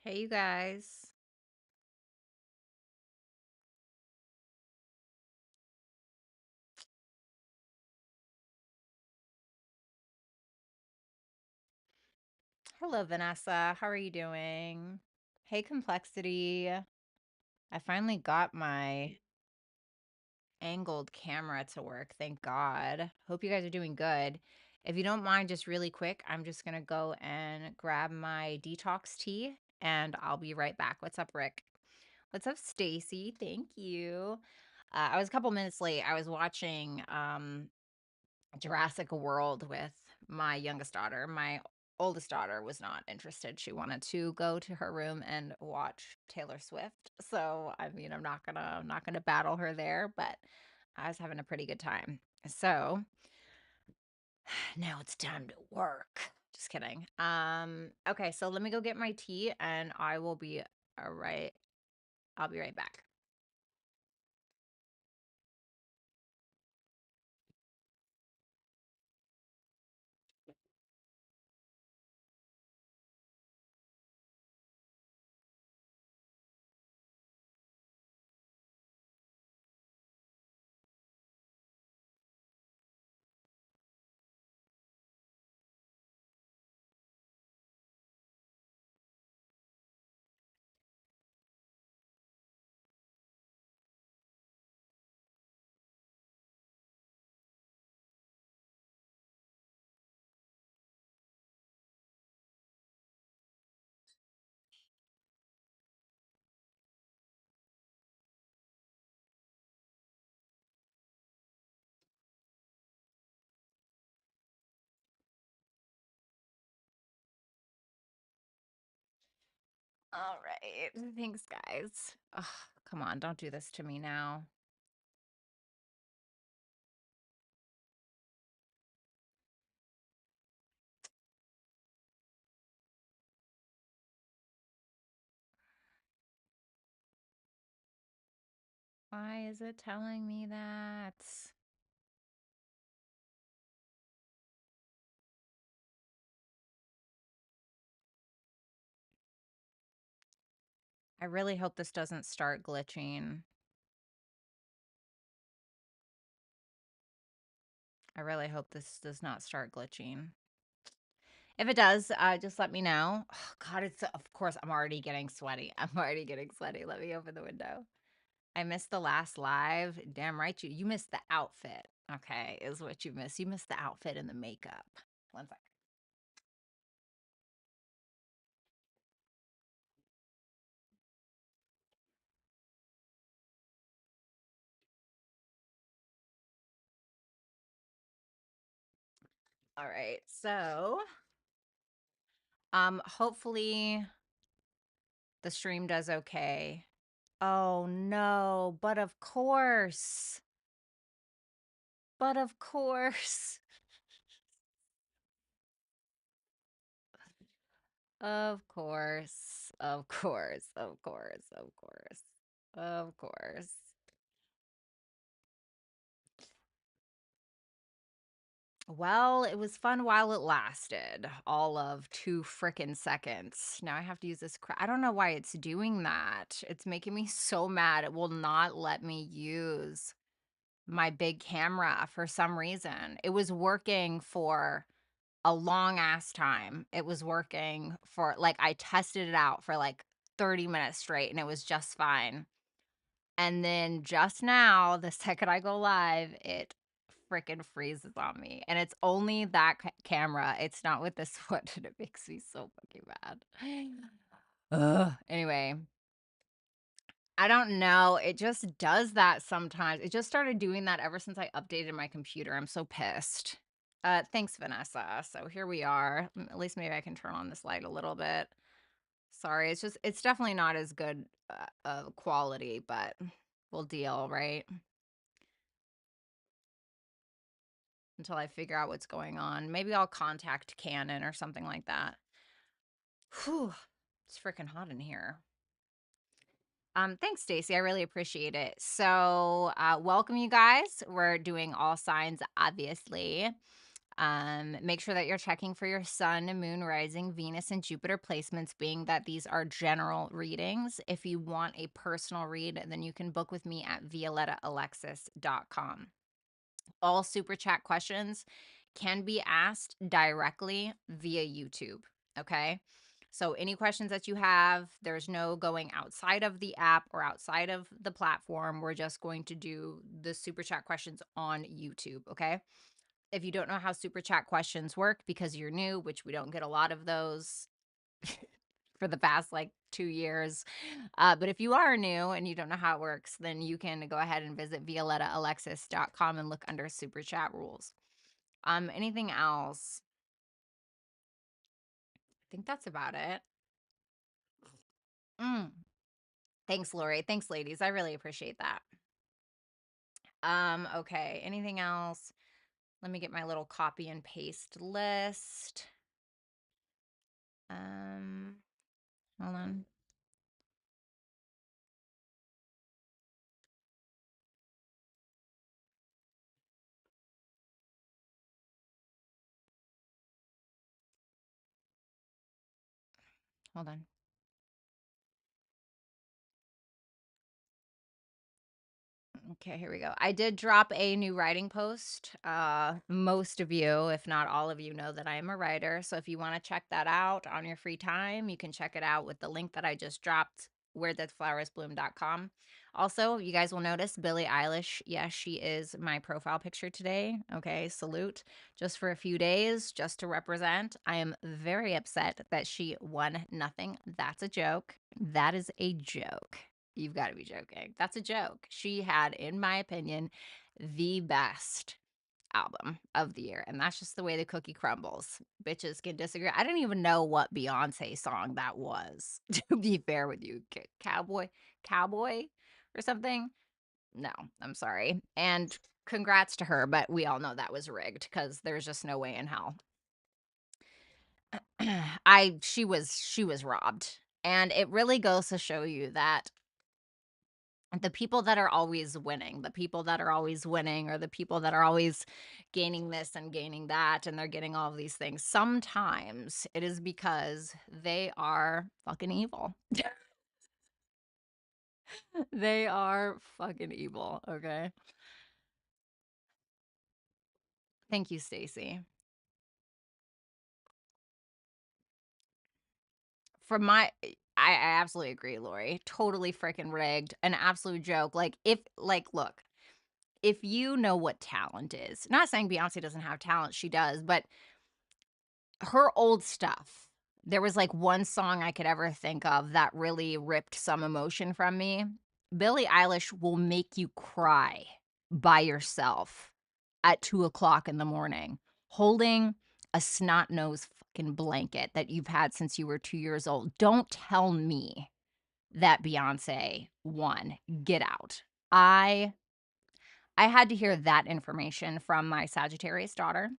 Hey, you guys. Hello, Vanessa. How are you doing? Hey, Complexity. I finally got my angled camera to work. Thank God. Hope you guys are doing good. If you don't mind, just really quick, I'm just going to go and grab my detox tea and I'll be right back. What's up, Rick? What's up, Stacy? Thank you. I was a couple minutes late. I was watching Jurassic World with my youngest daughter. My oldest daughter was not interested. She wanted to go to her room and watch Taylor Swift. So, I mean, I'm not gonna battle her there, but I was having a pretty good time. So, now it's time to work. Just kidding. Okay, so let me go get my tea and I'll be right back. All right. Thanks, guys. Ugh, come on, don't do this to me now. Why is it telling me that? I really hope this doesn't start glitching. I really hope this does not start glitching. If it does, just let me know. Oh, God, of course, I'm already getting sweaty. I'm already getting sweaty. Let me open the window. I missed the last live. Damn right, you missed the outfit. Okay, is what you missed. You missed the outfit and the makeup. One sec. All right, so hopefully the stream does okay. Oh no, but of course. But of course. Of course. Of course. Of course. Of course. Of course. Well, it was fun while it lasted. All of 2 frickin' seconds. Now I have to use this I don't know why it's doing that. It's making me so mad. It will not let me use my big camera for some reason. It was working for a long ass time. It was working for like I tested it out for like 30 minutes straight and it was just fine. And then just now, the second I go live, it freaking freezes on me. And it's only that camera. It's not with this one. And it makes me so fucking mad. Ugh. Anyway, I don't know. It just does that sometimes. It just started doing that ever since I updated my computer. I'm so pissed. Thanks, Vanessa. So here we are. At least maybe I can turn on this light a little bit. Sorry, it's definitely not as good quality, but we'll deal, right? Until I figure out what's going on. Maybe I'll contact Canon or something like that. Whew, it's freaking hot in here. Thanks, Stacy. I really appreciate it. So, welcome, you guys. We're doing all signs, obviously. Make sure that you're checking for your sun, moon, rising, Venus, and Jupiter placements, being that these are general readings. If you want a personal read, then you can book with me at violettaalexis.com. All super chat questions can be asked directly via YouTube. Okay. So, any questions that you have, there's no going outside of the app or outside of the platform. We're just going to do the super chat questions on YouTube. Okay. If you don't know how super chat questions work because you're new, which we don't get a lot of those for the past like 2 years. But if you are new and you don't know how it works, then you can go ahead and visit violettaalexis.com and look under super chat rules. Anything else? I think that's about it. Mm. Thanks, Lori. Thanks, ladies. I really appreciate that. Okay. Anything else? Let me get my little copy and paste list. Hold on. Hold on. Okay, here we go. I did drop a new writing post. Most of you, if not all of you, know that I am a writer. So if you want to check that out on your free time, you can check it out with the link that I just dropped, wherethetflowersbloom.com. Also, you guys will notice Billie Eilish. Yes, she is my profile picture today. Okay, salute. Just for a few days, just to represent. I am very upset that she won nothing. That's a joke. That is a joke. You've got to be joking. That's a joke. She had, in my opinion, the best album of the year. And that's just the way the cookie crumbles. Bitches can disagree. I didn't even know what Beyonce song that was, to be fair with you. Cowboy or something? No, I'm sorry. And congrats to her, but we all know that was rigged because there's just no way in hell. She was robbed. And it really goes to show you that the people that are always winning, the people that are always winning, or the people that are always gaining this and gaining that, and they're getting all of these things, sometimes it is because they are fucking evil. They are fucking evil, okay? Thank you, Stacy. From my I absolutely agree, Lori. Totally freaking rigged. An absolute joke. Like, if, like, look, if you know what talent is, not saying Beyonce doesn't have talent, she does, but her old stuff, there was like one song I could ever think of that really ripped some emotion from me. Billie Eilish will make you cry by yourself at 2 o'clock in the morning, holding a snot nosed fucking blanket that you've had since you were 2 years old. Don't tell me that Beyonce won. Get out. I had to hear that information from my Sagittarius daughter.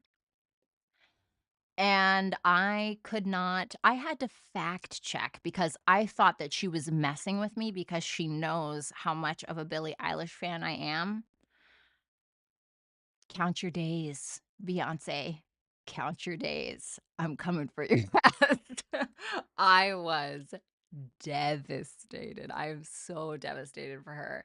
And I had to fact check because I thought that she was messing with me because she knows how much of a Billie Eilish fan I am. Count your days, Beyonce. Count your days. I'm coming for your ass. I was devastated. I am so devastated for her.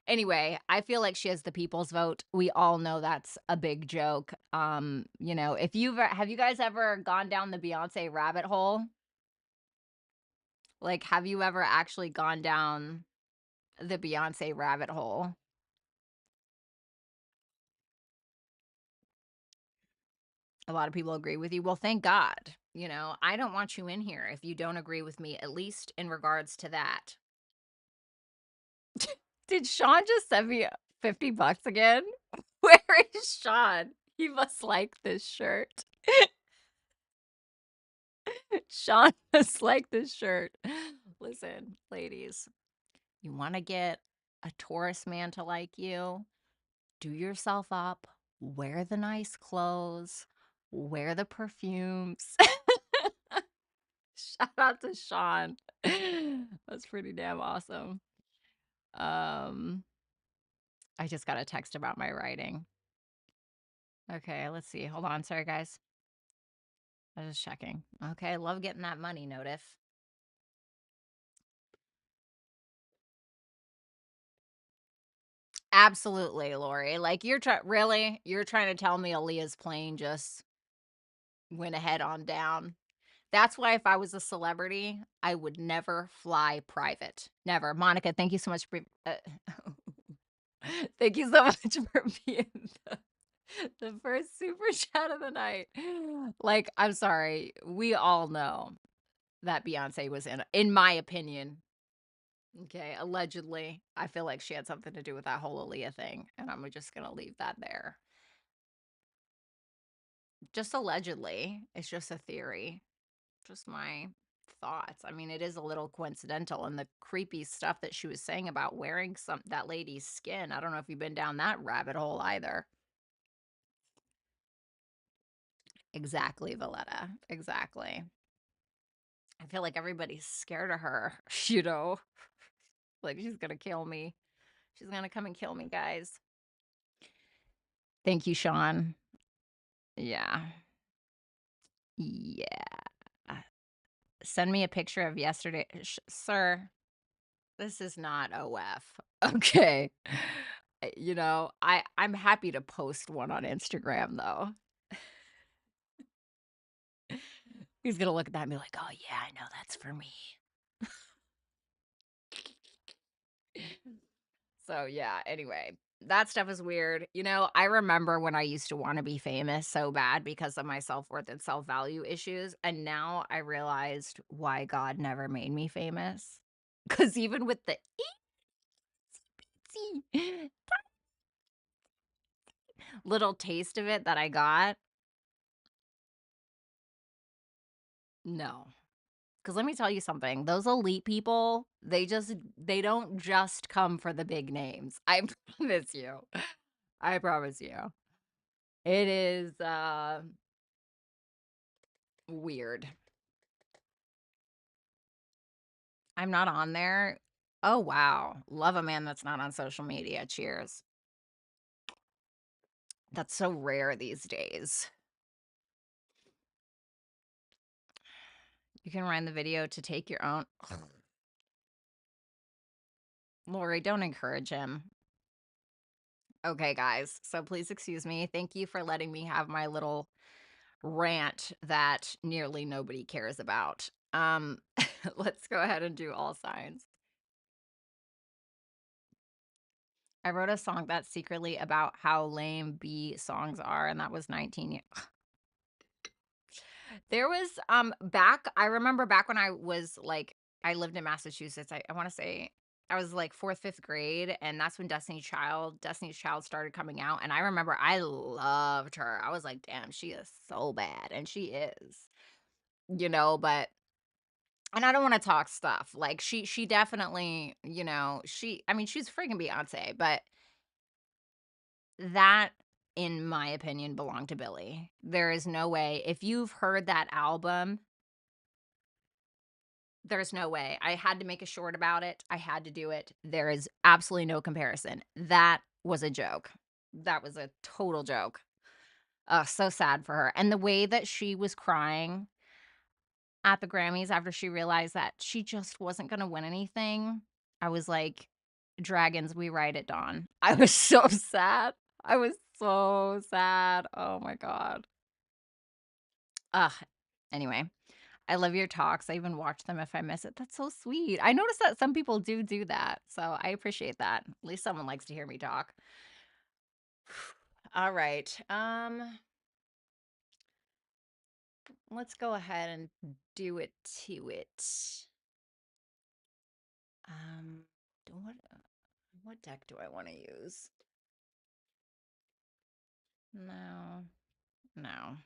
Anyway, I feel like she has the people's vote. We all know that's a big joke. If have you guys ever gone down the Beyonce rabbit hole? Like, have you ever actually gone down the Beyonce rabbit hole? A lot of people agree with you. Well, thank God. I don't want you in here if you don't agree with me, at least in regards to that. Did Sean just send me $50 again? Where is Sean? He must like this shirt. Sean must like this shirt. Listen, ladies, you want to get a Taurus man to like you? Do yourself up, wear the nice clothes, wear the perfumes. Shout out to Sean. That's pretty damn awesome. Um, I just got a text about my writing. Okay, let's see. Hold on. Sorry, guys. I was just checking. Okay, love getting that money notif. Absolutely, Lori. Like you're really, you're trying to tell me Aaliyah's plane just went ahead on down. That's why if I was a celebrity, I would never fly private. Never. Monica, thank you so much for thank you so much for being the first super chat of the night. Like, I'm sorry. We all know that Beyonce was in my opinion. Okay, allegedly. I feel like she had something to do with that whole Aaliyah thing, and I'm just gonna leave that there. Just allegedly. It's just a theory. Just my thoughts. I mean, it is a little coincidental, and the creepy stuff that she was saying about wearing that lady's skin. I don't know if you've been down that rabbit hole either. Exactly, Violetta. Exactly. I feel like everybody's scared of her, you know? Like she's gonna kill me. She's gonna come and kill me, guys. Thank you, Sean. Yeah. Yeah. Send me a picture of yesterday. Sir, this is not OF. Okay. You know, I'm happy to post one on Instagram though. He's gonna look at that and be like, "Oh yeah, I know that's for me." So yeah, anyway, that stuff is weird. You know, I remember when I used to want to be famous so bad because of my self-worth and self-value issues, and now I realized why God never made me famous. Cuz even with the itsy little taste of it that I got, no. Cuz let me tell you something, those elite people, they don't just come for the big names. I promise you. I promise you. It is weird. I'm not on there. Oh, wow. Love a man that's not on social media. Cheers. That's so rare these days. You can rewind the video to take your own. Lori, don't encourage him. Okay, guys. So please excuse me. Thank you for letting me have my little rant that nearly nobody cares about. Let's go ahead and do all signs. I wrote a song that's secretly about how lame B songs are, and that was 19 years. There was back I remember back when I was like I lived in Massachusetts. I want to say I was like 4th, 5th grade, and that's when Destiny's Child started coming out. And I remember I loved her. I was like, damn, she is so bad. And she is, you know, but and I don't want to talk stuff. Like she definitely, you know, I mean, she's freaking Beyonce, but that, in my opinion, belonged to Billy. There is no way. If you've heard that album, there's no way. I had to make a short about it. I had to do it. There is absolutely no comparison. That was a joke. That was a total joke. So sad for her. And the way that she was crying at the Grammys after she realized that she just wasn't going to win anything, I was like, dragons, we ride at dawn. I was so sad. I was so sad. Oh my God. Ugh. Anyway, I love your talks. I even watch them if I miss it. That's so sweet. I noticed that some people do that, so I appreciate that. At least someone likes to hear me talk. All right. Let's go ahead and do it to it. Um, what deck do I want to use? No. No.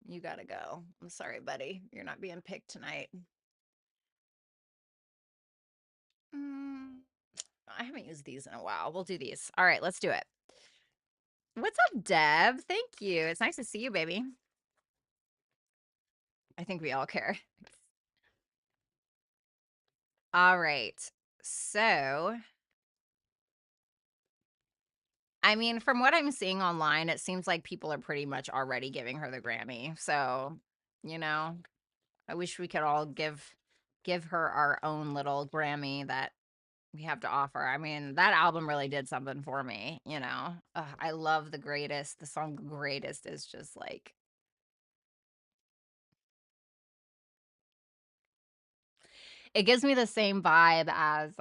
You gotta go. I'm sorry, buddy. You're not being picked tonight. Mm, I haven't used these in a while. We'll do these. All right, let's do it. What's up, Deb? Thank you. It's nice to see you, baby. I think we all care. All right. So I mean, from what I'm seeing online, it seems like people are pretty much already giving her the Grammy. So, you know, I wish we could all give her our own little Grammy that we have to offer. I mean, that album really did something for me, you know. I love The Greatest. The song Greatest is just like it gives me the same vibe as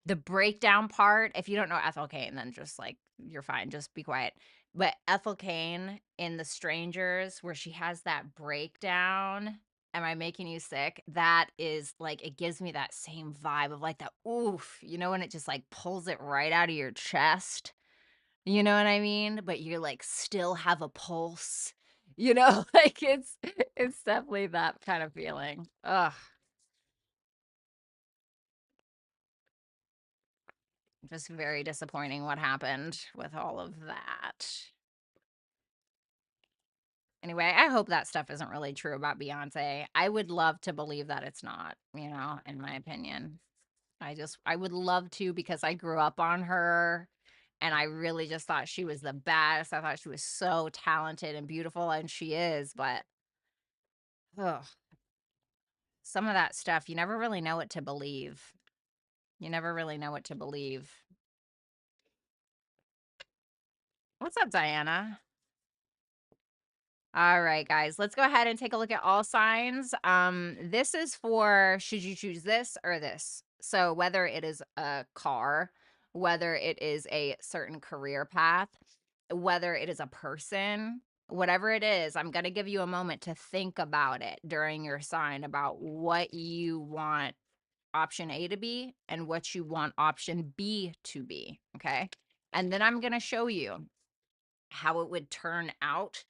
the breakdown part. If you don't know Ethel Cain, then just like you're fine, just be quiet. But Ethel Cain in The Strangers, where she has that breakdown, am I making you sick? That is like, it gives me that same vibe of like that oof, you know, when it just like pulls it right out of your chest. You know what I mean? But you're like still have a pulse. You know, like it's definitely that kind of feeling. Ugh. Just very disappointing what happened with all of that. Anyway, I hope that stuff isn't really true about Beyonce. I would love to believe that it's not, you know, in my opinion. I would love to because I grew up on her and I really just thought she was the best. I thought she was so talented and beautiful, and she is, but ugh, some of that stuff, you never really know what to believe. You never really know what to believe. What's up, Diana? All right, guys, let's go ahead and take a look at all signs. This is for should you choose this or this. So whether it is a car, whether it is a certain career path, whether it is a person, whatever it is, I'm going to give you a moment to think about it during your sign about what you want option A to be and what you want option B to be, okay? And then I'm going to show you how it would turn out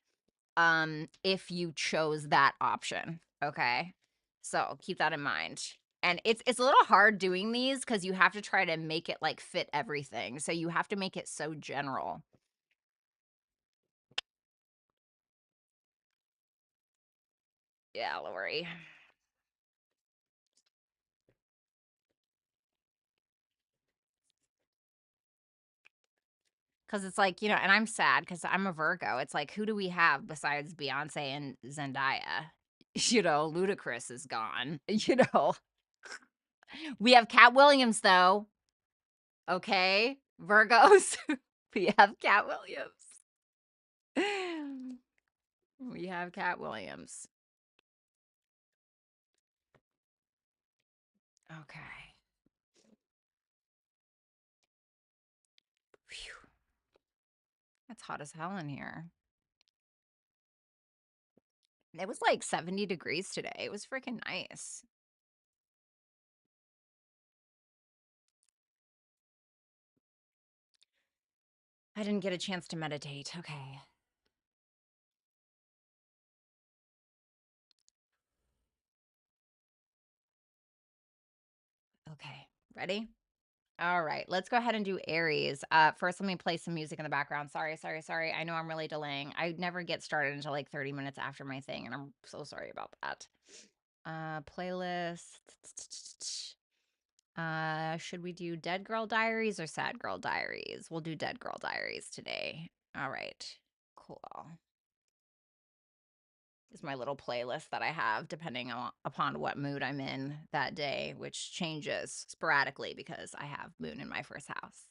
if you chose that option, okay? So keep that in mind. And it's a little hard doing these because you have to try to make it like fit everything. So you have to make it so general. Yeah, Lori. Because it's like, you know, and I'm sad because I'm a Virgo. It's like, who do we have besides Beyonce and Zendaya? You know, Ludacris is gone. You know, we have Cat Williams though. Okay, Virgos. We have Cat Williams. We have Cat Williams. Okay. Phew. It's hot as hell in here. It was like 70 degrees today. It was freaking nice. I didn't get a chance to meditate. Okay. Okay. Ready? All right. Let's go ahead and do Aries. First, let me play some music in the background. Sorry. I know I'm really delaying. I never get started until like 30 minutes after my thing, and I'm so sorry about that. Playlist. Should we do Dead Girl Diaries or Sad Girl Diaries? We'll do Dead Girl Diaries today. All right. Cool. Is my little playlist that I have depending upon what mood I'm in that day, which changes sporadically because I have Moon in my first house.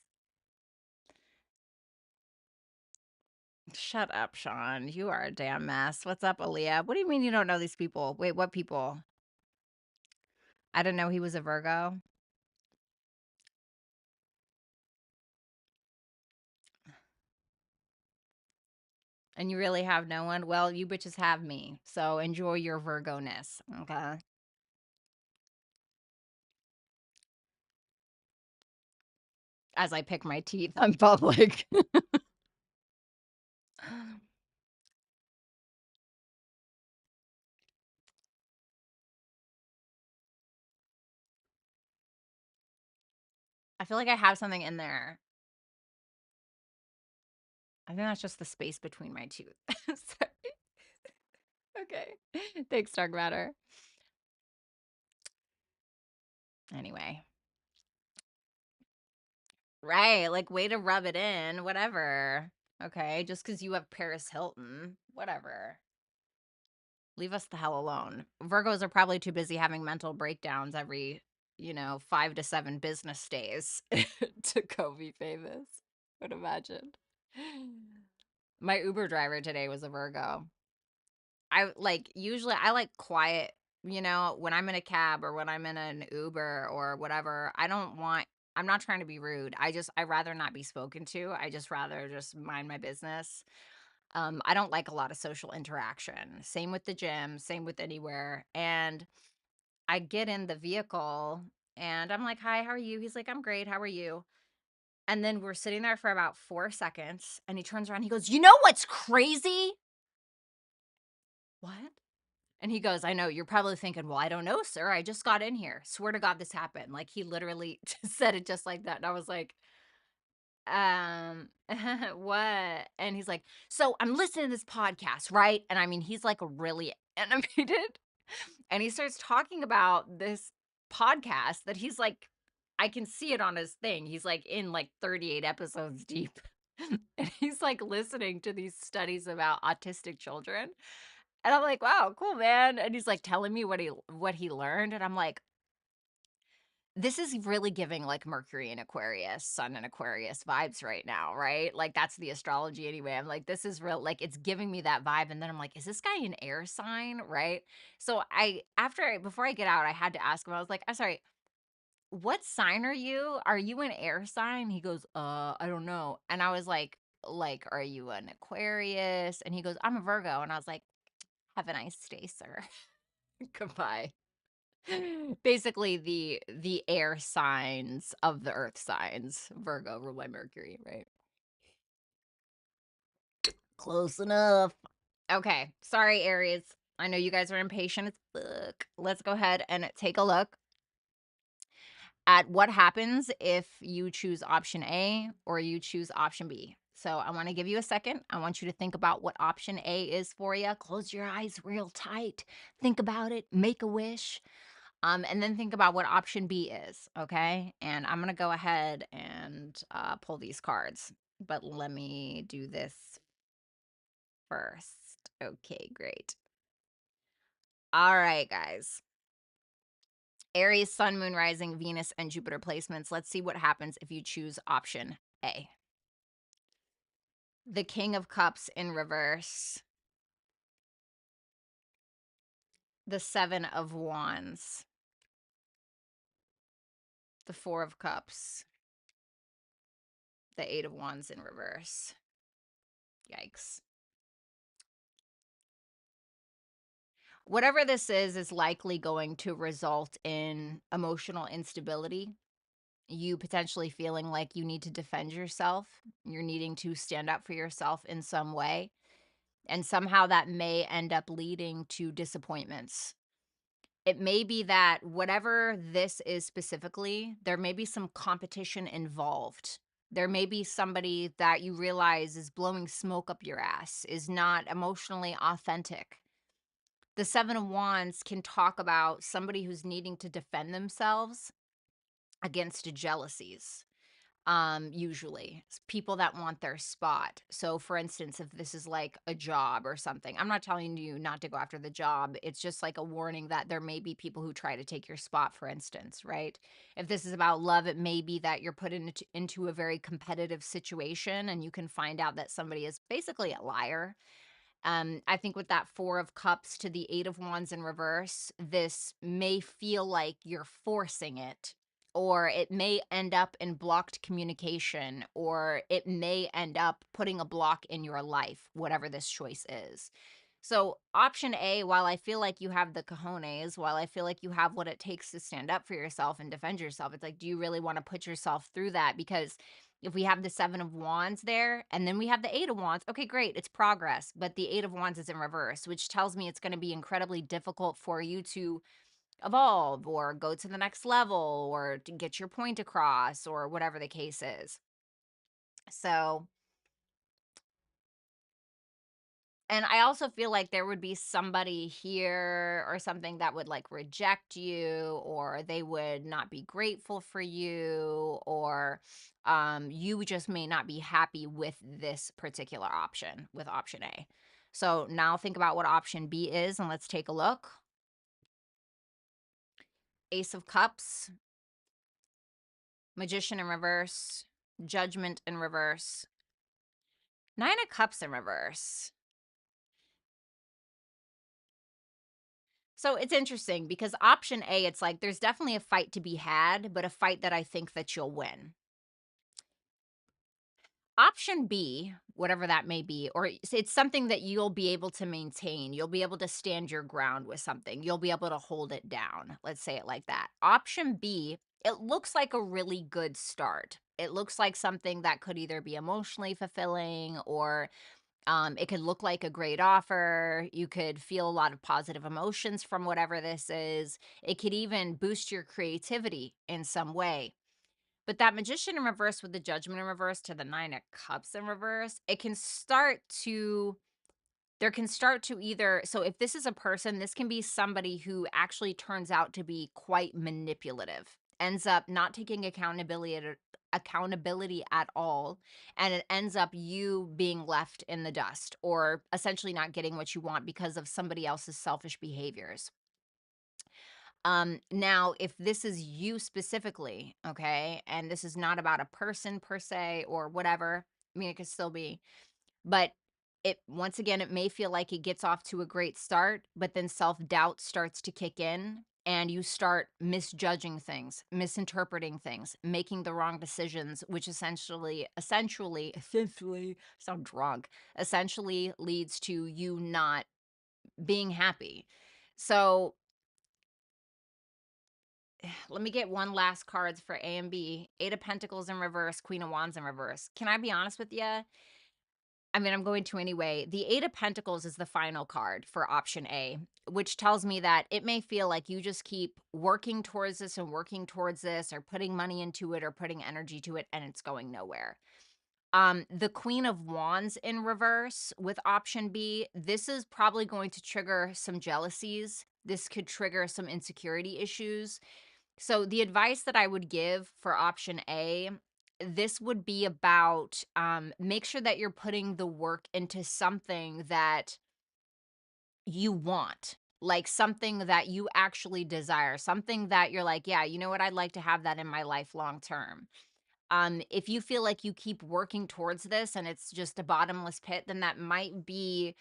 Shut up, Sean. You are a damn mess. What's up, Aaliyah? What do you mean you don't know these people? Wait, what people? I didn't know he was a Virgo. And you really have no one? Well, you bitches have me. So enjoy your Virgo-ness. Okay. As I pick my teeth in public. I feel like I have something in there. I think that's just the space between my tooth. Sorry. Okay. Thanks, Dark Matter. Anyway. Right, like, way to rub it in, whatever. Okay, just because you have Paris Hilton, whatever. Leave us the hell alone. Virgos are probably too busy having mental breakdowns every, 5 to 7 business days to go be famous. Would imagine. My Uber driver today was a Virgo. Usually I like quiet, when I'm in a cab or when I'm in an Uber or whatever. I'm not trying to be rude. I rather not be spoken to. I just rather just mind my business. I don't like a lot of social interaction. Same with the gym, same with anywhere. And I get in the vehicle and I'm like, "Hi, how are you?" He's like, "I'm great. How are you?" And then we're sitting there for about 4 seconds and he turns around, he goes, "You know what's crazy?" What? And he goes, "I know, you're probably thinking, well, I don't know, sir. I just got in here. Swear to God this happened." Like he literally just said it just like that. And I was like, what? And he's like, "So I'm listening to this podcast, right?" And I mean, he's like really animated. And he starts talking about this podcast that he's like, I can see it on his thing. He's like in like 38 episodes deep. And he's like listening to these studies about autistic children. And I'm like, "Wow, cool, man." And he's like telling me what he learned. And I'm like, this is really giving like Mercury and Aquarius, Sun and Aquarius vibes right now, right? Like that's the astrology anyway. I'm like, this is real, like it's giving me that vibe. And then I'm like, is this guy an air sign? Right. So before I get out, I had to ask him, I was like, "I'm sorry, what sign are you? Are you an air sign?" He goes, I don't know. And I was like, are you an Aquarius? And he goes, "I'm a Virgo." And I was like, "Have a nice day, sir." Goodbye. Basically, the air signs of the earth signs. Virgo ruled by Mercury, right? Close enough. Okay. Sorry, Aries. I know you guys are impatient as fuck. Let's go ahead and take a look at what happens if you choose option A or you choose option B. So I want to give you a second. I want you to think about what option A is for you. Close your eyes real tight. Think about it. Make a wish. And then think about what option B is, okay? And I'm gonna go ahead and pull these cards, but let me do this first. Okay, great. All right, guys. Aries, Sun, Moon, Rising, Venus, and Jupiter placements. Let's see what happens if you choose option A. The King of Cups in reverse. The Seven of Wands. The Four of Cups. The Eight of Wands in reverse. Yikes. Whatever this is likely going to result in emotional instability. You potentially feeling like you need to defend yourself. You're needing to stand up for yourself in some way. And somehow that may end up leading to disappointments. It may be that whatever this is specifically, there may be some competition involved. There may be somebody that you realize is blowing smoke up your ass, is not emotionally authentic. The Seven of Wands can talk about somebody who's needing to defend themselves against jealousies. Usually people that want their spot. So for instance, if this is like a job or something, I'm not telling you not to go after the job. It's just like a warning that there may be people who try to take your spot, for instance, right? If this is about love, it may be that you're put into a very competitive situation and you can find out that somebody is basically a liar. I think with that Four of Cups to the Eight of Wands in reverse, this may feel like you're forcing it, or it may end up in blocked communication, or it may end up putting a block in your life, whatever this choice is. So, option A, while I feel like you have the cojones, while I feel like you have what it takes to stand up for yourself and defend yourself, it's like, do you really want to put yourself through that? Because if we have the Seven of Wands there and then we have the Eight of Wands, okay, great, it's progress. But the Eight of Wands is in reverse, which tells me it's going to be incredibly difficult for you to evolve or go to the next level or to get your point across or whatever the case is. So, And I also feel like there would be somebody here or something that would like reject you, or they would not be grateful for you, or you just may not be happy with this particular option, with option A. So now think about what option B is, and let's take a look. Ace of Cups, Magician in reverse, Judgment in reverse, Nine of Cups in reverse. So it's interesting because option A, it's like there's definitely a fight to be had, but a fight that I think that you'll win. Option B, whatever that may be, or it's something that you'll be able to maintain. You'll be able to stand your ground with something. You'll be able to hold it down. Let's say it like that. Option B, it looks like a really good start. It looks like something that could either be emotionally fulfilling, or it could look like a great offer. You could feel a lot of positive emotions from whatever this is. It could even boost your creativity in some way. But that Magician in reverse with the Judgment in reverse to the Nine of Cups in reverse, there can start to either, so if this is a person, this can be somebody who actually turns out to be quite manipulative, ends up not taking accountability at all, and it ends up you being left in the dust, or essentially not getting what you want because of somebody else's selfish behaviors. Now, if this is you specifically, okay, and this is not about a person per se or whatever, I mean, it could still be, but it, once again, it may feel like it gets off to a great start, but then self-doubt starts to kick in and you start misjudging things, misinterpreting things, making the wrong decisions, which essentially sound drunk, essentially leads to you not being happy. So let me get one last cards for A and B. Eight of Pentacles in reverse, Queen of Wands in reverse. Can I be honest with you? I mean, I'm going to anyway. The Eight of Pentacles is the final card for option A, which tells me that it may feel like you just keep working towards this and working towards this, or putting money into it or putting energy to it, and it's going nowhere. The Queen of Wands in reverse with option B, this is probably going to trigger some jealousies. This could trigger some insecurity issues. So the advice that I would give for option A, this would be about make sure that you're putting the work into something that you want, like something that you actually desire, something that you're like, yeah, you know what, I'd like to have that in my life long term. If you feel like you keep working towards this and it's just a bottomless pit, then that might be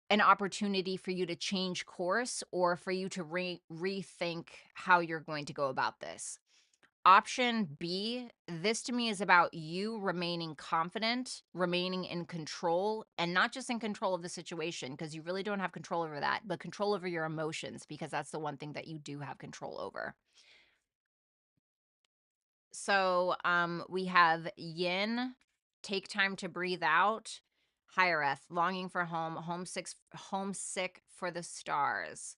an opportunity for you to change course, or for you to rethink how you're going to go about this. Option B, this to me is about you remaining confident, remaining in control, and not just in control of the situation, because you really don't have control over that, but control over your emotions, because that's the one thing that you do have control over. So we have Yin, take time to breathe out. Hiereth, longing for home, homesick for the stars.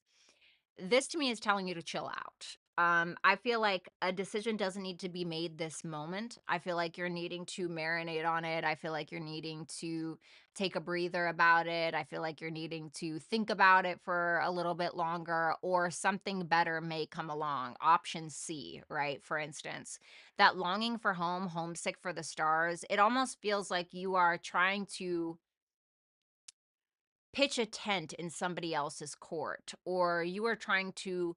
This to me is telling you to chill out. I feel like a decision doesn't need to be made this moment. I feel like you're needing to marinate on it. I feel like you're needing to take a breather about it. I feel like you're needing to think about it for a little bit longer, or something better may come along. Option C, right? For instance, that longing for home, homesick for the stars, it almost feels like you are trying to pitch a tent in somebody else's court, or you are trying to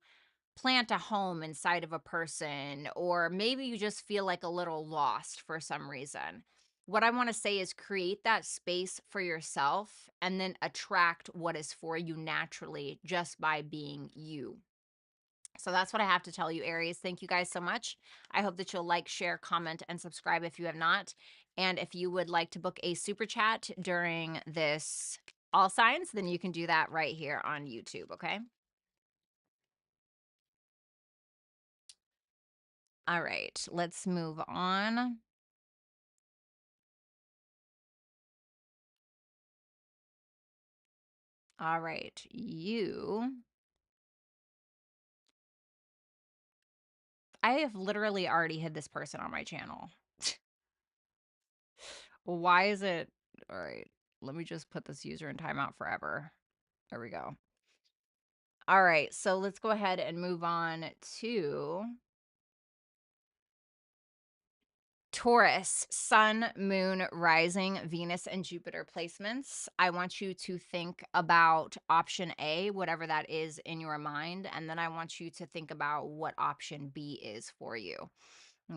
plant a home inside of a person, or maybe you just feel like a little lost for some reason. What I want to say is create that space for yourself and then attract what is for you naturally just by being you. So that's what I have to tell you, Aries. Thank you guys so much. I hope that you'll like, share, comment, and subscribe if you have not. And if you would like to book a super chat during this all signs, then you can do that right here on YouTube, okay? All right, let's move on. All right, I have literally already had this person on my channel. Why is it? All right. Let me just put this user in timeout forever. There we go. All right, so let's go ahead and move on to Taurus, Sun, Moon, Rising, Venus, and Jupiter placements. I want you to think about option A, whatever that is in your mind, and then I want you to think about what option B is for you.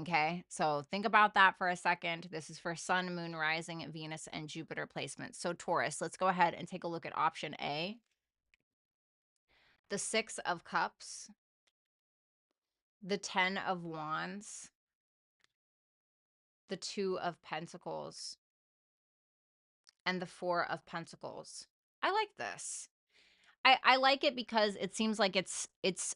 Okay, so think about that for a second. This is for Sun, Moon, Rising, Venus, and Jupiter placements. So, Taurus, let's go ahead and take a look at option A, the Six of Cups, the 10 of Wands, the Two of Pentacles, and the Four of Pentacles. I like this. I like it because it seems like it's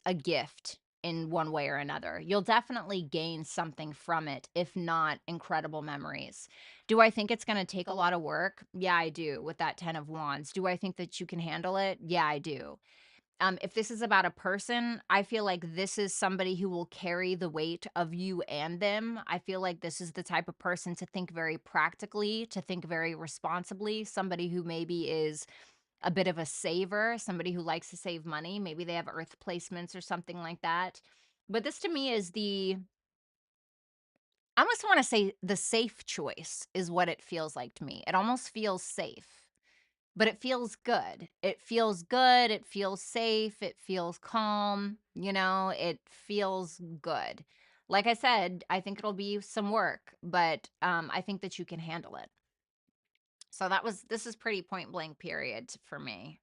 a gift in one way or another. You'll definitely gain something from it, if not incredible memories. Do I think it's going to take a lot of work? Yeah, I do, with that 10 of Wands. Do I think that you can handle it? Yeah, I do. If this is about a person, I feel like this is somebody who will carry the weight of you and them. I feel like this is the type of person to think very practically, to think very responsibly, somebody who maybe is a bit of a saver, somebody who likes to save money. Maybe they have earth placements or something like that. But this to me is I almost want to say the safe choice is what it feels like to me. It almost feels safe, but it feels good. It feels good. It feels safe. It feels calm. It feels good. Like I said, I think it'll be some work, but I think that you can handle it. So this is pretty point blank period for me.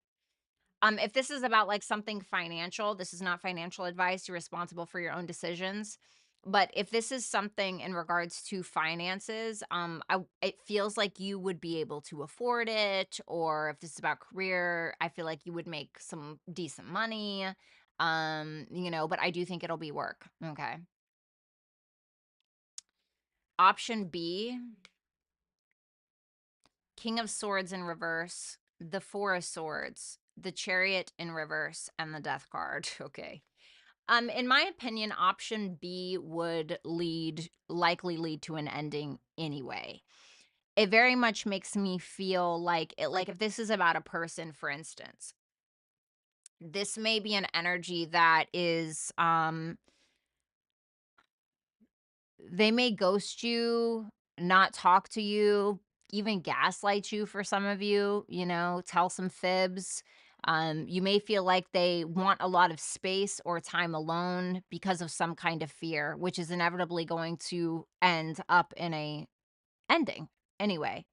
If this is about like something financial, this is not financial advice. You're responsible for your own decisions. But if this is something in regards to finances, it feels like you would be able to afford it. Or if this is about career, I feel like you would make some decent money. But I do think it'll be work. Okay. Option B, King of Swords in reverse, the Four of Swords, the Chariot in reverse, and the Death card. Okay. In my opinion, option B would likely lead to an ending anyway. It very much makes me feel like if this is about a person, for instance, this may be an energy that is, they may ghost you, not talk to you, even gaslight you for some of you, tell some fibs. You may feel like they want a lot of space or time alone because of some kind of fear, which is inevitably going to end up in a ending anyway.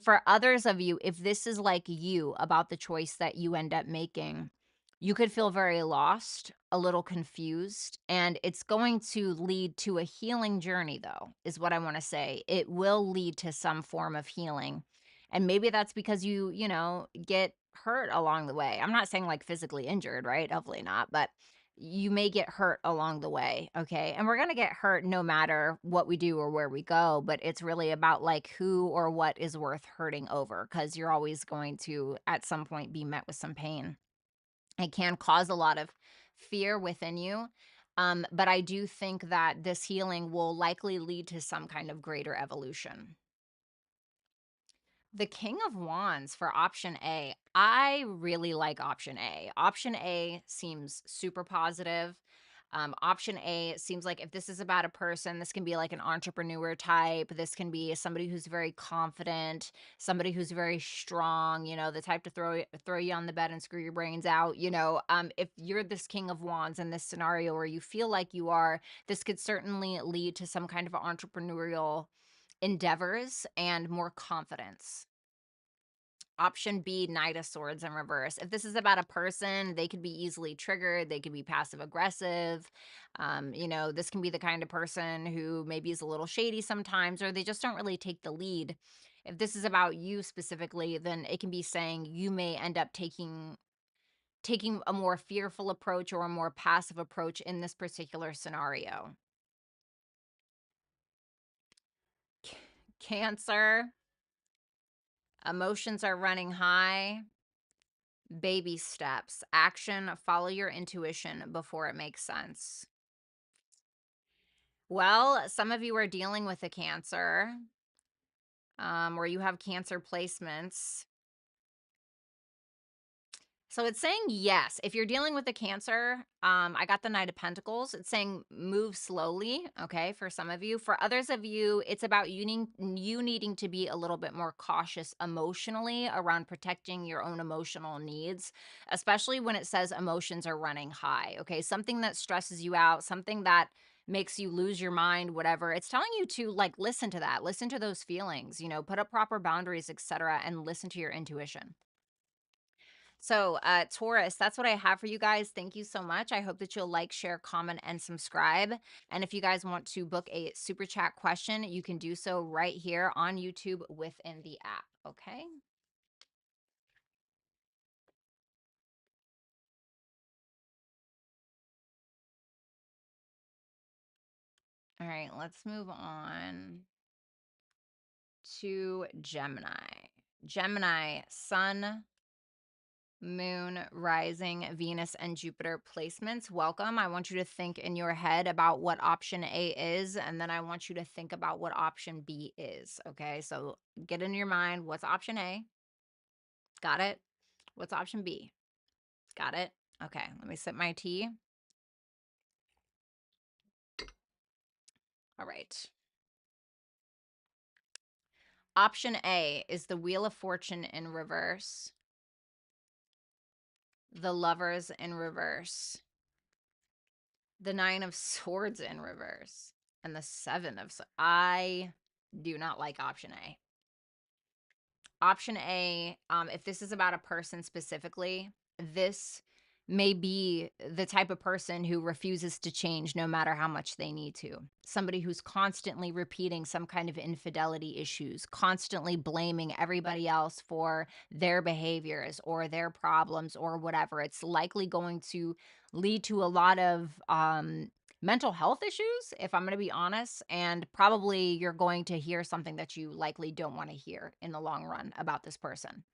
For others of you, if this is like you about the choice that you end up making, you could feel very lost, a little confused, and it's going to lead to a healing journey, though, is what I want to say. It will lead to some form of healing. And maybe that's because you get hurt along the way. I'm not saying like physically injured, right? Hopefully not, but you may get hurt along the way, okay? And we're going to get hurt no matter what we do or where we go, but it's really about like who or what is worth hurting over, because you're always going to at some point be met with some pain. It can cause a lot of fear within you. But I do think that this healing will likely lead to some kind of greater evolution. The King of Wands for option A. I really like option A. Option A seems super positive. Option A seems like if this is about a person, this can be like an entrepreneur type. This can be somebody who's very confident, somebody who's very strong, the type to throw you on the bed and screw your brains out. If you're this King of Wands in this scenario, or you feel like you are, this could certainly lead to some kind of entrepreneurial endeavors and more confidence. Option B, Knight of Swords in reverse. If this is about a person, they could be easily triggered. They could be passive aggressive. This can be the kind of person who maybe is a little shady sometimes, or they just don't really take the lead. If this is about you specifically, then it can be saying you may end up taking a more fearful approach or a more passive approach in this particular scenario. Cancer, emotions are running high. Baby steps, action, follow your intuition before it makes sense. Well, some of you are dealing with a Cancer. or you have Cancer placements. So it's saying yes. If you're dealing with a Cancer, I got the Knight of Pentacles. It's saying move slowly, okay, for some of you. For others of you, it's about you needing to be a little bit more cautious emotionally around protecting your own emotional needs, especially when it says emotions are running high, okay? Something that stresses you out, something that makes you lose your mind, whatever. It's telling you to like listen to that, listen to those feelings, put up proper boundaries, etc., and listen to your intuition. So, Taurus, that's what I have for you guys. Thank you so much. I hope that you'll like, share, comment, and subscribe. And if you guys want to book a super chat question, you can do so right here on YouTube within the app. Okay. All right. Let's move on to Gemini. Gemini, Sun, Moon, Rising, Venus, and Jupiter placements. Welcome. I want you to think in your head about what option A is, and then I want you to think about what option B is. Okay, so get in your mind what's option A? Got it. What's option B? Got it. Okay, let me sip my tea. All right. Option A is the Wheel of Fortune in reverse, the Lovers in reverse, the Nine of Swords in reverse, and the Seven of Swords. I do not like option A. Option A, if this is about a person specifically, this may be the type of person who refuses to change no matter how much they need to. Somebody who's constantly repeating some kind of infidelity issues, constantly blaming everybody else for their behaviors or their problems or whatever. It's likely going to lead to a lot of mental health issues, if I'm going to be honest, and probably you're going to hear something that you likely don't want to hear in the long run about this person.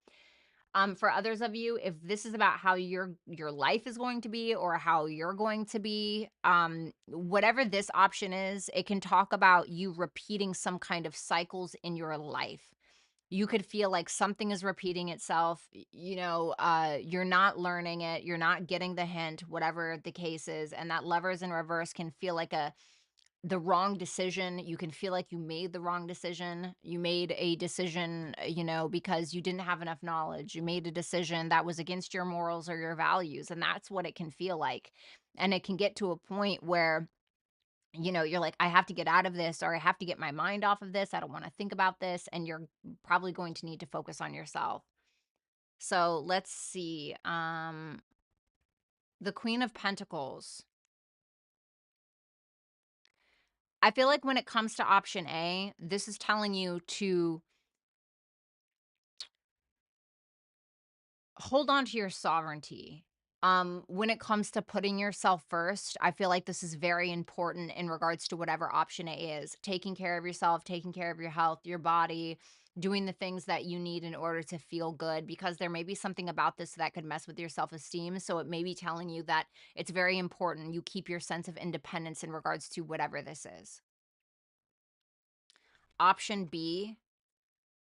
For others of you, if this is about how your life is going to be or how you're going to be, whatever this option is, it can talk about you repeating some kind of cycles in your life. You could feel like something is repeating itself, you're not learning it, you're not getting the hint, whatever the case is, and that Lovers in reverse can feel like the wrong decision. You can feel like you made the wrong decision. You made a decision, because you didn't have enough knowledge. You made a decision that was against your morals or your values, and that's what it can feel like. And it can get to a point where you're like, I have to get out of this, or I have to get my mind off of this. I don't want to think about this. And you're probably going to need to focus on yourself. So let's see. The Queen of Pentacles. I feel like when it comes to option A, this is telling you to hold on to your sovereignty. When it comes to putting yourself first, I feel like this is very important in regards to whatever option A is. Taking care of yourself, taking care of your health, your body, doing the things that you need in order to feel good, because there may be something about this that could mess with your self-esteem. So it may be telling you that it's very important you keep your sense of independence in regards to whatever this is. Option B,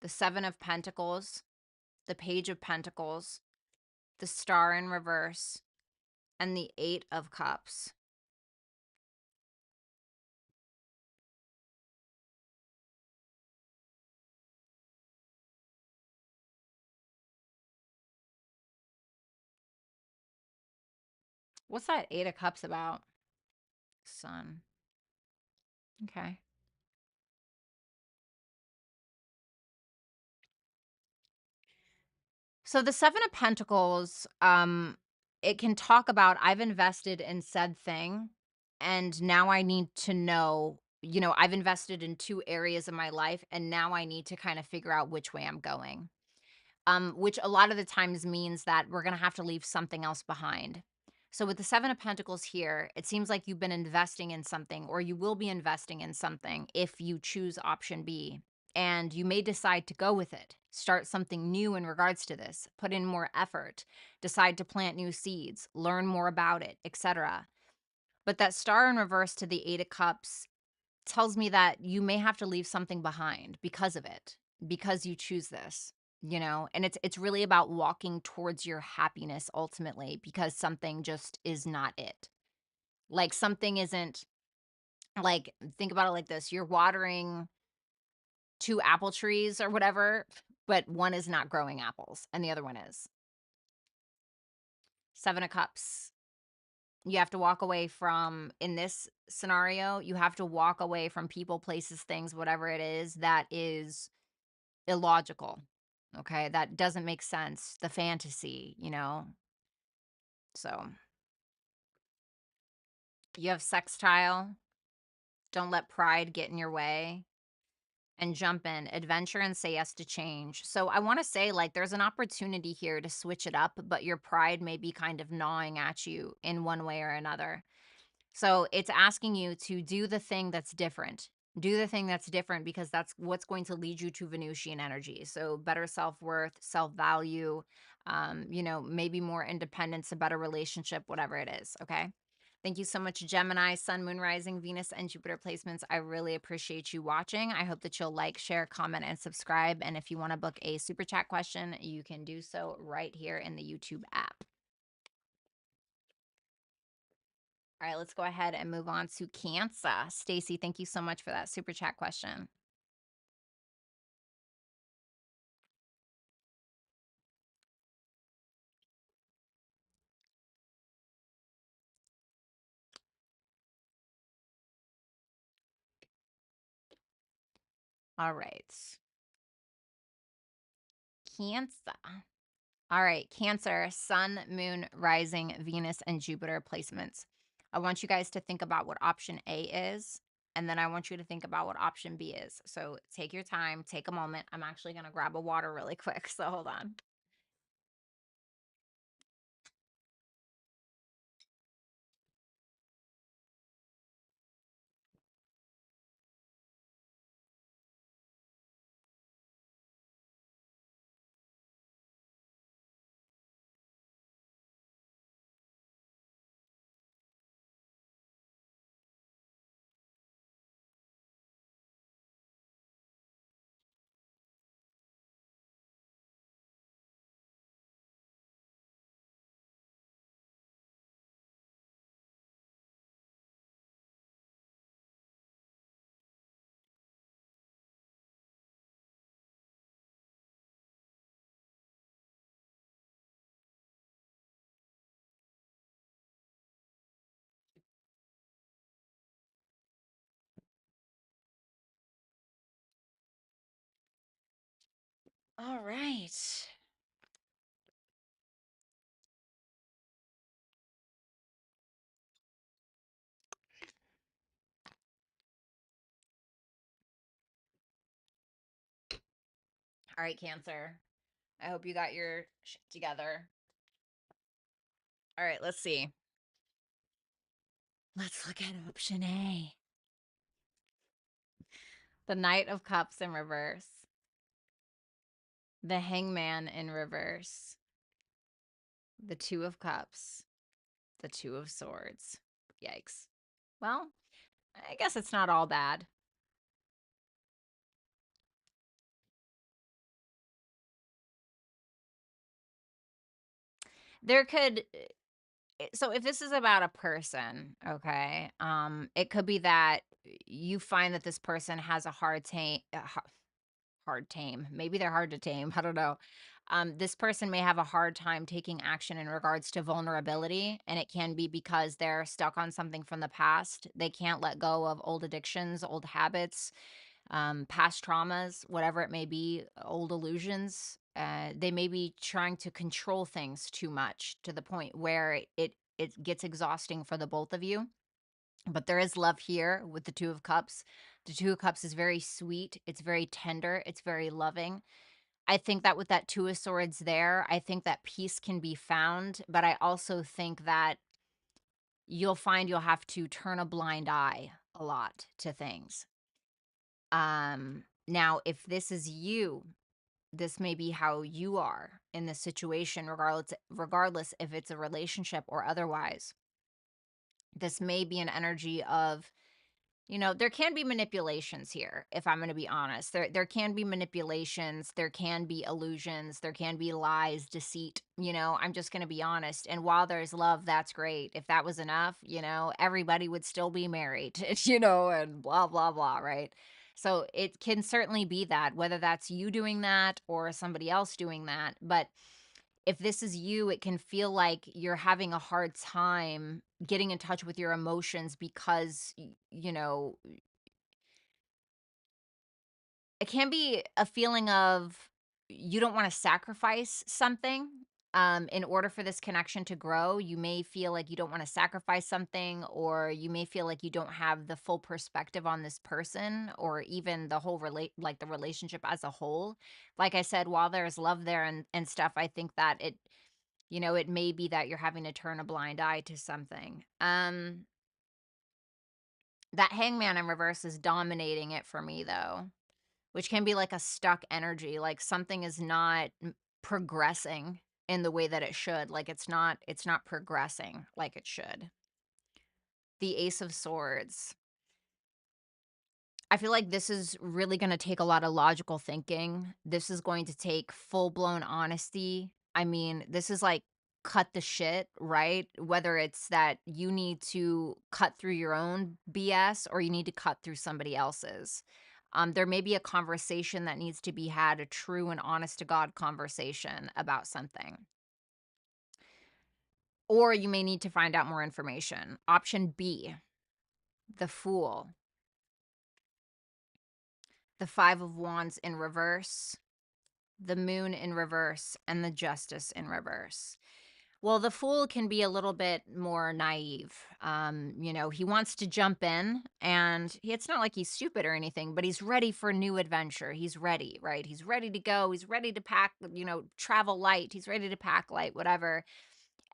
the Seven of Pentacles, the Page of Pentacles, the Star in reverse, and the Eight of Cups. What's that Eight of Cups about? Sun. Okay. So the Seven of Pentacles, it can talk about I've invested in said thing, and now I need to know, I've invested in two areas of my life, and now I need to kind of figure out which way I'm going. Which a lot of the times means that we're going to have to leave something else behind. So, with the Seven of Pentacles here, it seems like you've been investing in something, or you will be investing in something if you choose option B. And you may decide to go with it, start something new in regards to this, put in more effort, decide to plant new seeds, learn more about it, etc. But that Star in reverse to the Eight of Cups tells me that you may have to leave something behind because of it. because you choose this, you know? And it's really about walking towards your happiness ultimately, because something just is not it. Like something isn't, like, think about it like this. You're watering 2 apple trees or whatever, but one is not growing apples and the other one is. 7 of Cups. You have to walk away from, in this scenario, you have to walk away from people, places, things, whatever it is that is illogical. Okay? That doesn't make sense. The fantasy, you know? So, you have sextile. Don't let pride get in your way. And jump in, adventure, and say yes to change. So I want to say, like, there's an opportunity here to switch it up, but your pride may be kind of gnawing at you in one way or another. So it's asking you to do the thing that's different. Do the thing that's different, because that's what's going to lead you to Venusian energy. So better self-worth, self-value, you know, maybe more independence, a better relationship, whatever it is. Okay. Thank you so much, Gemini, Sun, Moon, Rising, Venus, and Jupiter placements. I really appreciate you watching. I hope that you'll like, share, comment, and subscribe. And if you want to book a super chat question, you can do so right here in the YouTube app. All right, let's go ahead and move on to Cancer. Stacy, thank you so much for that super chat question. All right. Cancer. All right, Cancer, Sun, Moon, Rising, Venus, and Jupiter placements. I want you guys to think about what option A is, and then I want you to think about what option B is. So take your time, take a moment. I'm actually going to grab a water really quick, so hold on. All right. All right, Cancer. I hope you got your shit together. All right, let's see. Let's look at option A. The Knight of Cups in reverse. The Hangman in reverse. The Two of Cups. The Two of Swords. Yikes. Well, I guess it's not all bad. There could, so if this is about a person, okay, it could be that you find that this person has a hard tame. Maybe they're hard to tame. I don't know. This person may have a hard time taking action in regards to vulnerability, and it can be because they're stuck on something from the past. They can't let go of old addictions, old habits, past traumas, whatever it may be, old illusions. They may be trying to control things too much to the point where it gets exhausting for the both of you. But there is love here with the Two of Cups. The Two of Cups is very sweet. It's very tender. It's very loving. I think that with that Two of Swords there, I think that peace can be found. But I also think that you'll find you'll have to turn a blind eye a lot to things. Now, if this is you, this may be how you are in this situation, regardless if it's a relationship or otherwise. This may be an energy of You know, there can be manipulations here, if I'm gonna be honest. There can be manipulations, there can be illusions, there can be lies, deceit, you know, I'm just gonna be honest. And while there's love, that's great. If that was enough, you know, everybody would still be married, you know, and blah, blah, blah, right? So it can certainly be that, whether that's you doing that or somebody else doing that. But if this is you, it can feel like you're having a hard time getting in touch with your emotions because, you know, it can be a feeling of you don't want to sacrifice something in order for this connection to grow. You may feel like you don't want to sacrifice something, or you may feel like you don't have the full perspective on this person, or even the whole like the relationship as a whole. Like I said, while there's love there and stuff, I think that it, you know, it may be that you're having to turn a blind eye to something. That hangman in reverse is dominating it for me though, which can be like a stuck energy, like something is not progressing in the way that it should. Like it's not progressing like it should. The Ace of Swords. I feel like this is really going to take a lot of logical thinking. This is going to take full-blown honesty. I mean, this is like cut the shit, right? Whether it's that you need to cut through your own BS or you need to cut through somebody else's. There may be a conversation that needs to be had, a true and honest to God conversation about something. Or you may need to find out more information. Option B, the Fool, the Five of Wands in reverse, the Moon in reverse, and the Justice in reverse. Well, the Fool can be a little bit more naive. You know, he wants to jump in, and it's not like he's stupid or anything, but he's ready for new adventure. He's ready, right? He's ready to go. He's ready to pack, you know, travel light. He's ready to pack light, whatever.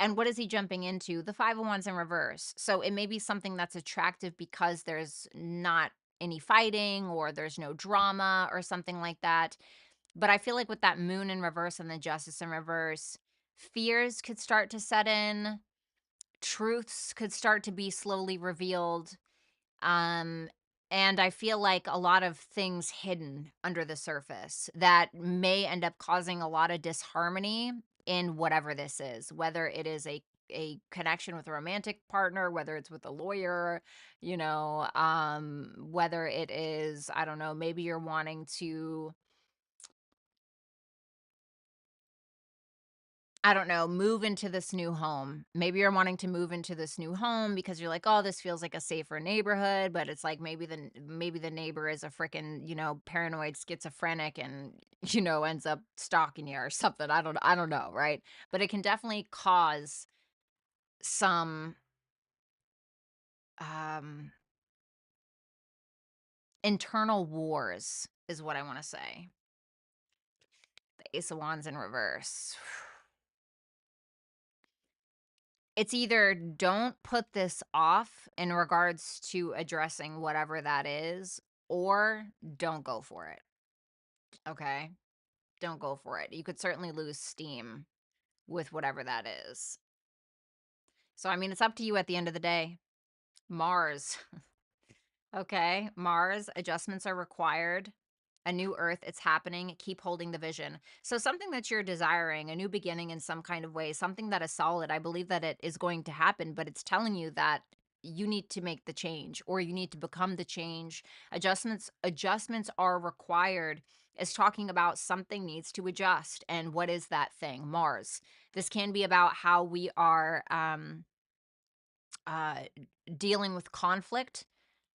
And what is he jumping into? The Five of Wands in reverse. So it may be something that's attractive because there's not any fighting or there's no drama or something like that. But I feel like with that Moon in reverse and the Justice in reverse, fears could start to set in, truths could start to be slowly revealed. Um, and I feel like a lot of things hidden under the surface that may end up causing a lot of disharmony in whatever this is, whether it is a connection with a romantic partner, whether it's with a lawyer, you know, whether it is, I don't know, maybe you're wanting to, I don't know, move into this new home. Maybe you're wanting to move into this new home because you're like, "Oh, this feels like a safer neighborhood," but it's like maybe the neighbor is a freaking, you know, paranoid schizophrenic and, you know, ends up stalking you or something. I don't know, right? But it can definitely cause some um internal wars is what I want to say. The Ace of Wands in reverse. It's either don't put this off in regards to addressing whatever that is, or don't go for it, okay? Don't go for it. You could certainly lose steam with whatever that is. So, I mean, it's up to you at the end of the day. Mars. Okay, Mars, adjustments are required. A new earth, it's happening. Keep holding the vision. So, something that you're desiring, a new beginning in some kind of way, something that is solid, I believe that it is going to happen, but it's telling you that you need to make the change or you need to become the change. Adjustments are required. Is talking about something needs to adjust. And what is that thing? Mars. This can be about how we are uh, dealing with conflict,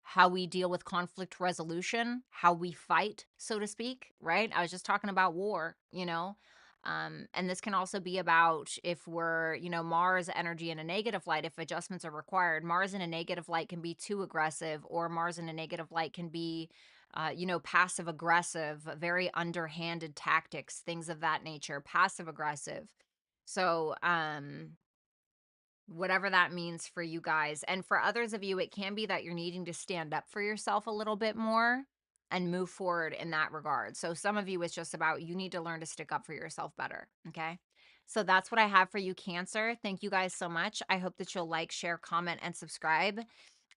how we deal with conflict resolution, how we fight, so to speak, right? I was just talking about war, you know. And this can also be about if we're, you know, Mars energy in a negative light, if adjustments are required. Mars in a negative light can be too aggressive, or Mars in a negative light can be, you know, passive aggressive, very underhanded tactics, things of that nature, passive aggressive. So, whatever that means for you guys. And for others of you, it can be that you're needing to stand up for yourself a little bit more and move forward in that regard. So some of you, it's just about you need to learn to stick up for yourself better. Okay. So that's what I have for you, Cancer. Thank you guys so much. I hope that you'll like, share, comment, and subscribe.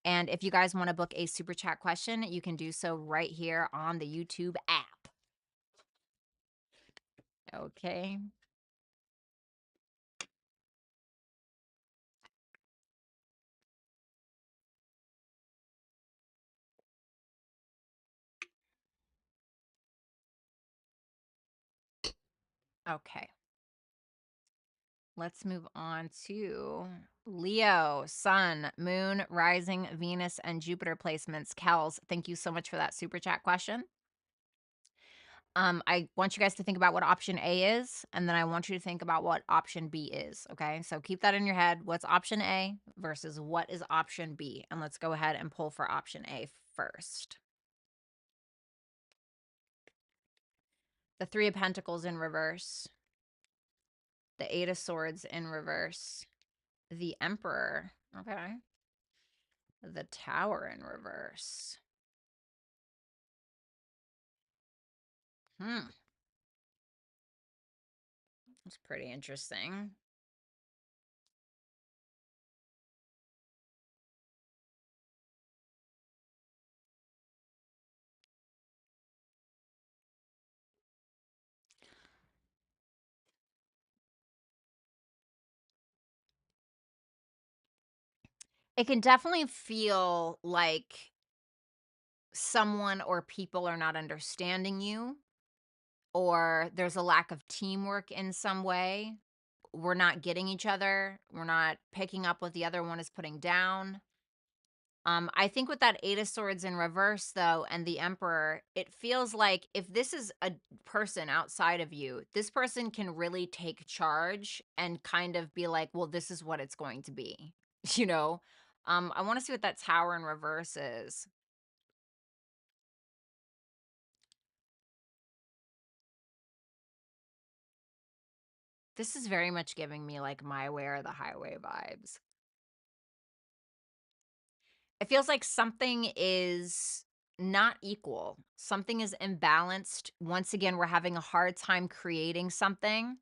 And if you guys want to book a super chat question, you can do so right here on the YouTube app. Okay. Okay. Let's move on to Leo, Sun, Moon, Rising, Venus, and Jupiter placements. Kels, thank you so much for that super chat question. I want you guys to think about what option A is, and then I want you to think about what option B is. Okay. So keep that in your head. What's option A versus what is option B? And let's go ahead and pull for option A first. The Three of Pentacles in reverse, the Eight of Swords in reverse, the Emperor. Okay. The Tower in reverse. That's pretty interesting. It can definitely feel like someone or people are not understanding you, or there's a lack of teamwork in some way. We're not getting each other. We're not picking up what the other one is putting down. I think with that Eight of Swords in reverse, though, and the Emperor, it feels like if this is a person outside of you, this person can really take charge and kind of be like, well, this is what it's going to be. You know? I want to see what that Tower in reverse is. This is very much giving me like My Way or the Highway vibes. It feels like something is not equal. Something is imbalanced. Once again, we're having a hard time creating something.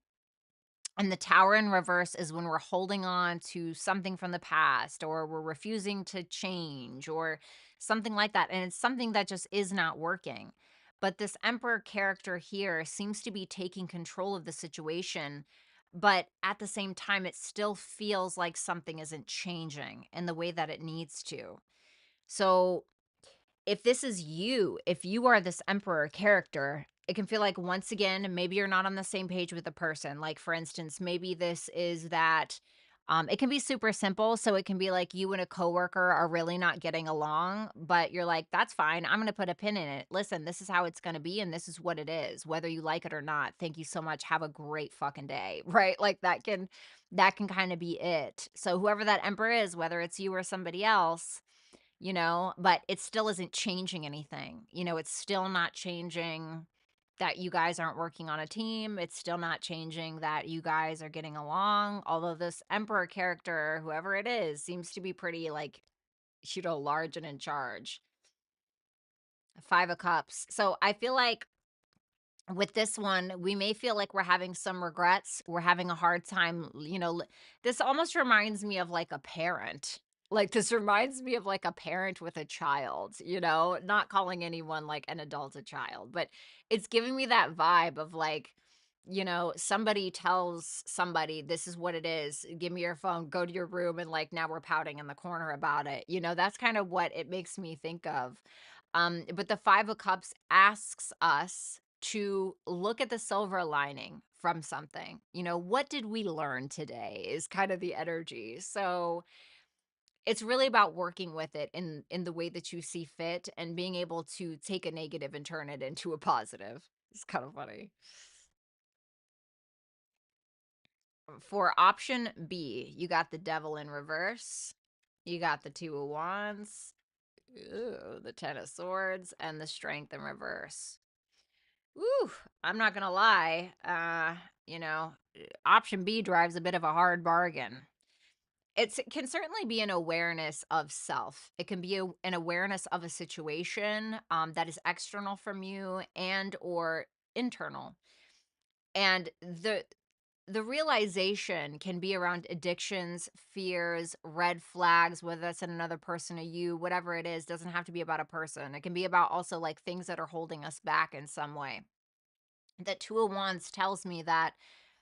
And the Tower in reverse is when we're holding on to something from the past, or we're refusing to change, or something like that. And it's something that just is not working. But this Emperor character here seems to be taking control of the situation. But at the same time, it still feels like something isn't changing in the way that it needs to. So if this is you, if you are this Emperor character, it can feel like once again, maybe you're not on the same page with the person. Like, for instance, maybe this is that it can be super simple. So it can be like you and a coworker are really not getting along, but you're like, that's fine. I'm going to put a pin in it. Listen, this is how it's going to be. And this is what it is, whether you like it or not. Thank you so much. Have a great fucking day. Right. Like that can kind of be it. So whoever that Emperor is, whether it's you or somebody else, but it still isn't changing anything. It's still not changing that you guys aren't working on a team. It's still not changing that you guys are getting along. Although this Emperor character, whoever it is, seems to be pretty like, large and in charge. Five of Cups. So I feel like with this one, we may feel like we're having some regrets. We're having a hard time, this almost reminds me of like a parent. Like this reminds me of like a parent with a child, not calling anyone like an adult a child, but it's giving me that vibe of like, somebody tells somebody, this is what it is. Give me your phone, go to your room. And like now we're pouting in the corner about it. That's kind of what it makes me think of. But the Five of Cups asks us to look at the silver lining from something. What did we learn today is kind of the energy. So it's really about working with it in the way that you see fit and being able to take a negative and turn it into a positive. It's kind of funny. For option B, you got the Devil in reverse. You got the Two of Wands. Ooh, the Ten of Swords and the Strength in reverse. Ooh, I'm not gonna lie. Option B drives a bit of a hard bargain. It can certainly be an awareness of self. It can be an awareness of a situation that is external from you and or internal. And the realization can be around addictions, fears, red flags, whether that's in another person or you, whatever it is, doesn't have to be about a person. It can be about also like things that are holding us back in some way. That Two of Wands tells me that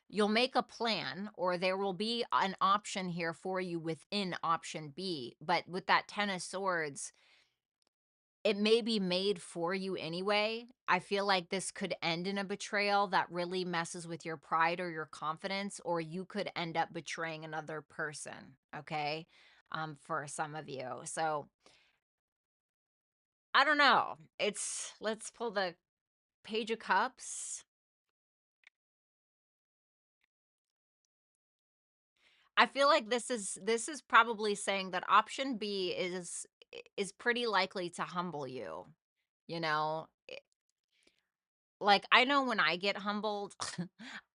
you'll make a plan or there will be an option here for you within option B. But with that Ten of Swords, it may be made for you anyway. I feel like this could end in a betrayal that really messes with your pride or your confidence, or you could end up betraying another person, okay? For some of you. So I don't know. Let's pull the Page of Cups. I feel like this is probably saying that option B is pretty likely to humble you, you know? Like, I know when I get humbled,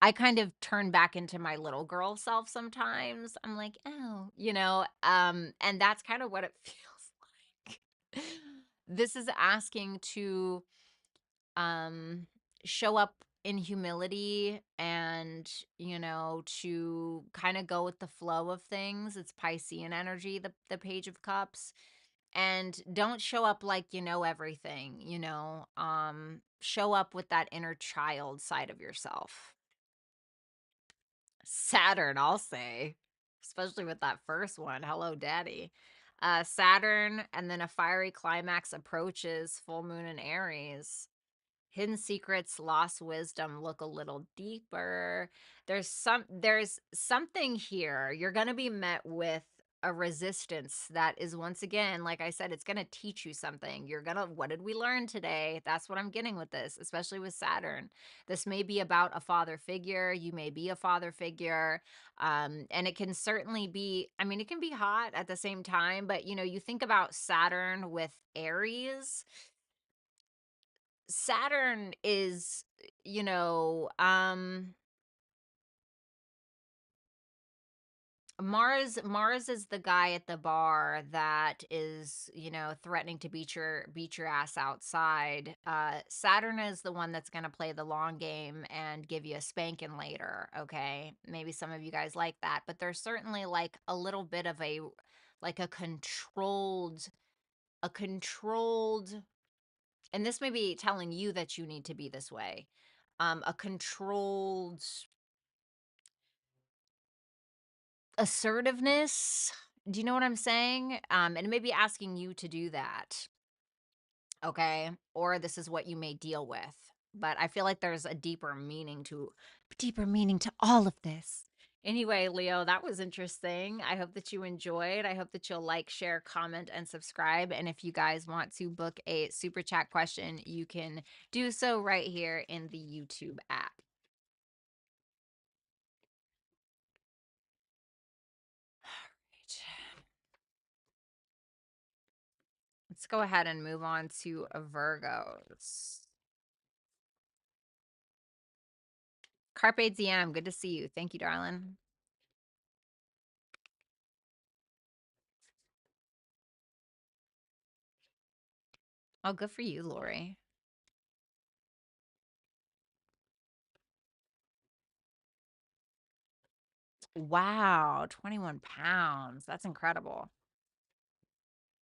I kind of turn back into my little girl self sometimes. I'm like, "Oh," and that's kind of what it feels like. This is asking to um show up in humility and, to kind of go with the flow of things. It's Piscean energy, the Page of Cups, and don't show up like you know everything, show up with that inner child side of yourself. Saturn, I'll say, especially with that first one, hello daddy. Saturn, and then a fiery climax approaches, full moon in Aries. Hidden secrets, lost wisdom, look a little deeper. There's something here. You're going to be met with a resistance that is, once again, like I said, it's going to teach you something. What did we learn today? That's what I'm getting with this, especially with Saturn. This may be about a father figure. You may be a father figure. And it can certainly be, I mean, it can be hot at the same time, but you think about Saturn with Aries. Saturn is, you know, Mars is the guy at the bar that is, threatening to beat your ass outside. Saturn is the one that's going to play the long game and give you a spanking later, okay? Maybe some of you guys like that, but there's certainly like a little bit of a controlled, and this may be telling you that you need to be this way. A controlled assertiveness. Do you know what I'm saying? And it may be asking you to do that, okay? Or this is what you may deal with. But I feel like there's a deeper meaning to all of this. Anyway, Leo, that was interesting. I hope that you enjoyed. I hope that you'll like, share, comment, and subscribe. And if you guys want to book a super chat question, you can do so right here in the YouTube app. Let's go ahead and move on to Virgos. Carpe Diem, good to see you. Thank you, darling. Oh, good for you, Lori. Wow, 21 pounds. That's incredible.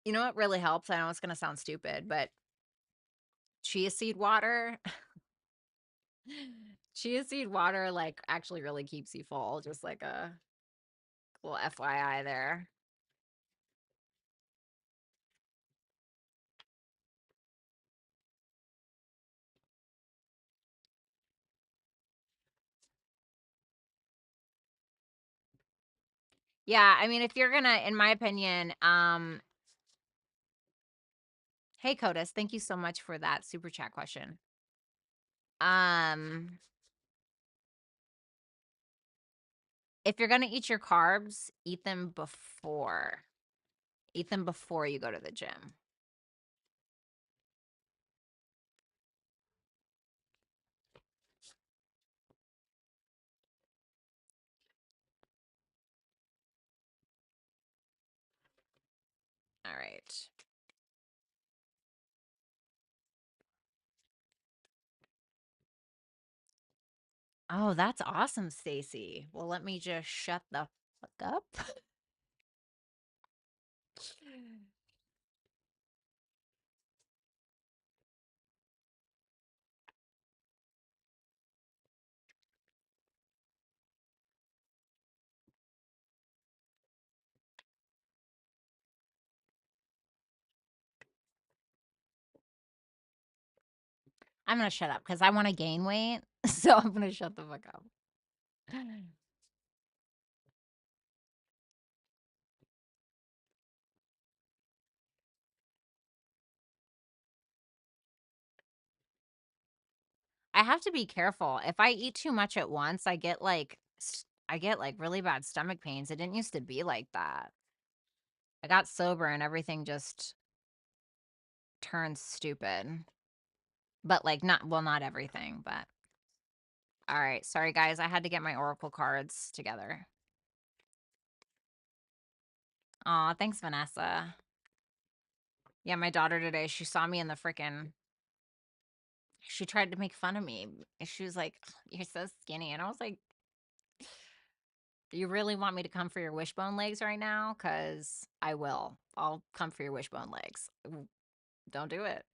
You know what really helps? I know it's going to sound stupid, but chia seed water. Chia seed water, like, actually really keeps you full. Just like a little FYI there. Yeah, I mean, if you're gonna, in my opinion, hey, Codus, thank you so much for that super chat question. If you're gonna eat your carbs, eat them before. Eat them before you go to the gym. All right. Oh, that's awesome, Stacy. Well, let me just shut the fuck up. I'm gonna shut up because I want to gain weight. So I'm gonna shut the fuck up. I have to be careful. If I eat too much at once, I get like really bad stomach pains. It didn't used to be like that. I got sober and everything just turned stupid. But like not everything, but all right. Sorry guys, I had to get my oracle cards together. Aw, thanks, Vanessa. Yeah, my daughter today, she saw me in the frickin' she tried to make fun of me. She was like, "You're so skinny." And I was like, "You really want me to come for your wishbone legs right now? Because I will. I'll come for your wishbone legs. Don't do it."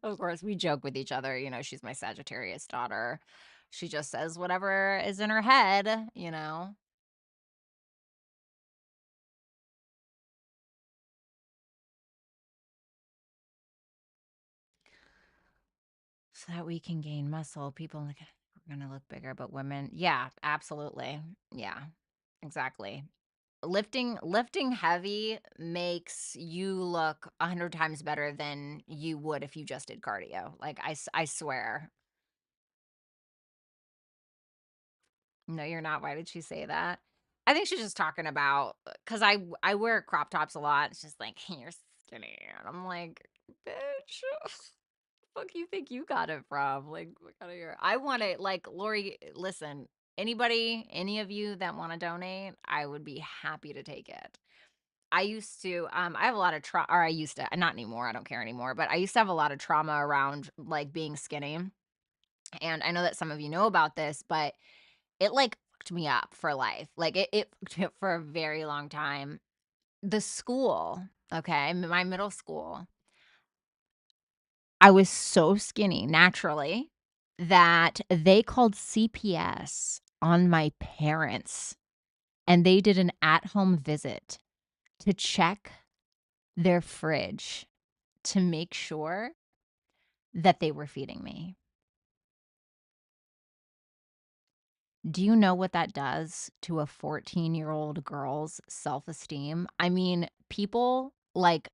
Of course, we joke with each other. You know, she's my Sagittarius daughter. She just says whatever is in her head, you know. So that we can gain muscle. People look at we're gonna look bigger, but women, yeah, absolutely. Yeah, exactly. Lifting heavy makes you look 100 times better than you would if you just did cardio. Like I swear. No, you're not. Why did she say that? I think she's just talking about because I wear crop tops a lot. It's just like, "Hey, you're skinny," and I'm like, "Bitch, fuck you think you got it from? Like, what out of here?" I want to like Lori. Listen, anybody, any of you that want to donate, I would be happy to take it. I used to, I have a lot of trauma, or I used to, not anymore. I don't care anymore, but I used to have a lot of trauma around like being skinny. And I know that some of you know about this, but it like fucked me up for life. Like it fucked me up for a very long time. The school, okay, my middle school, I was so skinny naturally that they called CPS on my parents and they did an at home visit to check their fridge to make sure that they were feeding me. Do you know what that does to a 14-year-old girl's self-esteem? I mean, people like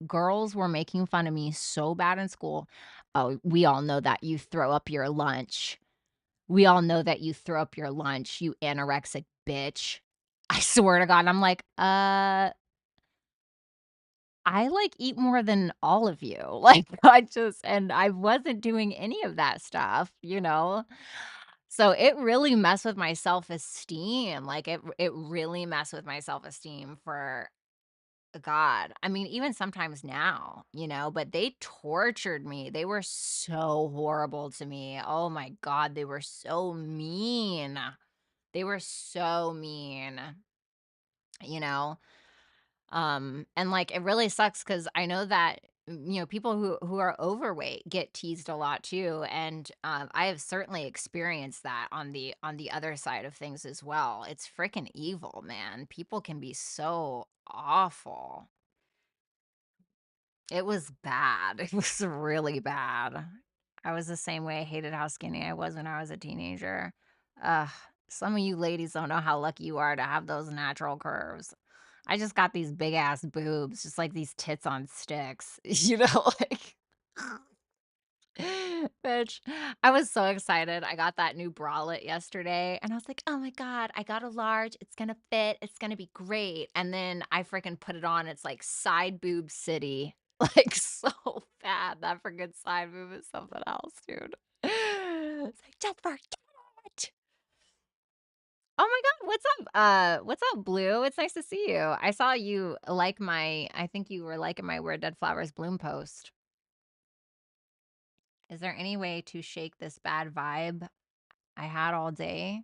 girls were making fun of me so bad in school. Oh, we all know that you throw up your lunch. We all know that you throw up your lunch, you anorexic bitch. I swear to God, I'm like, I, like, eat more than all of you. Like, I wasn't doing any of that stuff, you know? So, it really messed with my self-esteem, like, it really messed with my self-esteem for God. I mean, even sometimes now, you know, but they tortured me. They were so horrible to me. Oh my God, they were so mean. They were so mean, you know? And like it really sucks because I know that you know people who are overweight get teased a lot too, and I have certainly experienced that on the other side of things as well. It's freaking evil, man. People can be so awful. It was bad. It was really bad. I was the same way. I hated how skinny I was when I was a teenager. Ugh, some of you ladies don't know how lucky you are to have those natural curves. I just got these big ass boobs, just like these tits on sticks, you know, like bitch. I was so excited. I got that new bralette yesterday and I was like, "Oh my God, I got a large. It's gonna fit. It's gonna be great." And then I freaking put it on. It's like side boob city. Like so bad. That freaking side boob is something else, dude. It's like, just forget it. Oh my God, what's up, Blue? It's nice to see you. I saw you like I think you were liking my Where Dead Flowers Bloom post. Is there any way to shake this bad vibe I had all day?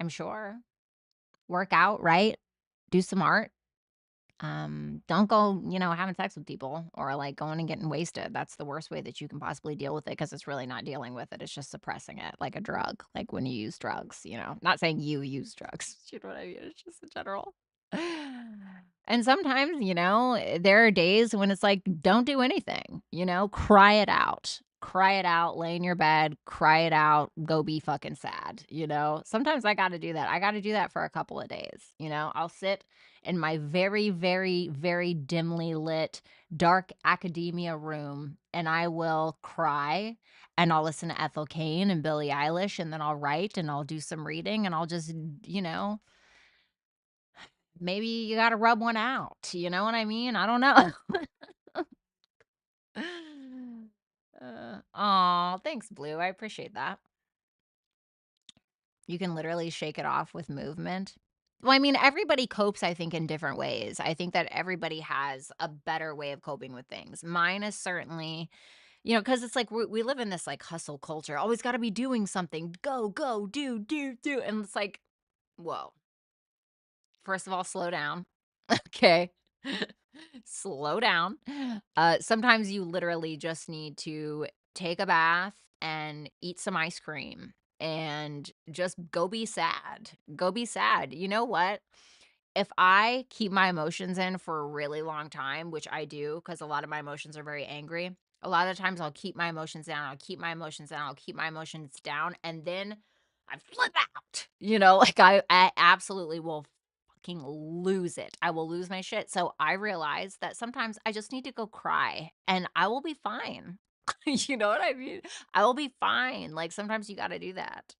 I'm sure. Work out, right? Do some art. Don't go, having sex with people or like going and getting wasted. That's the worst way that you can possibly deal with it because it's really not dealing with it. It's just suppressing it like a drug, like when you use drugs. Not saying you use drugs. You know what I mean? It's just in general. And sometimes, there are days when it's like, don't do anything, cry it out. Cry it out, lay in your bed, cry it out, go be fucking sad. Sometimes I got to do that. I got to do that for a couple of days. I'll sit in my very, very, very dimly lit, dark academia room and I will cry and I'll listen to Ethel Cain and Billie Eilish and then I'll write and I'll do some reading and I'll just, maybe you got to rub one out. You know what I mean? I don't know. Thanks, Blue. I appreciate that. You can literally shake it off with movement. Well, I mean, everybody copes, I think, in different ways. I think that everybody has a better way of coping with things. Mine is certainly, because it's like we live in this like hustle culture. Always got to be doing something. Go, go, do, do, do. And it's like, whoa. First of all, slow down. Okay. Slow down. Sometimes you literally just need to take a bath and eat some ice cream and just go be sad. Go be sad. You know what? If I keep my emotions in for a really long time, which I do because a lot of my emotions are very angry, a lot of times I'll keep my emotions down. I'll keep my emotions down. I'll keep my emotions down. And then I flip out. Like I absolutely will fucking lose it. I will lose my shit. So I realize that sometimes I just need to go cry and I will be fine. You know what I mean? I will be fine. Like sometimes you got to do that.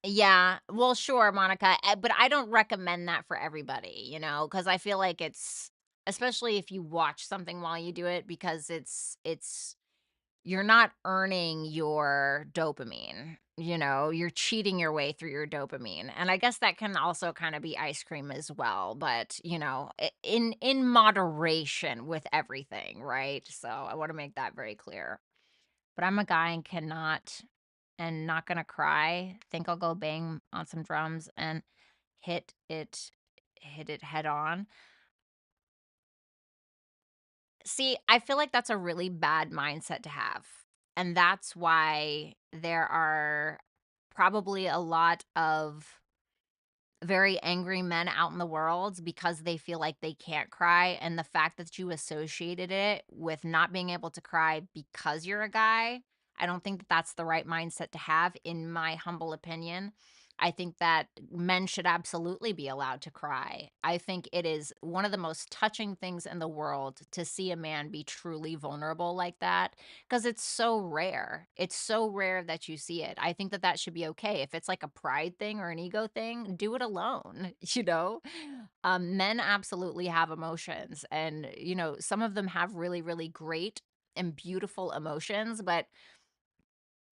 Yeah. Well, sure, Monica, but I don't recommend that for everybody, because I feel like it's especially if you watch something while you do it because it's you're not earning your dopamine. You're cheating your way through your dopamine. And I guess that can also kind of be ice cream as well, but in moderation with everything, right? So I want to make that very clear. But I'm a guy and not gonna cry. Think I'll go bang on some drums and hit it hit it head on. See, I feel like that's a really bad mindset to have. And that's why there are probably a lot of very angry men out in the world because they feel like they can't cry. And the fact that you associated it with not being able to cry because you're a guy, I don't think that that's the right mindset to have, in my humble opinion. I think that men should absolutely be allowed to cry. I think it is one of the most touching things in the world to see a man be truly vulnerable like that because it's so rare. It's so rare that you see it. I think that that should be okay. If it's like a pride thing or an ego thing, do it alone, Men absolutely have emotions and, some of them have really, really great and beautiful emotions, but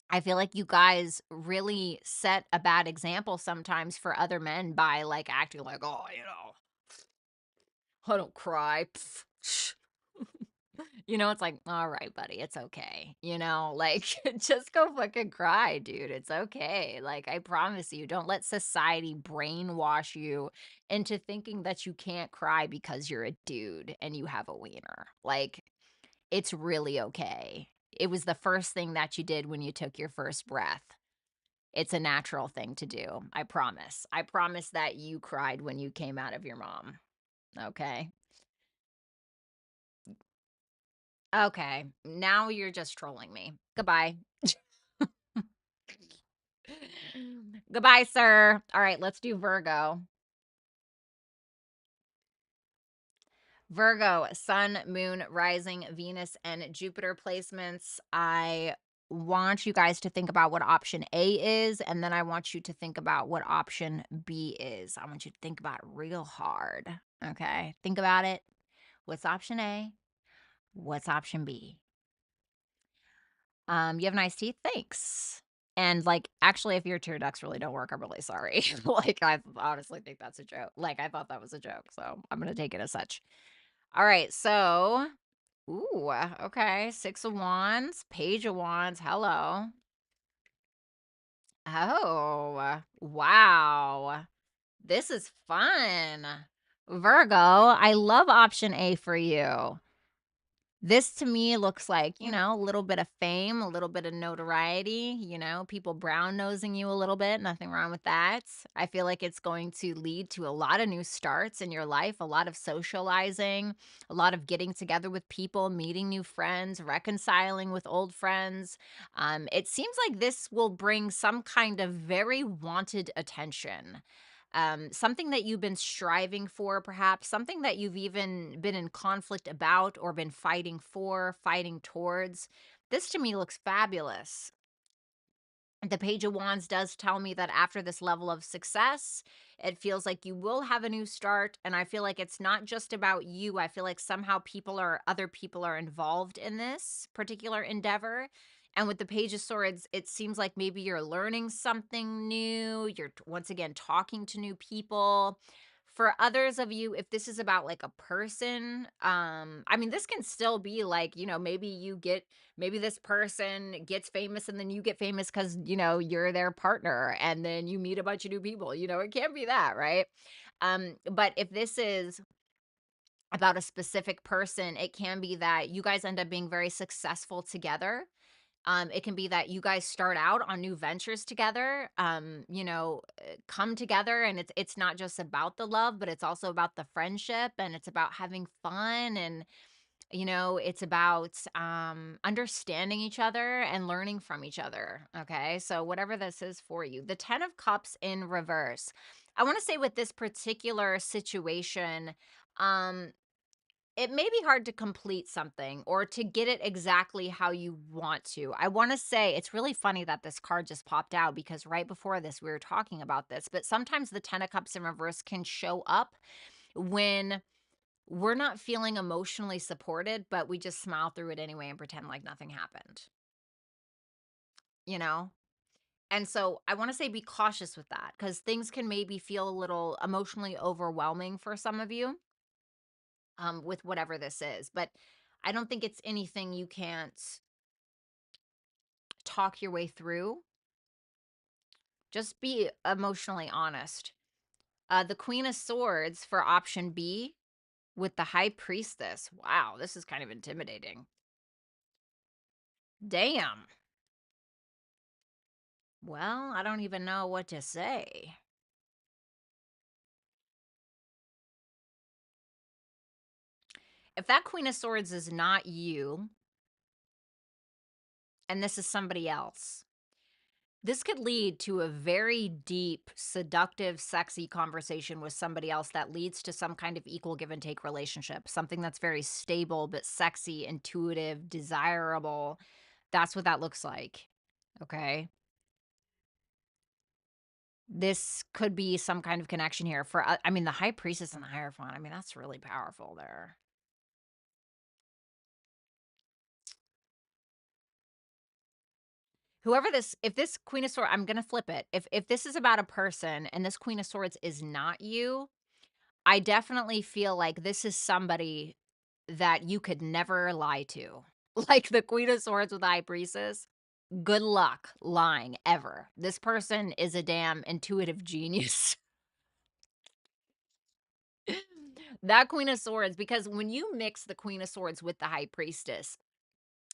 I feel like you guys really set a bad example sometimes for other men by like acting like, oh, I don't cry. It's like, all right, buddy, it's okay. Like just go fucking cry, dude. It's okay. Like, I promise you, don't let society brainwash you into thinking that you can't cry because you're a dude and you have a wiener. Like, it's really okay. It was the first thing that you did when you took your first breath. It's a natural thing to do. I promise. I promise that you cried when you came out of your mom. Okay. Okay. Now you're just trolling me. Goodbye. Goodbye, sir. All right, let's do Virgo. Virgo, Sun, Moon, Rising, Venus, and Jupiter placements. I want you guys to think about what option A is, and then I want you to think about what option B is. I want you to think about it real hard. Okay. Think about it. What's option A? What's option B? You have nice teeth. Thanks. And like, actually, if your tear ducts really don't work, I'm really sorry. Like, I honestly think that's a joke. Like, I thought that was a joke, so I'm gonna take it as such. All right, so Ooh, okay. Six of Wands, Page of Wands. Hello. Oh, wow. This is fun. Virgo, I love option A for you. This to me looks like, a little bit of fame, a little bit of notoriety, people brown nosing you a little bit. Nothing wrong with that. I feel like it's going to lead to a lot of new starts in your life, a lot of socializing, a lot of getting together with people, meeting new friends, reconciling with old friends. It seems like this will bring some kind of very wanted attention, something that you've been striving for, perhaps something that you've even been in conflict about or been fighting for, fighting towards. This to me looks fabulous. The Page of Wands does tell me that after this level of success, it feels like you will have a new start. And I feel like it's not just about you. I feel like somehow other people are involved in this particular endeavor. And with the Page of Swords, it seems like maybe you're learning something new. You're once again talking to new people. For others of you, if this is about like a person, I mean, this can still be like, maybe this person gets famous and then you get famous because, you're their partner and then you meet a bunch of new people. It can't be that, right? But if this is about a specific person, it can be that you guys end up being very successful together. It can be that you guys start out on new ventures together, come together, and it's not just about the love, but it's also about the friendship, and it's about having fun, and it's about understanding each other and learning from each other. Okay. So, whatever this is for you, the 10 of Cups in reverse. I want to say with this particular situation, um, it may be hard to complete something or to get it exactly how you want to. I want to say it's really funny that this card just popped out because right before this, we were talking about this. But sometimes the 10 of Cups in reverse can show up when we're not feeling emotionally supported, but we just smile through it anyway and pretend like nothing happened, you know? And so I want to say be cautious with that because things can maybe feel a little emotionally overwhelming for some of you, with whatever this is. But I don't think it's anything you can't talk your way through. Just be emotionally honest. The Queen of Swords for option B with the High Priestess. Wow, this is kind of intimidating. Damn. Well, I don't even know what to say. If that Queen of Swords is not you, and this is somebody else, this could lead to a very deep, seductive, sexy conversation with somebody else that leads to some kind of equal give and take relationship, something that's very stable, but sexy, intuitive, desirable. That's what that looks like. Okay. This could be some kind of connection here for, I mean, the High Priestess and the Hierophant. I mean, that's really powerful there. If this Queen of Swords, I'm gonna flip it. If this is about a person and this Queen of Swords is not you, I definitely feel like this is somebody that you could never lie to. Like the Queen of Swords with the High Priestess. Good luck lying ever. This person is a damn intuitive genius. That Queen of Swords, because when you mix the Queen of Swords with the High Priestess,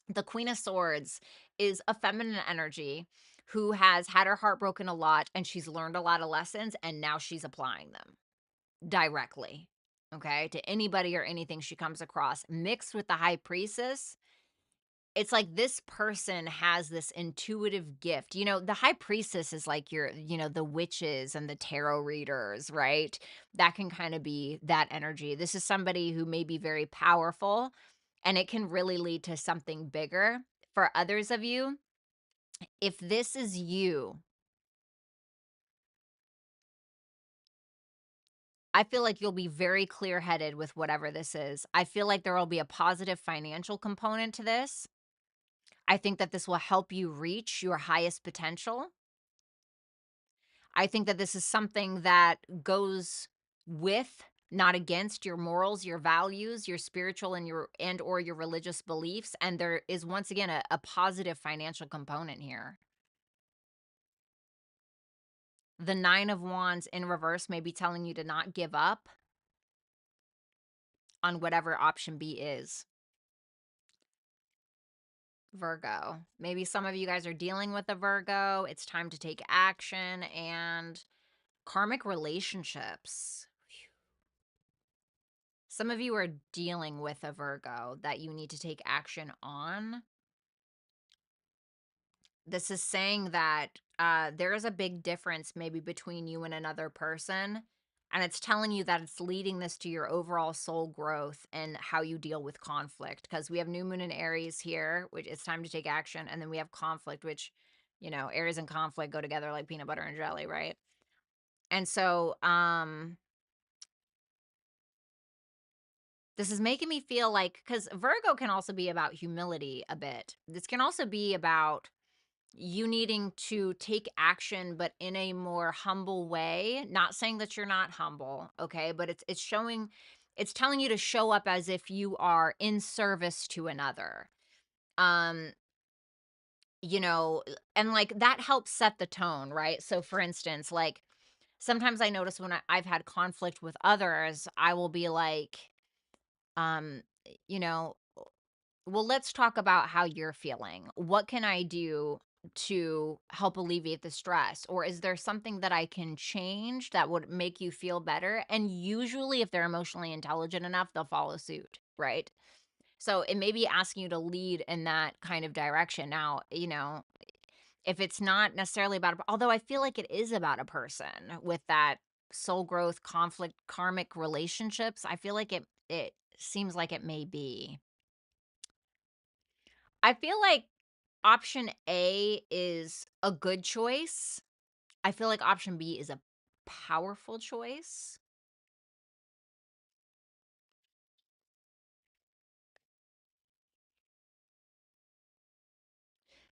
the Queen of Swords is a feminine energy who has had her heart broken a lot and she's learned a lot of lessons and now she's applying them directly, okay, to anybody or anything she comes across. Mixed with the High Priestess, it's like this person has this intuitive gift. The High Priestess is like the witches and the tarot readers, right? That can kind of be that energy. This is somebody who may be very powerful and it can really lead to something bigger. For others of you, if this is you, I feel like you'll be very clear headed with whatever this is. I feel like there will be a positive financial component to this. I think that this will help you reach your highest potential. I think that this is something that goes with not against your morals, your values, your spiritual and or your religious beliefs. And there is once again a positive financial component here. The 9 of Wands in reverse may be telling you to not give up on whatever option B is. Virgo. Maybe some of you guys are dealing with a Virgo. It's time to take action. And karmic relationships. Some of you are dealing with a Virgo that you need to take action on. This is saying that there is a big difference maybe between you and another person. And it's telling you that it's leading this to your overall soul growth and how you deal with conflict. Because we have new moon in Aries here, which it's time to take action. And then we have conflict, which, you know, Aries and conflict go together like peanut butter and jelly, right? And so, this is making me feel like, because Virgo can also be about humility a bit. This can also be about you needing to take action, but in a more humble way. Not saying that you're not humble, okay? But it's showing, it's telling you to show up as if you are in service to another. Um, you know, and like that helps set the tone, right? So for instance, like sometimes I notice when I've had conflict with others, I will be like, um, you know, well, let's talk about how you're feeling. What can I do to help alleviate the stress? Or is there something that I can change that would make you feel better? And usually, if they're emotionally intelligent enough, they'll follow suit, right? So it may be asking you to lead in that kind of direction. Now, you know, if it's not necessarily about, although I feel like it is about a person with that soul growth, conflict, karmic relationships, I feel like it seems like it may be. I feel like option A is a good choice. I feel like option B is a powerful choice.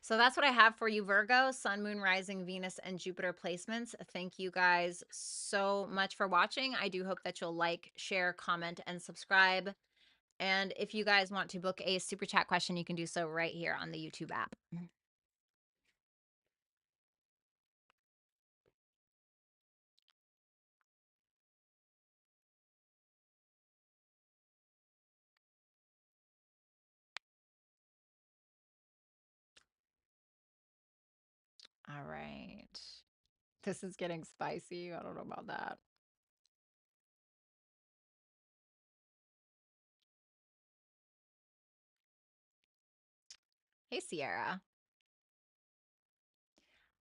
So that's what I have for you, Virgo, Sun, Moon, Rising, Venus, and Jupiter placements. Thank you guys so much for watching. I do hope that you'll like, share, comment, and subscribe. And if you guys want to book a super chat question, you can do so right here on the YouTube app. All right. This is getting spicy. I don't know about that. Hey, Sierra.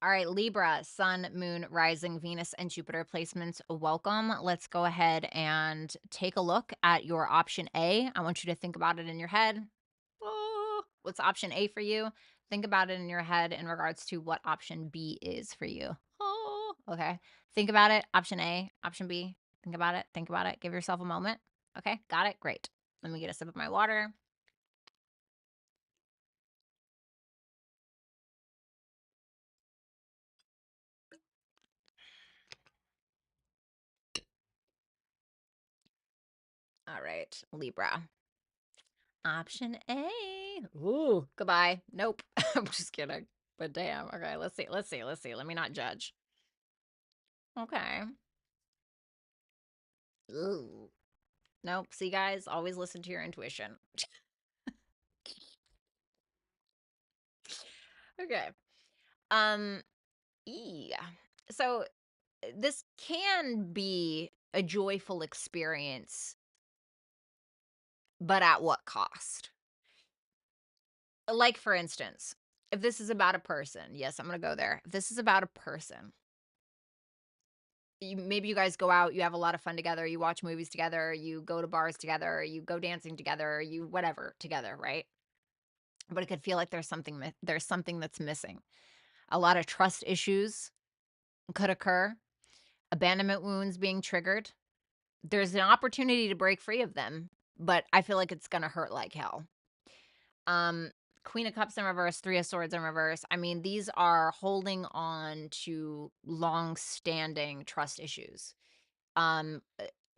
All right, Libra, Sun, Moon, Rising, Venus, and Jupiter placements. Welcome. Let's go ahead and take a look at your option A. I want you to think about it in your head. Oh, what's option A for you? Think about it in your head in regards to what option B is for you. Oh, okay. Think about it. Option A, option B. Think about it. Think about it. Give yourself a moment. Okay, got it. Great. Let me get a sip of my water. All right, Libra. Option A. Ooh, goodbye. Nope. I'm just kidding. But damn. Okay, let's see. Let's see. Let's see. Let me not judge. Okay. Ooh. Nope. See, guys, always listen to your intuition. Okay. Um, yeah. So this can be a joyful experience, but at what cost? Like, for instance, if this is about a person, yes, I'm gonna go there. If this is about a person, maybe you guys go out, you have a lot of fun together, you watch movies together, you go to bars together, you go dancing together, you whatever together, right? But it could feel like there's something that's missing. A lot of trust issues could occur, abandonment wounds being triggered. There's an opportunity to break free of them, but I feel like it's going to hurt like hell. Um Queen of Cups in reverse, Three of Swords in reverse. I mean, these are holding on to long-standing trust issues. Um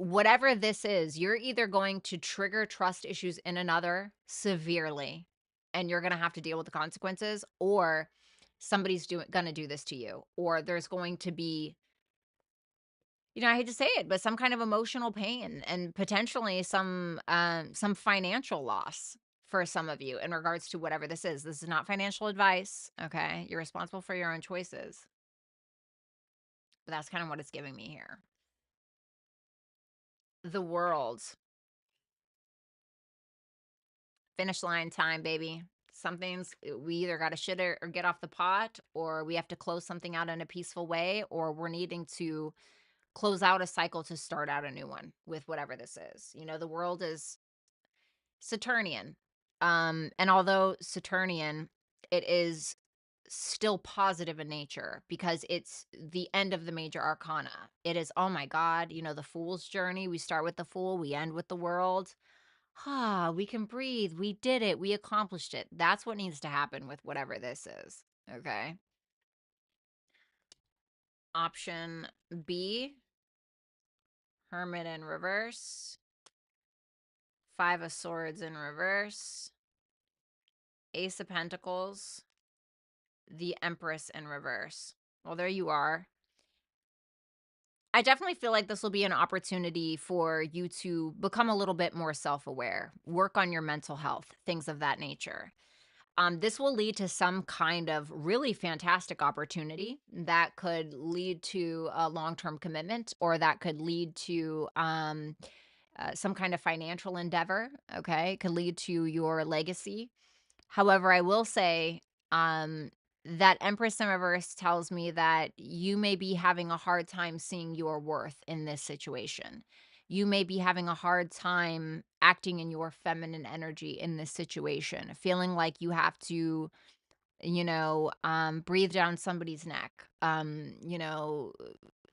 whatever this is, you're either going to trigger trust issues in another severely, and you're going to have to deal with the consequences, or somebody's going to do this to you, or there's going to be, I hate to say it, but some kind of emotional pain and potentially some financial loss for some of you in regards to whatever this is. This is not financial advice, okay? You're responsible for your own choices. But that's kind of what it's giving me here. The world. Finish line time, baby. We either got to shit or get off the pot, or we have to close something out in a peaceful way, or we're needing to close out a cycle to start out a new one with whatever this is. The world is Saturnian. And although Saturnian, it is still positive in nature because it's the end of the major arcana. It is, oh my God, the fool's journey. We start with the fool, we end with the world. We can breathe. We did it. We accomplished it. That's what needs to happen with whatever this is. Okay. Option B, Hermit in reverse, Five of Swords in reverse, Ace of Pentacles, the Empress in reverse. Well, there you are. I definitely feel like this will be an opportunity for you to become a little bit more self-aware, work on your mental health, things of that nature. This will lead to some kind of really fantastic opportunity that could lead to a long-term commitment, or that could lead to some kind of financial endeavor. Okay. It could lead to your legacy. However, I will say that Empress in reverse tells me that you may be having a hard time seeing your worth in this situation. You may be having a hard time acting in your feminine energy in this situation, feeling like you have to, breathe down somebody's neck,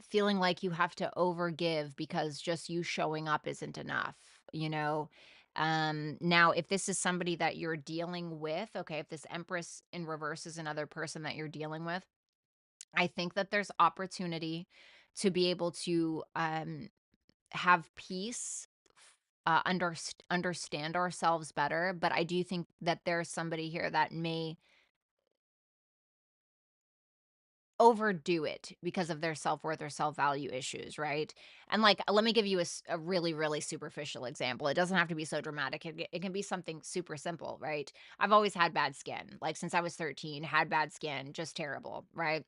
feeling like you have to overgive because just you showing up isn't enough, you know? Now, if this is somebody that you're dealing with, okay, if this Empress in reverse is another person that you're dealing with, I think that there's opportunity to be able to have peace, understand ourselves better. But I do think that there's somebody here that may overdo it because of their self-worth or self-value issues, right? And like, let me give you a really, really superficial example. It doesn't have to be so dramatic. It can be something super simple, right? I've always had bad skin. Like since I was 13, had bad skin, just terrible, right?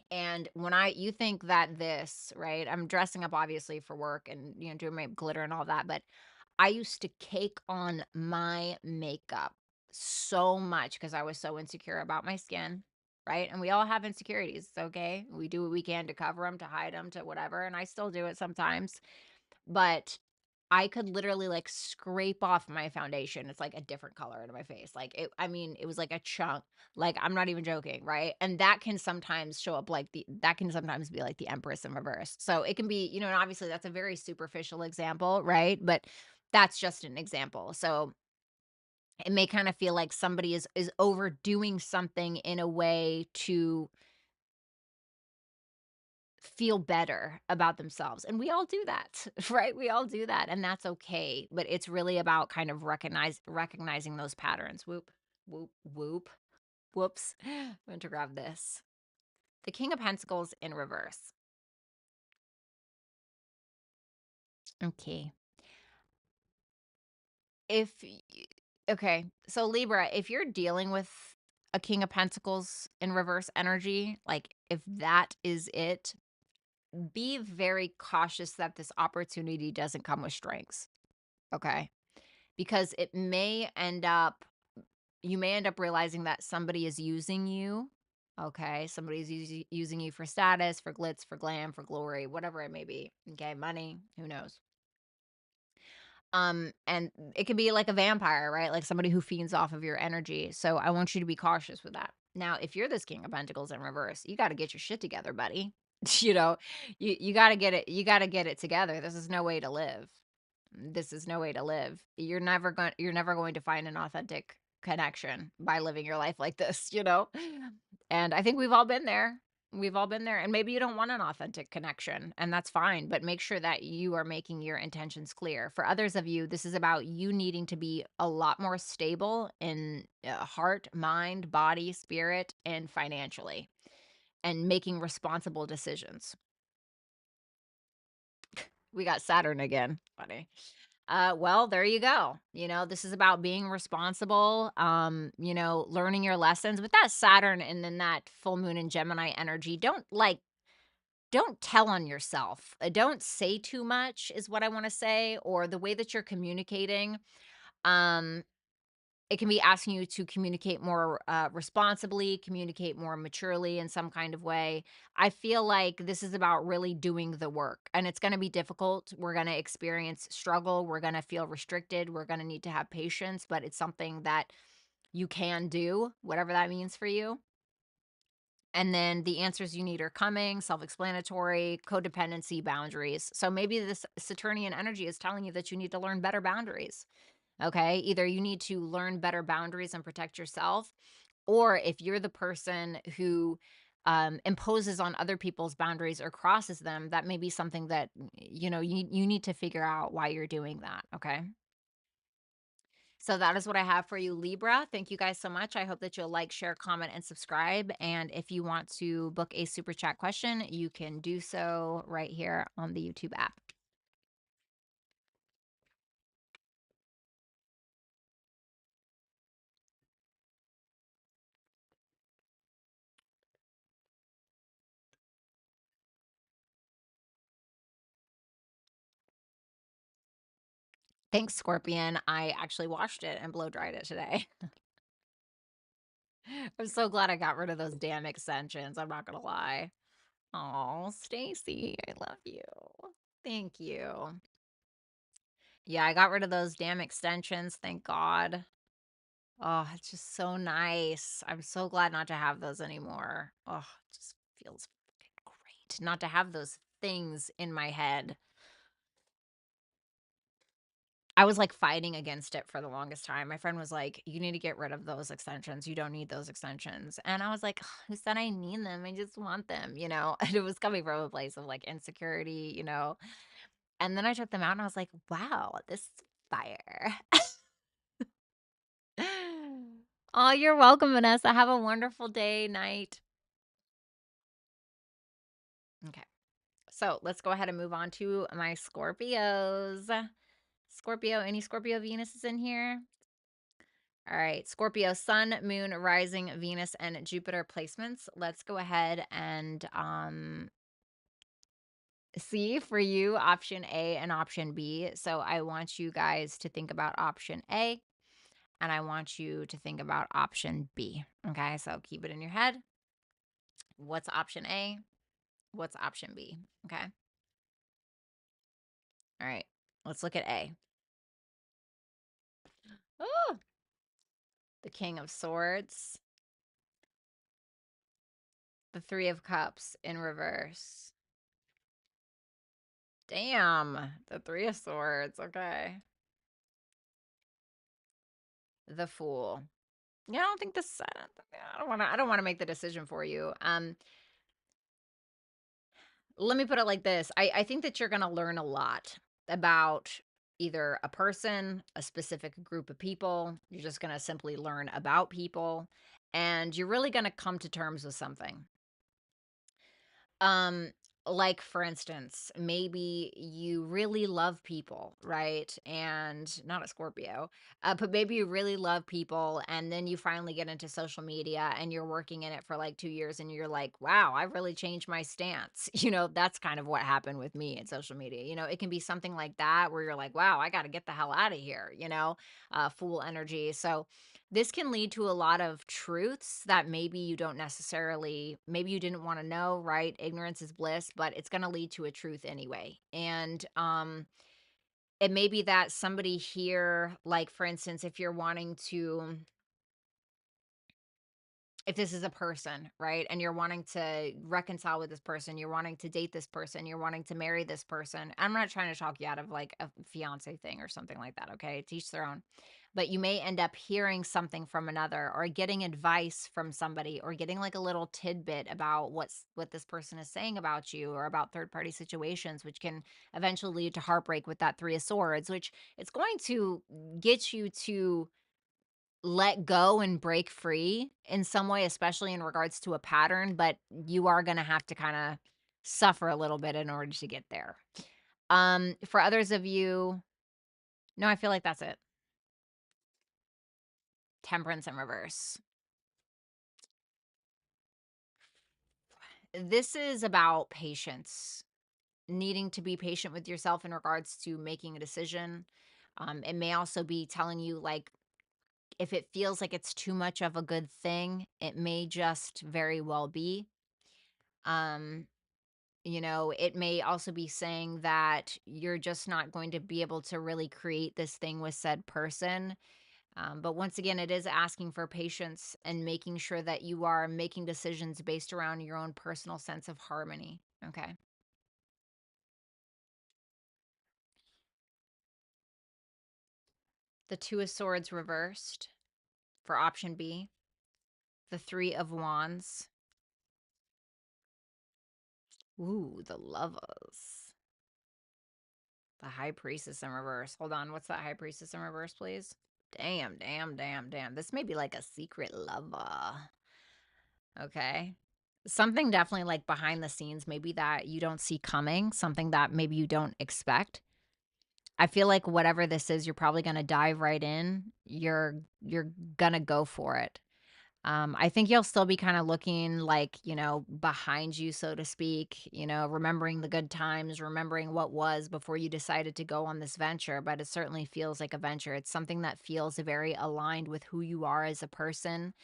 And when you think that this, right? I'm dressing up obviously for work and, doing my glitter and all that, but I used to cake on my makeup so much because I was so insecure about my skin, right? And we all have insecurities, okay? We do what we can to cover them, to hide them, to whatever. And I still do it sometimes. But I could literally like scrape off my foundation. It's like a different color into my face. It was like a chunk. Like, I'm not even joking, right? And that can sometimes show up that can sometimes be like the Empress in reverse. So it can be, and obviously that's a very superficial example, right? But that's just an example. So it may kind of feel like somebody is overdoing something in a way to feel better about themselves. And we all do that, right? We all do that, and that's okay. But it's really about kind of recognizing those patterns. Whoop, whoop, whoop. Whoops. I'm going to grab this. The King of Pentacles in reverse. Okay. Okay. So Libra, if you're dealing with a King of Pentacles in reverse energy, like if that is it, be very cautious that this opportunity doesn't come with strings. Okay. Because you may end up realizing that somebody is using you. Okay. Somebody's using you for status, for glitz, for glam, for glory, whatever it may be. Okay. Money, who knows? And it could be like a vampire, right? Like somebody who feeds off of your energy. So I want you to be cautious with that. Now, if you're this King of Pentacles in reverse, you got to get your shit together, buddy. you know, you got to get it. You got to get it together. This is no way to live. This is no way to live. You're never going to find an authentic connection by living your life like this. And I think we've all been there. We've all been there, and maybe you don't want an authentic connection, and that's fine, but make sure that you are making your intentions clear. For others of you, this is about you needing to be a lot more stable in heart, mind, body, spirit, and financially, and making responsible decisions. We got Saturn again. Funny. Well, there you go. This is about being responsible, learning your lessons with that Saturn and then that full moon in Gemini energy. Don't tell on yourself. Don't say too much is what I want to say, or the way that you're communicating. Um, it can be asking you to communicate more responsibly, communicate more maturely in some kind of way. I feel like this is about really doing the work, and it's going to be difficult. We're going to experience struggle. We're going to feel restricted. We're going to need to have patience, but it's something that you can do, whatever that means for you. And then the answers you need are coming, self-explanatory, codependency, boundaries. So maybe this Saturnian energy is telling you that you need to learn better boundaries. Okay. Either you need to learn better boundaries and protect yourself, or if you're the person who imposes on other people's boundaries or crosses them, that may be something that, you need to figure out why you're doing that. Okay. So that is what I have for you, Libra. Thank you guys so much. I hope that you'll like, share, comment, and subscribe. And if you want to book a super chat question, you can do so right here on the YouTube app. Thanks, Scorpion. I actually washed it and blow dried it today. I'm so glad I got rid of those damn extensions. I'm not going to lie. Oh, Stacy, I love you. Thank you. Yeah, I got rid of those damn extensions. Thank God. Oh, it's just so nice. I'm so glad not to have those anymore. Oh, it just feels fucking great not to have those things in my head. I was like fighting against it for the longest time. My friend was like, "You need to get rid of those extensions. You don't need those extensions." And I was like, "Who said I need them? I just want them." And it was coming from a place of like insecurity. And then I took them out and I was like, "Wow, this is fire." Oh, you're welcome, Vanessa. Have a wonderful day, night. Okay. So let's go ahead and move on to my Scorpios. Scorpio, any Scorpio Venuses in here? All right, Scorpio, Sun, Moon, Rising, Venus, and Jupiter placements. Let's go ahead and see for you option A and option B. So I want you guys to think about option A, and I want you to think about option B. Okay, so keep it in your head. What's option A? What's option B? Okay. All right, let's look at A. Oh, the King of Swords, the Three of Cups in reverse. Damn, the Three of Swords. Okay. The Fool. Yeah, I don't think this. I don't want to make the decision for you. Let me put it like this. I think that you're going to learn a lot about either a person, a specific group of people. You're just going to simply learn about people, and you're really going to come to terms with something. Um, like for instance, maybe you really love people, right? And not a Scorpio, but maybe you really love people, and then you finally get into social media and you're working in it for like 2 years, and you're like, wow, I've really changed my stance. That's kind of what happened with me in social media. It can be something like that where you're like, wow, I got to get the hell out of here. Fool energy. So this can lead to a lot of truths that maybe you don't necessarily, maybe you didn't want to know, right? Ignorance is bliss, but it's going to lead to a truth anyway. And it may be that somebody here, like for instance, if you're wanting to, if this is a person, right? And you're wanting to reconcile with this person, you're wanting to date this person, you're wanting to marry this person. I'm not trying to talk you out of like a fiance thing or something like that, okay? Teach their own. but you may end up hearing something from another or getting advice from somebody or getting like a little tidbit about what this person is saying about you or about third party situations, which can eventually lead to heartbreak with that 3 of swords, which it's going to get you to let go and break free in some way, especially in regards to a pattern, but you are going to have to kind of suffer a little bit in order to get there. For others of you, no, I feel like that's it. Temperance in reverse. This is about patience, needing to be patient with yourself in regards to making a decision. It may also be telling you, like, if it feels like it's too much of a good thing, it may just very well be. Um, it may also be saying that you're just not going to be able to really create this thing with said person. But once again, it is asking for patience and making sure that you are making decisions based around your own personal sense of harmony. Okay. The Two of Swords reversed for option B. The Three of Wands. Ooh, the Lovers. The High Priestess in reverse. Hold on. What's that High Priestess in reverse, please? Damn, damn, damn, damn. This may be like a secret lover. Okay. Something definitely like behind the scenes, maybe that you don't see coming, something that maybe you don't expect. I feel like whatever this is, you're probably going to dive right in. You're going to go for it. I think you'll still be kind of looking like, behind you, so to speak, remembering the good times, remembering what was before you decided to go on this venture. But it certainly feels like a venture. It's something that feels very aligned with who you are as a person.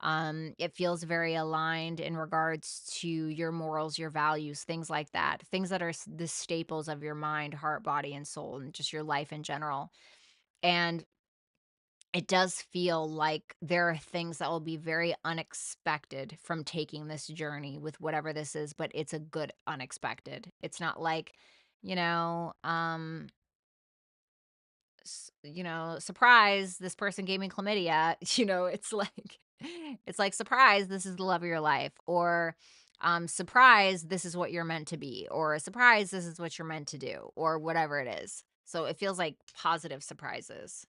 It feels very aligned in regards to your morals, your values, things like that, things that are the staples of your mind, heart, body, and soul, and just your life in general. And it does feel like there are things that will be very unexpected from taking this journey with whatever this is, but it's a good unexpected. It's not like, you know, surprise, this person gave me chlamydia. It's like, surprise, this is the love of your life, or surprise, this is what you're meant to be, or surprise, this is what you're meant to do, or whatever it is. So it feels like positive surprises.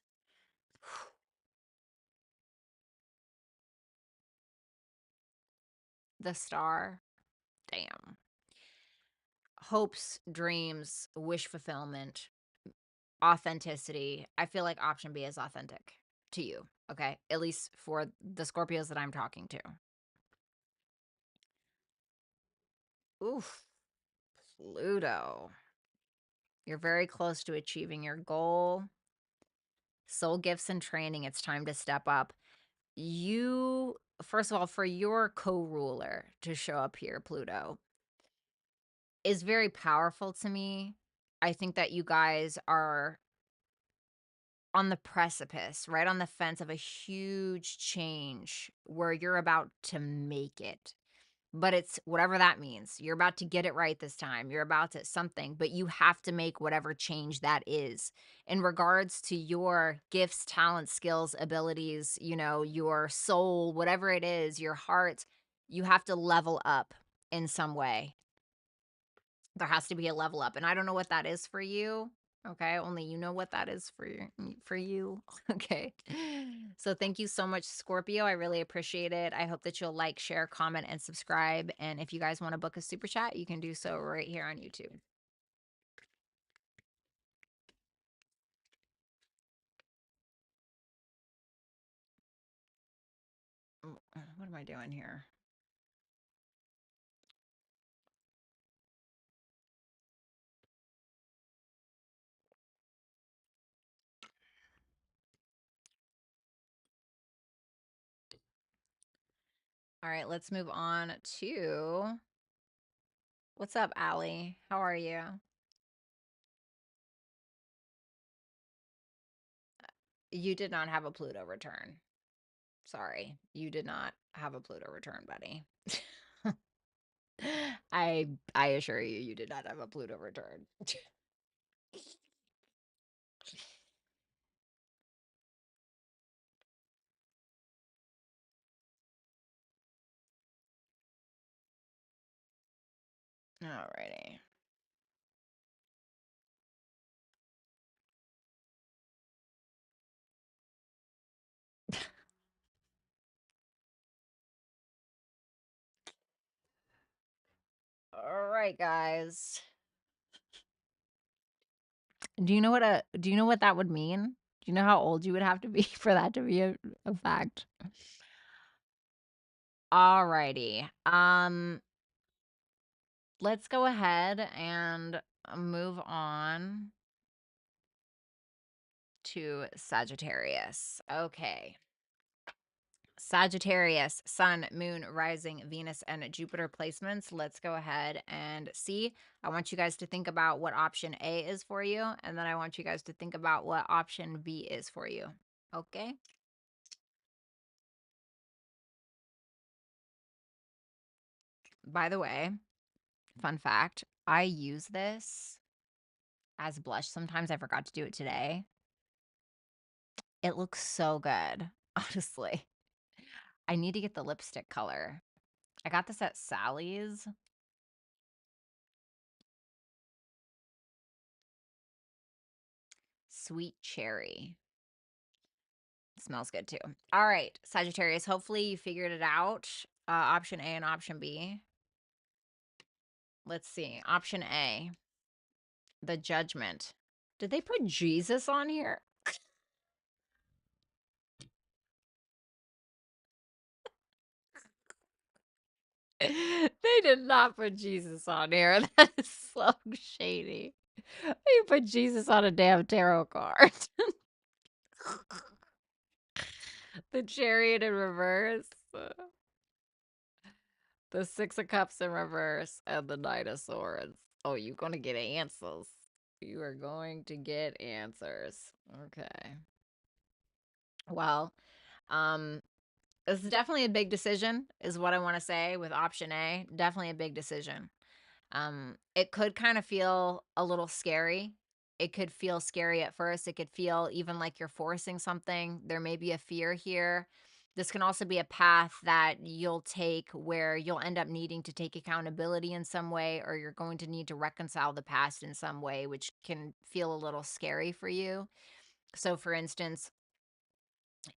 The Star. Damn. Hopes, dreams, wish fulfillment, authenticity. I feel like option B is authentic to you. Okay. At least for the Scorpios that I'm talking to. Oof. Pluto. You're very close to achieving your goal. Soul gifts and training. It's time to step up. You, first of all, for your co ruler to show up here, Pluto, is very powerful to me. I think that you guys are on the precipice, right on the fence of a huge change where you're about to make it. But it's whatever that means. You're about to get it right this time. You're about to something, but you have to make whatever change that is in regards to your gifts, talents, skills, abilities, your soul, whatever it is, your heart. You have to level up in some way. There has to be a level up, and I don't know what that is for you. Okay, only you know what that is for you. Okay. So thank you so much, Scorpio. I really appreciate it. I hope that you'll like, share, comment, and subscribe. And if you guys want to book a super chat, you can do so right here on YouTube. What am I doing here? All right, let's move on to what's up, Allie? How are you? You did not have a Pluto return. Sorry, you did not have a Pluto return, buddy. I assure you, you did not have a Pluto return. Alrighty. All right, guys. Do you know what that would mean? Do you know how old you would have to be for that to be a fact? Alrighty. Let's go ahead and move on to Sagittarius. Okay. Sagittarius, Sun, Moon, Rising, Venus, and Jupiter placements. Let's go ahead and see. I want you guys to think about what option A is for you, and then I want you guys to think about what option B is for you. Okay? By the way, fun fact, I use this as blush sometimes. I forgot to do it today. It looks so good, honestly. I need to get the lipstick color. I got this at Sally's. Sweet cherry. Smells good too. All right, Sagittarius, hopefully you figured it out. Option A and option B. Let's see. Option A, the Judgment. Did they put Jesus on here? They did not put Jesus on here. That is so shady. They put Jesus on a damn tarot card. The Chariot in reverse. The Six of Cups in reverse. And the Knight of Swords. Oh, you're going to get answers. You are going to get answers. Okay. Well, this is definitely a big decision, is what I want to say with option A. Definitely a big decision. It could kind of feel a little scary. It could feel scary at first. It could feel even like you're forcing something. There may be a fear here. This can also be a path that you'll take where you'll end up needing to take accountability in some way, or you're going to need to reconcile the past in some way, which can feel a little scary for you. So, for instance,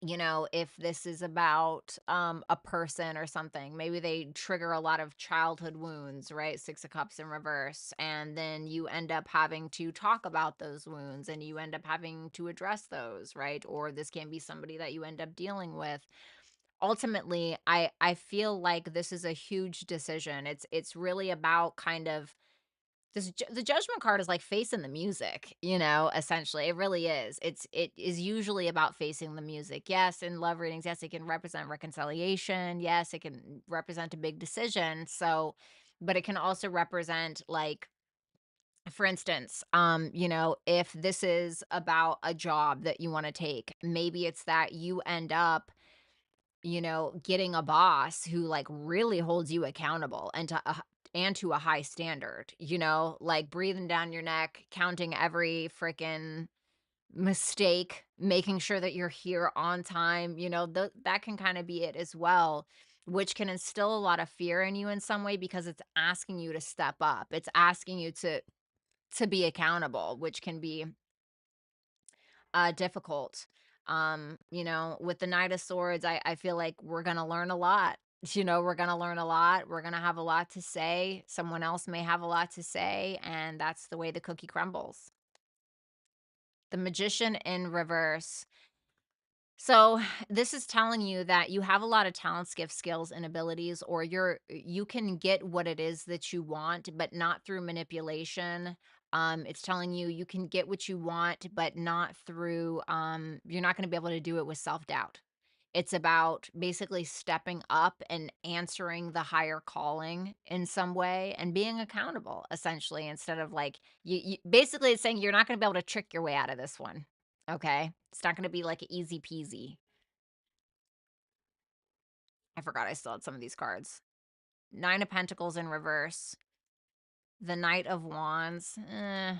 if this is about a person or something, maybe they trigger a lot of childhood wounds, right? Six of Cups in reverse, and then you end up having to talk about those wounds, and you end up having to address those, right? Or this can be somebody that you end up dealing with. Ultimately, I feel like this is a huge decision. It's really about kind of the Judgment card is like facing the music, essentially. It really is. It is usually about facing the music. Yes, in love readings, yes, it can represent reconciliation. Yes, it can represent a big decision. So, but it can also represent, like, for instance, if this is about a job that you want to take, maybe it's that you end up getting a boss who, like, really holds you accountable and to a high standard, like breathing down your neck, counting every freaking mistake, making sure that you're here on time, that can kind of be it as well, which can instill a lot of fear in you in some way because it's asking you to step up. It's asking you to be accountable, which can be difficult. With the Knight of Swords, I feel like we're gonna learn a lot. We're gonna learn a lot. We're gonna have a lot to say. Someone else may have a lot to say, and that's the way the cookie crumbles. The Magician in reverse. So this is telling you that you have a lot of talents, gifts, skills, and abilities, or you can get what it is that you want, but not through manipulation. It's telling you you can get what you want, but not through you're not going to be able to do it with self-doubt. It's about basically stepping up and answering the higher calling in some way and being accountable, essentially, instead of like you basically it's saying you're not going to be able to trick your way out of this one. Okay. It's not gonna be like easy peasy. I forgot I still had some of these cards. Nine of Pentacles in reverse. The Knight of Wands. The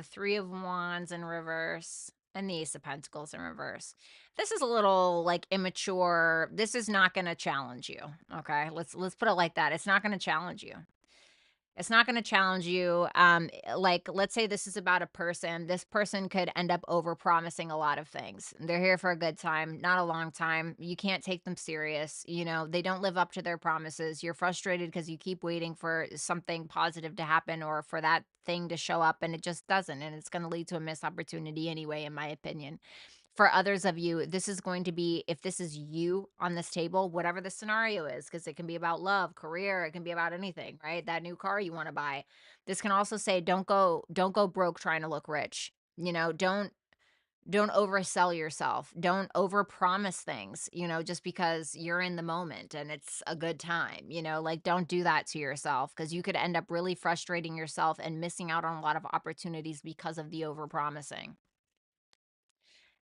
Three of Wands in reverse. And the Ace of Pentacles in reverse. This is a little like immature. This is not gonna challenge you. Okay. Let's put it like that. It's not gonna challenge you. It's not gonna challenge you. Like, let's say this is about a person. This person could end up overpromising a lot of things. They're here for a good time, not a long time. You can't take them serious. You know, they don't live up to their promises. You're frustrated because you keep waiting for something positive to happen or for that thing to show up, and it just doesn't. And it's gonna lead to a missed opportunity anyway, in my opinion. For others of you, this is going to be, if this is you on this table, whatever the scenario is, because it can be about love, career, it can be about anything, right? That new car you want to buy. This can also say, don't go broke trying to look rich. You know, don't oversell yourself. Don't overpromise things, just because you're in the moment and it's a good time, like don't do that to yourself because you could end up really frustrating yourself and missing out on a lot of opportunities because of the overpromising.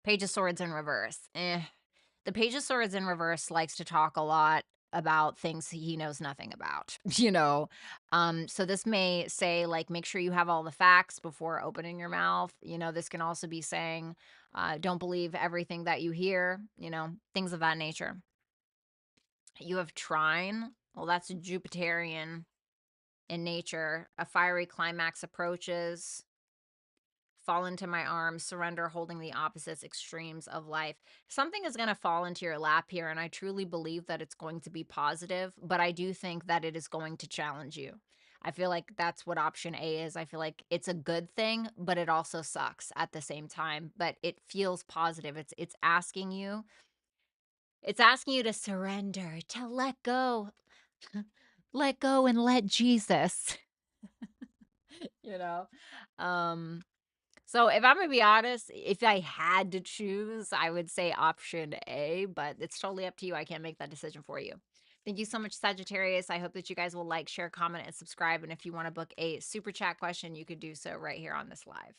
Page of Swords in reverse. The Page of Swords in reverse likes to talk a lot about things he knows nothing about, so this may say, like, make sure you have all the facts before opening your mouth. This can also be saying, don't believe everything that you hear, things of that nature. You have Trine. Well, that's a Jupiterian in nature. A fiery climax approaches. Fall into my arms, surrender, holding the opposites extremes of life. Something is going to fall into your lap here, and I truly believe that it's going to be positive, but I do think that it is going to challenge you. I feel like that's what option A is. I feel like it's a good thing, but it also sucks at the same time, but it feels positive. It's asking you, to surrender, to let go. Let go and let Jesus, you know. Um So if I'm gonna be honest, if I had to choose, I would say option A, but it's totally up to you. I can't make that decision for you. Thank you so much, Sagittarius. I hope that you guys will like, share, comment, and subscribe. And if you want to book a super chat question, you could do so right here on this live.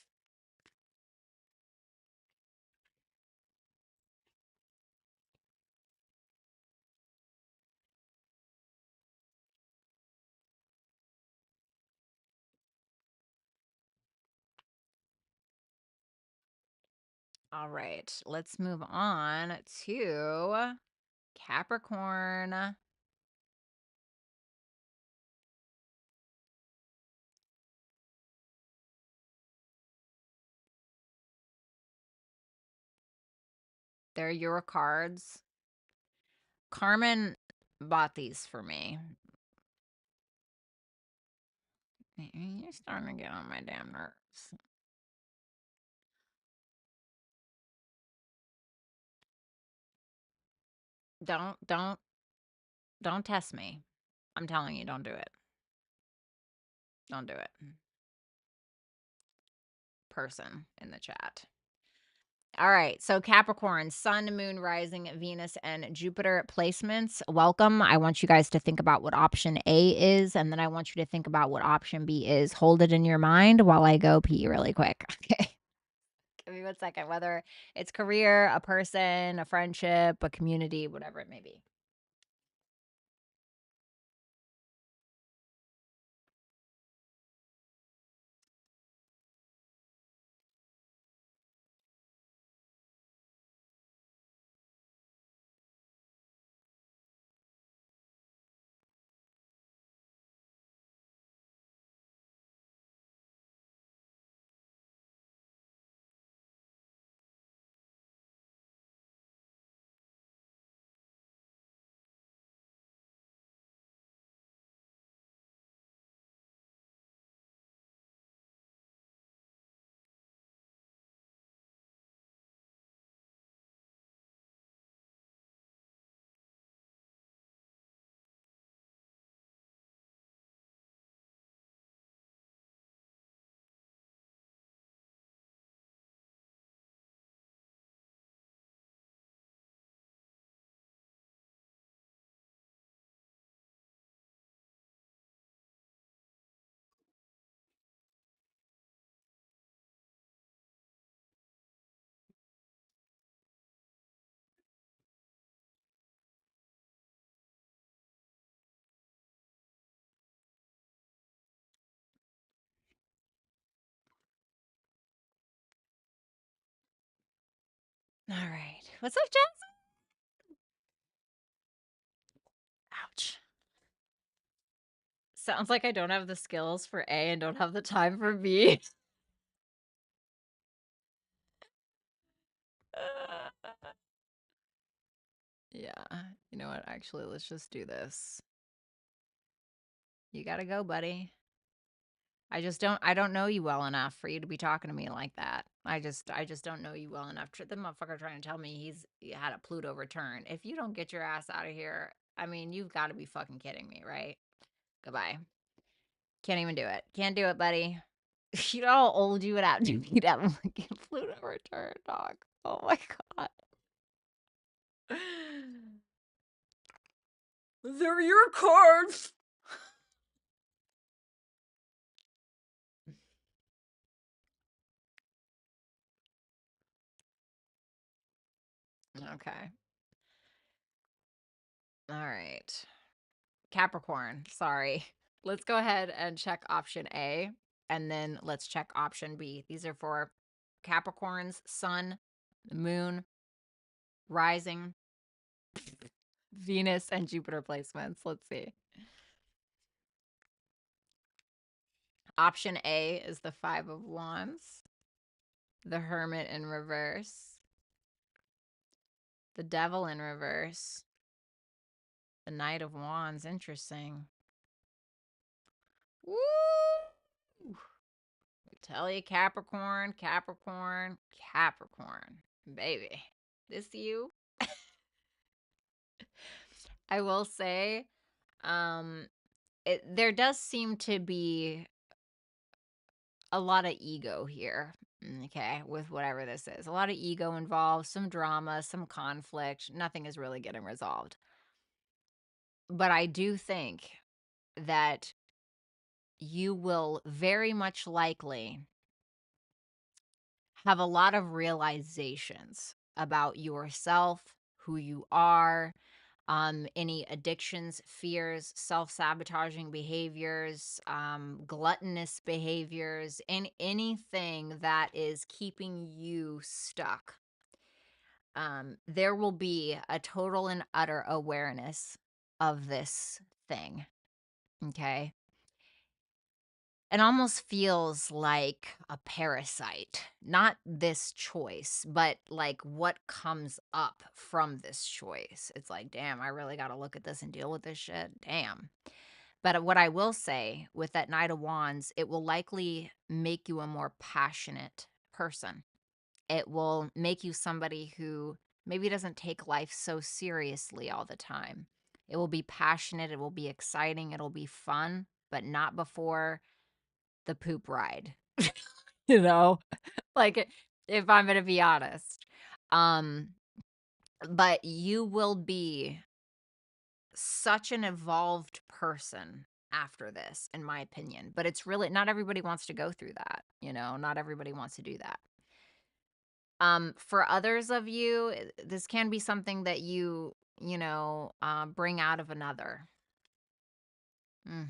All right, let's move on to Capricorn. They're your cards. Carmen bought these for me. You're starting to get on my damn nerves. Don't test me. I'm telling you, don't do it. Don't do it. Person in the chat. All right. So Capricorn, Sun, Moon, Rising, Venus, and Jupiter placements. Welcome. I want you guys to think about what option A is, and then I want you to think about what option B is. Hold it in your mind while I go pee really quick. Okay. Give me 1 second. Whether it's career, a person, a friendship, a community, whatever it may be. All right. What's up, Jess? Ouch. Sounds like I don't have the skills for A and don't have the time for B. Yeah. You know what? Actually, let's just do this. You gotta go, buddy. I don't know you well enough for you to be talking to me like that. I just don't know you well enough. The motherfucker trying to tell me he had a Pluto return. If you don't get your ass out of here, I mean, you've got to be fucking kidding me, right? Goodbye. Can't even do it. Can't do it, buddy. You know how old you would have to be to have a fucking Pluto return, dog. Oh my god. They're your cards. Okay. All right. Capricorn, sorry. Let's go ahead and check option A, and then let's check option B. These are for Capricorn's sun, moon, rising, Venus, and Jupiter placements. Let's see. Option A is the Five of Wands, the Hermit in reverse, the Devil in reverse, the Knight of Wands. Interesting. Woo! Tell you, Capricorn, Capricorn, Capricorn. Baby, this you? I will say, um, there does seem to be a lot of ego here, okay, with whatever this is. A lot of ego involved, some drama, some conflict. Nothing is really getting resolved. But I do think that you will very much likely have a lot of realizations about yourself, who you are, any addictions, fears, self-sabotaging behaviors, gluttonous behaviors, and anything that is keeping you stuck. There will be a total and utter awareness of this thing. Okay. It almost feels like a parasite. Not this choice, but like what comes up from this choice. It's like, damn, I really got to look at this and deal with this shit. Damn. But what I will say with that Knight of Wands, it will likely make you a more passionate person. It will make you somebody who maybe doesn't take life so seriously all the time. It will be passionate, it will be exciting, it'll be fun, but not before the poop ride. You know? Like, if I'm gonna be honest. Um, but you will be such an evolved person after this, in my opinion. But it's really not everybody wants to go through that, you know? Not everybody wants to do that. For others of you, this can be something that you bring out of another. Mm.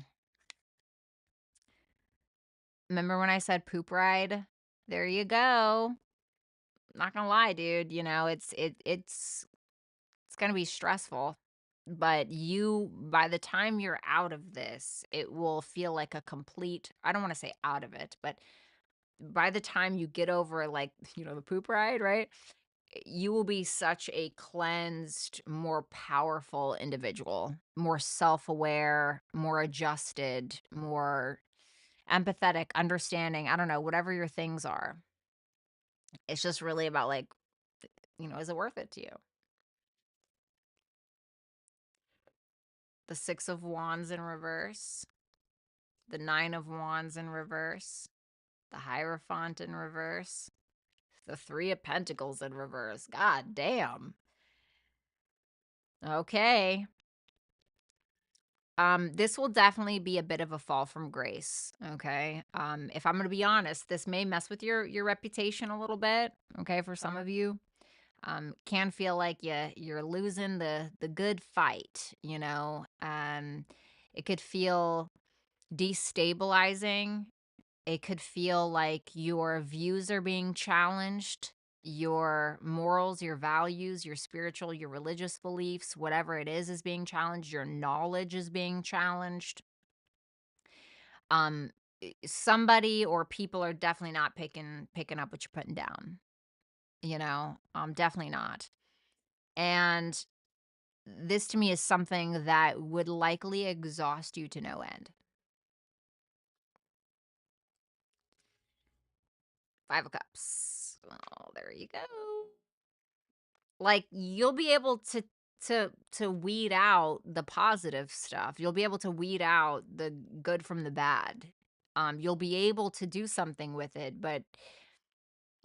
Remember when I said poop ride? There you go. Not gonna lie, dude. You know, it's gonna be stressful, but by the time you're out of this, it will feel like a complete, I don't want to say out of it, but by the time you get over, like, the poop ride, right? You will be such a cleansed, more powerful individual, more self-aware, more adjusted, more empathetic, understanding. I don't know, whatever your things are. It's just really about, like, is it worth it to you? The Six of Wands in reverse, the Nine of Wands in reverse, the Hierophant in reverse, the Three of Pentacles in reverse. God damn. Okay. This will definitely be a bit of a fall from grace, okay? If I'm gonna be honest, this may mess with your reputation a little bit, okay, for some of you. Can feel like you're losing the good fight, you know? It could feel destabilizing. It could feel like your views are being challenged, your morals, your values, your spiritual, your religious beliefs, whatever it is being challenged, your knowledge is being challenged. Um, somebody or people are definitely not picking up what you're putting down, definitely not. And this to me is something that would likely exhaust you to no end. 5 of Cups. Oh, there you go. Like, you'll be able to weed out the positive stuff. You'll be able to weed out the good from the bad. You'll be able to do something with it, but,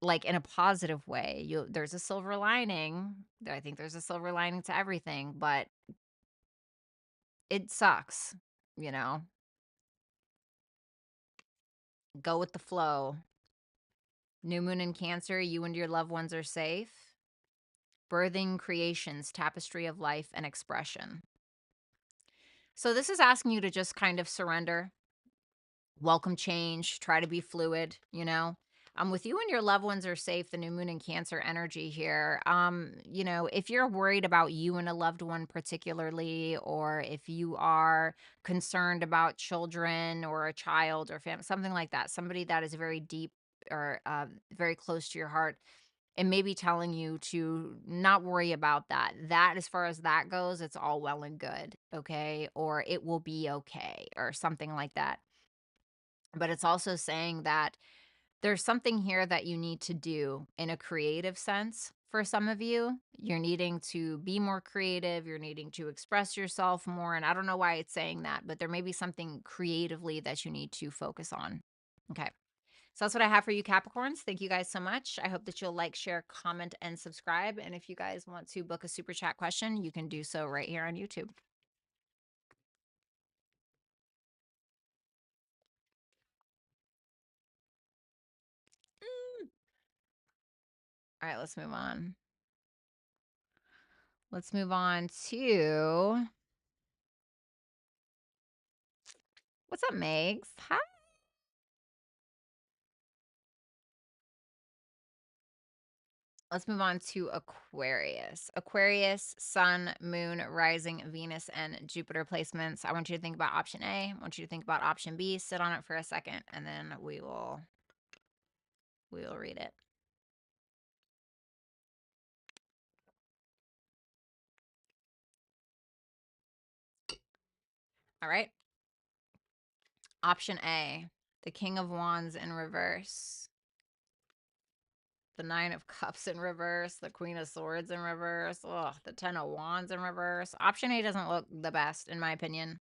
like, in a positive way. There's a silver lining. I think there's a silver lining to everything, but it sucks, you know? Go with the flow. New moon in Cancer, you and your loved ones are safe. Birthing creations, tapestry of life and expression. So this is asking you to just kind of surrender, welcome change, try to be fluid, with you and your loved ones are safe, the new moon and Cancer energy here. If you're worried about you and a loved one particularly, or if you are concerned about children or a child or family, something like that, somebody that is very deep or very close to your heart, and maybe telling you to not worry about that. That, as far as that goes, it's all well and good, okay? Or it will be okay, or something like that. But it's also saying that there's something here that you need to do in a creative sense for some of you. You're needing to be more creative, you're needing to express yourself more. And I don't know why it's saying that, but there may be something creatively that you need to focus on. Okay. So that's what I have for you, Capricorns. Thank you guys so much. I hope that you'll like, share, comment, and subscribe. And if you guys want to book a super chat question, you can do so right here on YouTube. All right, let's move on. Let's move on to, what's up, Megs? Hi. Let's move on to Aquarius. Aquarius, Sun, Moon, Rising, Venus, and Jupiter placements. I want you to think about option A. I want you to think about option B. Sit on it for a second, and then we will read it. All right. Option A, the King of Wands in reverse, the Nine of Cups in reverse, the Queen of Swords in reverse, the Ten of Wands in reverse. Option A doesn't look the best, in my opinion.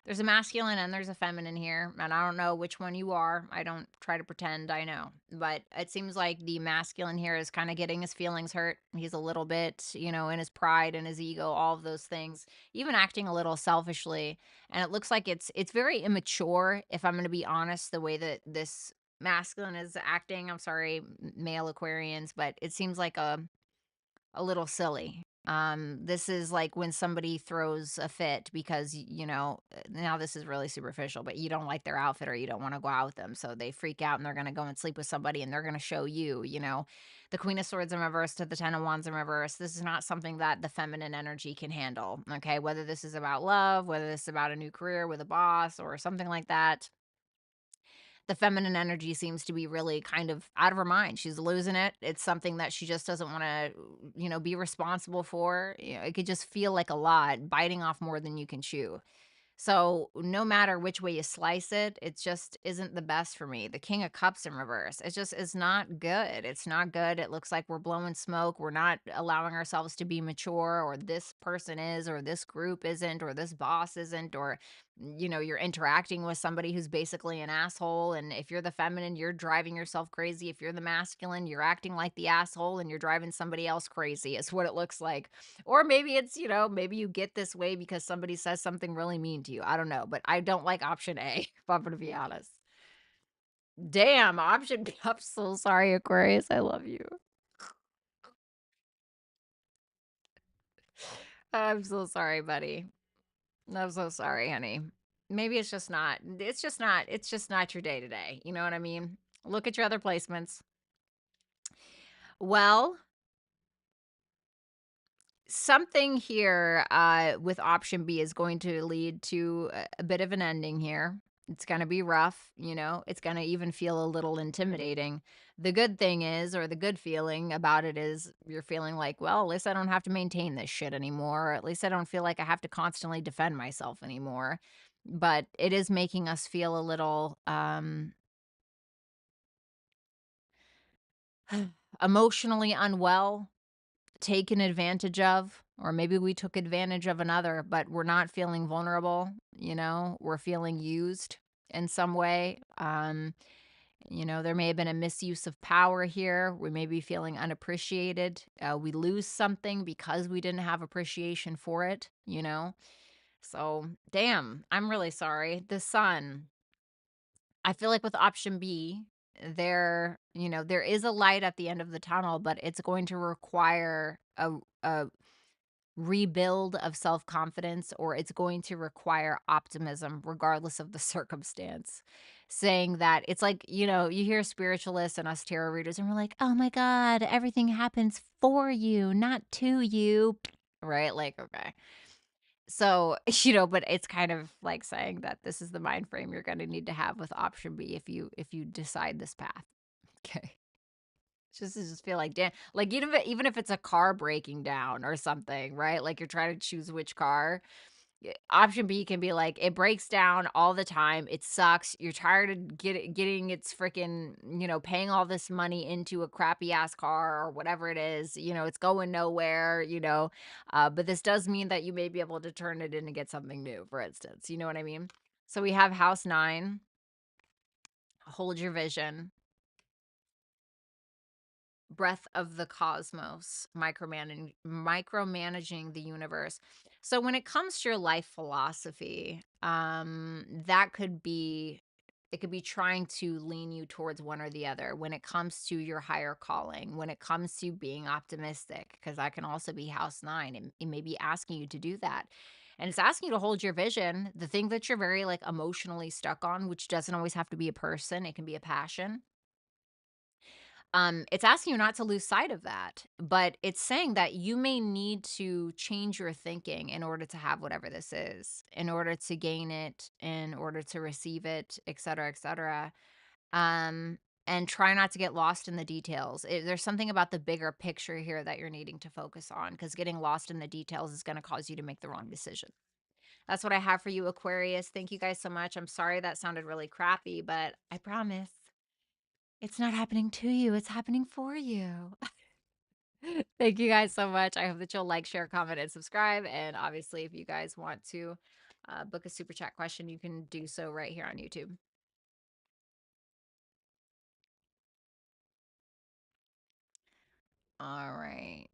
There's a masculine and there's a feminine here, and I don't know which one you are. I don't try to pretend I know, but it seems like the masculine here is kind of getting his feelings hurt. He's a little bit, in his pride and his ego, all of those things, even acting a little selfishly. And it looks like it's very immature, if I'm going to be honest, the way that this masculine is acting. I'm sorry, male Aquarians, but it seems like a little silly. This is like when somebody throws a fit because, now this is really superficial, but you don't like their outfit or you don't want to go out with them. So they freak out and they're going to go and sleep with somebody and they're going to show you, the Queen of Swords in reverse to the Ten of Wands in reverse. This is not something that the feminine energy can handle. Okay. Whether this is about love, whether this is about a new career with a boss or something like that, the feminine energy seems to be really kind of out of her mind. She's losing it. It's something that she just doesn't want to, be responsible for. It could just feel like a lot, biting off more than you can chew. So no matter which way you slice it, it just isn't the best for me. The King of Cups in reverse. It just is not good. It's not good. It looks like we're blowing smoke. We're not allowing ourselves to be mature, or this person is, or this group isn't, or this boss isn't, or you're interacting with somebody who's basically an asshole. And if you're the feminine, you're driving yourself crazy. If you're the masculine, you're acting like the asshole and you're driving somebody else crazy, is what it looks like. Or maybe it's, maybe you get this way because somebody says something really mean to you. I don't know, but I don't like option A, if I'm going to be honest. Damn, option B. I'm so sorry, Aquarius. I love you. I'm so sorry, buddy. I'm so sorry, honey. Maybe it's just not your day today. You know what I mean? Look at your other placements. Well, something here with option B is going to lead to a bit of an ending here. It's going to be rough, it's going to even feel a little intimidating. The good thing is, or the good feeling about it is, you're feeling like, well, at least I don't have to maintain this shit anymore. Or at least I don't feel like I have to constantly defend myself anymore. But it is making us feel a little emotionally unwell, taken advantage of, or maybe we took advantage of another, but we're not feeling vulnerable, we're feeling used in some way. There may have been a misuse of power here. We may be feeling unappreciated. We lose something because we didn't have appreciation for it. So, damn, I'm really sorry. The sun, I feel like with option B, there is a light at the end of the tunnel, but it's going to require a rebuild of self-confidence, or it's going to require optimism regardless of the circumstance. Saying that it's like, you hear spiritualists and us tarot readers and we're like, "Oh my god, everything happens for you, not to you." Right? Like, okay. So, but it's kind of like saying that this is the mind frame you're going to need to have with option B if you decide this path. Okay. Just feel like, damn, like, even if it's a car breaking down or something, right? Like, you're trying to choose which car. Option B can be like, it breaks down all the time. It sucks. You're tired of getting its freaking, paying all this money into a crappy ass car or whatever it is. It's going nowhere. But this does mean that you may be able to turn it in and get something new, for instance. You know what I mean? So we have house 9. Hold your vision. Breath of the cosmos, micromanaging the universe. So when it comes to your life philosophy, that could be, it could be trying to lean you towards one or the other. When it comes to your higher calling, when it comes to being optimistic, because that can also be house 9, and it may be asking you to do that. And it's asking you to hold your vision, the thing that you're very like emotionally stuck on, which doesn't always have to be a person, it can be a passion. It's asking you not to lose sight of that, but it's saying that you may need to change your thinking in order to have whatever this is, in order to gain it, in order to receive it, et cetera, et cetera. Um, and try not to get lost in the details. There's something about the bigger picture here that you're needing to focus on, because getting lost in the details is going to cause you to make the wrong decision. That's what I have for you, Aquarius. Thank you guys so much. I'm sorry that sounded really crappy, but I promise it's not happening to you, it's happening for you. Thank you guys so much. I hope that you'll like, share, comment, and subscribe. And obviously, if you guys want to book a super chat question, you can do so right here on YouTube. All right.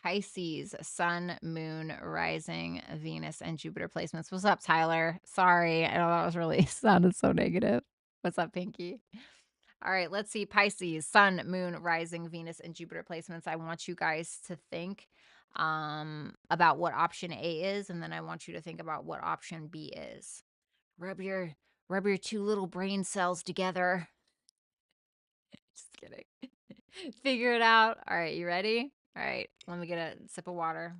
Pisces, Sun, Moon, Rising, Venus, and Jupiter placements. What's up, Tyler? Sorry, I know that was really sounded so negative. What's up, Pinky? All right, let's see. Pisces, Sun, Moon, Rising, Venus, and Jupiter placements. I want you guys to think about what option A is, and then I want you to think about what option B is. Rub your two little brain cells together. Just kidding. Figure it out. All right, you ready? All right, let me get a sip of water.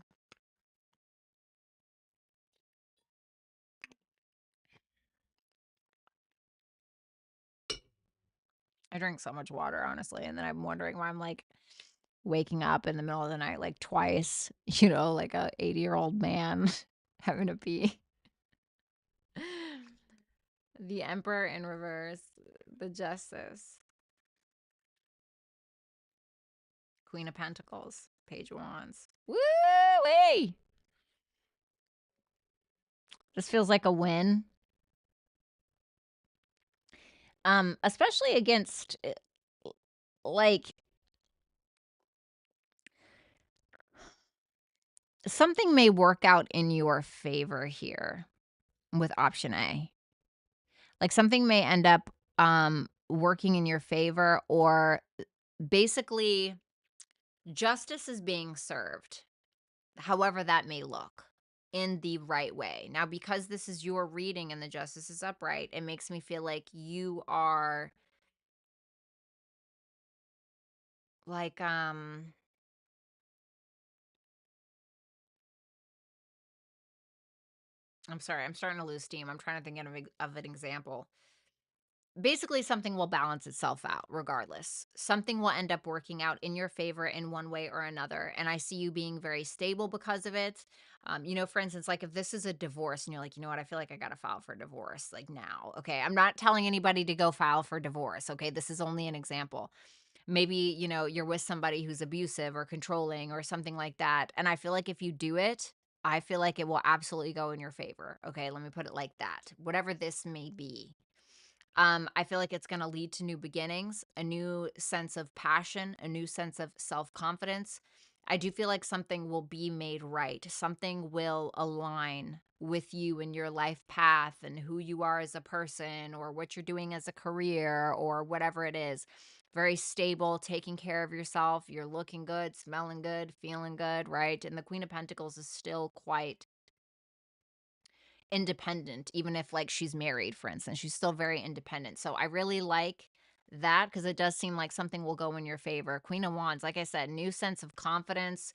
I drink so much water, honestly, and then I'm wondering why I'm like waking up in the middle of the night like twice, like a 80-year-old man having to pee. The Emperor in reverse, the Justice, Queen of Pentacles, Page of Wands. Woo-wee! This feels like a win. Especially against like something may work out in your favor here with option A. Like something may end up working in your favor, or basically justice is being served, however that may look, in the right way. Now, because this is your reading and the justice is upright, it makes me feel like you are like I'm sorry, I'm starting to lose steam. I'm trying to think of an example. Basically, something will balance itself out regardless. Something will end up working out in your favor in one way or another. And I see you being very stable because of it. For instance, like if this is a divorce and you're like, you know what, I feel like I got to file for divorce like now. Okay. I'm not telling anybody to go file for divorce. Okay. This is only an example. Maybe, you're with somebody who's abusive or controlling or something like that. And I feel like if you do it, I feel like it will absolutely go in your favor. Okay. Let me put it like that. Whatever this may be. I feel like it's going to lead to new beginnings, a new sense of passion, a new sense of self confidence. I do feel like something will be made right. Something will align with you and your life path and who you are as a person or what you're doing as a career or whatever it is. Very stable, taking care of yourself. You're looking good, smelling good, feeling good, right? And the Queen of Pentacles is still quite independent, even if like she's married, for instance. She's still very independent. So I really like that because it does seem like something will go in your favor. Queen of Wands, like I said, new sense of confidence,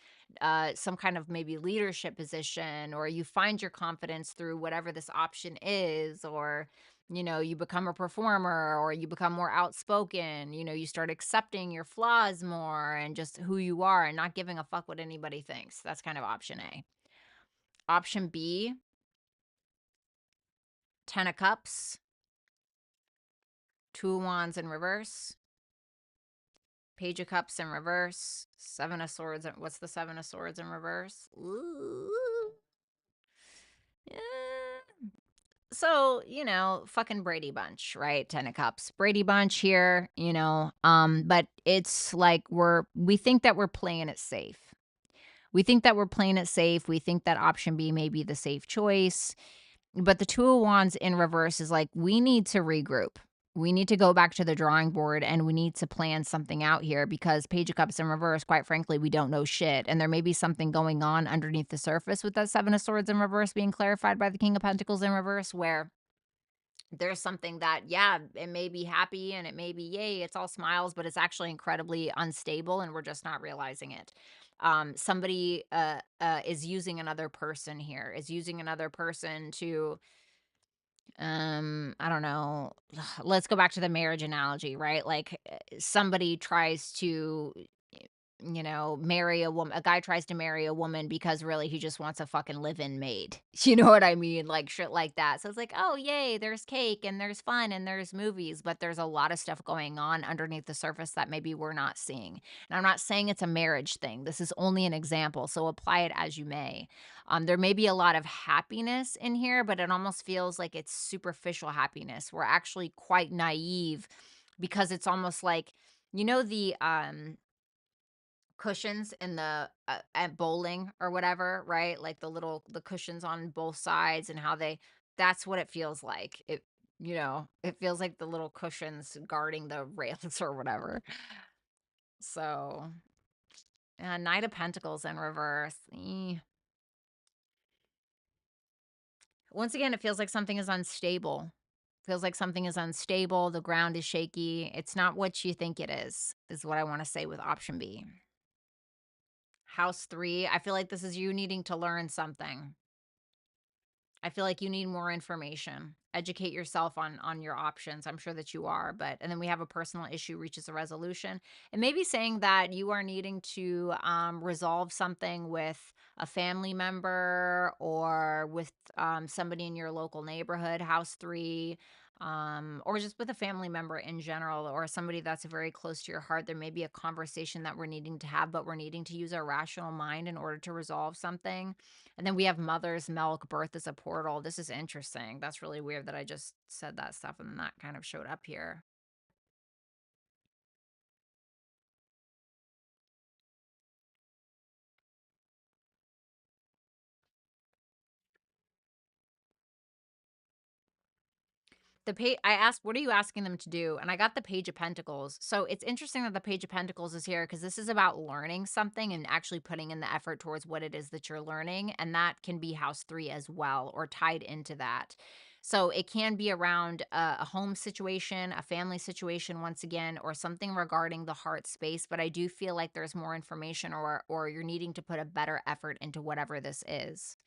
some kind of maybe leadership position, or you find your confidence through whatever this option is, or you become a performer or you become more outspoken, you start accepting your flaws more and just who you are and not giving a fuck what anybody thinks. That's kind of option A. Option B, 10 of Cups, 2 of Wands in reverse, Page of Cups in reverse, 7 of Swords. What's the 7 of Swords in reverse? Ooh. Yeah. So, fucking Brady Bunch, right? 10 of Cups. Brady Bunch here, but it's like we think that we're playing it safe. We think that we're playing it safe. We think that option B may be the safe choice. But the 2 of Wands in reverse is like, we need to regroup. We need to go back to the drawing board and we need to plan something out here because Page of Cups in reverse, quite frankly, we don't know shit. And there may be something going on underneath the surface with that 7 of Swords in reverse being clarified by the King of Pentacles in reverse, where there's something that, yeah, it may be happy and it may be, yay, it's all smiles, but it's actually incredibly unstable and we're just not realizing it. Somebody is using another person here, is using another person to I don't know, let's go back to the marriage analogy, right? Like somebody tries to marry a woman. A guy tries to marry a woman because really he just wants a fucking live-in maid. You know what I mean? Like shit like that. So it's like, oh yay, there's cake and there's fun and there's movies, but there's a lot of stuff going on underneath the surface that maybe we're not seeing. And I'm not saying it's a marriage thing. This is only an example, so apply it as you may. There may be a lot of happiness in here, but it almost feels like it's superficial happiness. We're actually quite naive because it's almost like the cushions in the at bowling or whatever, right? Like the cushions on both sides and how that's what it feels like. It feels like the little cushions guarding the rails or whatever. So, Knight of Pentacles in reverse. Once again, it feels like something is unstable. Feels like something is unstable. The ground is shaky. It's not what you think it is what I want to say with option B. House 3, I feel like this is you needing to learn something. I feel like you need more information. Educate yourself on your options. I'm sure that you are, and then we have a personal issue reaches a resolution. And maybe saying that you are needing to resolve something with a family member or with somebody in your local neighborhood, house 3, or just with a family member in general, or somebody that's very close to your heart. There may be a conversation that we're needing to have, but we're needing to use our rational mind in order to resolve something. And then we have mother's milk, birth is a portal. This is interesting. That's really weird that I just said that stuff and then that kind of showed up here. I asked, what are you asking them to do? And I got the Page of Pentacles. So it's interesting that the Page of Pentacles is here because this is about learning something and actually putting in the effort towards what it is that you're learning. And that can be house 3 as well, or tied into that. So it can be around a home situation, a family situation, once again, or something regarding the heart space. But I do feel like there's more information, or you're needing to put a better effort into whatever this is.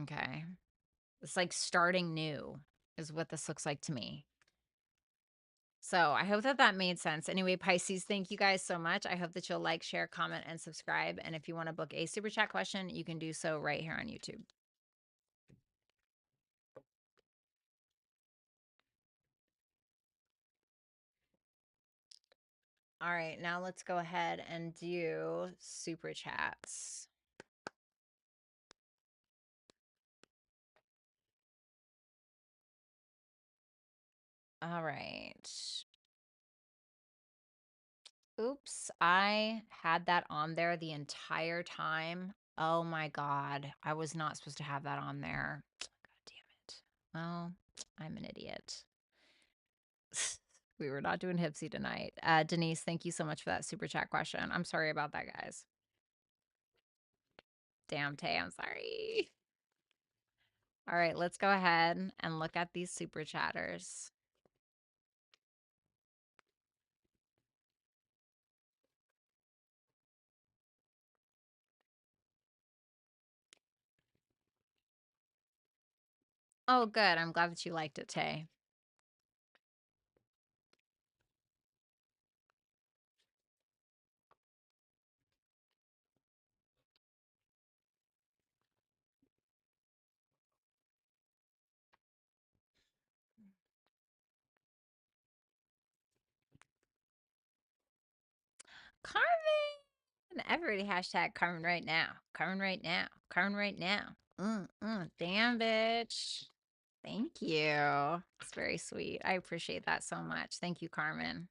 Okay. It's like starting new is what this looks like to me. So I hope that that made sense. Anyway, Pisces, thank you guys so much. I hope that you'll like, share, comment, and subscribe. And if you want to book a super chat question, you can do so right here on YouTube. All right, now let's go ahead and do super chats. All right. Oops, I had that on there the entire time. Oh my God. I was not supposed to have that on there. God damn it. Well, I'm an idiot. We were not doing Hipsy tonight. Denise, thank you so much for that super chat question. I'm sorry about that, guys. Damn, Tay, I'm sorry. All right, let's go ahead and look at these super chatters. Oh, good. I'm glad that you liked it, Tay. Carmen! Everybody hashtag Carmen right now. Carmen right now. Carmen right now. Damn, bitch. Thank you. It's very sweet. I appreciate that so much. Thank you, Carmen.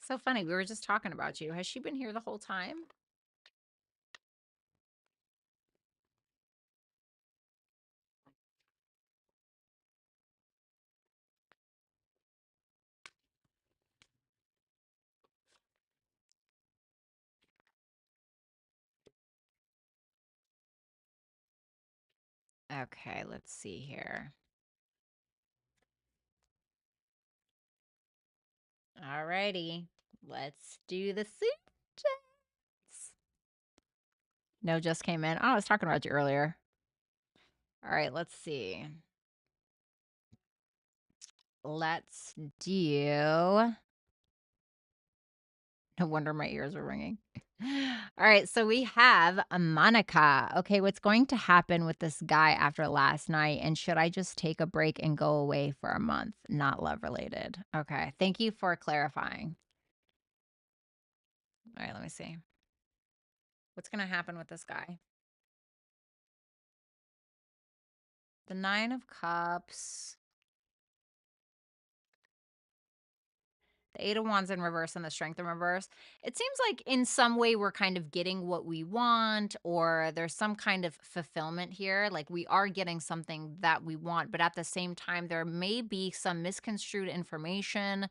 So funny. We were just talking about you. Has she been here the whole time? Okay, let's see here. All righty. Let's do the super chats. No, just came in. Oh, I was talking about you earlier. All right, let's see. Let's do. No wonder my ears are ringing. All right, so we have a Monica. Okay, what's going to happen with this guy after last night? And should I just take a break and go away for a month? Not love related. Okay, thank you for clarifying. All right, let me see. What's going to happen with this guy? The Nine of Cups. The Eight of Wands in reverse and the Strength in reverse. It seems like in some way we're kind of getting what we want, or there's some kind of fulfillment here. Like we are getting something that we want, but at the same time, there may be some misconstrued information.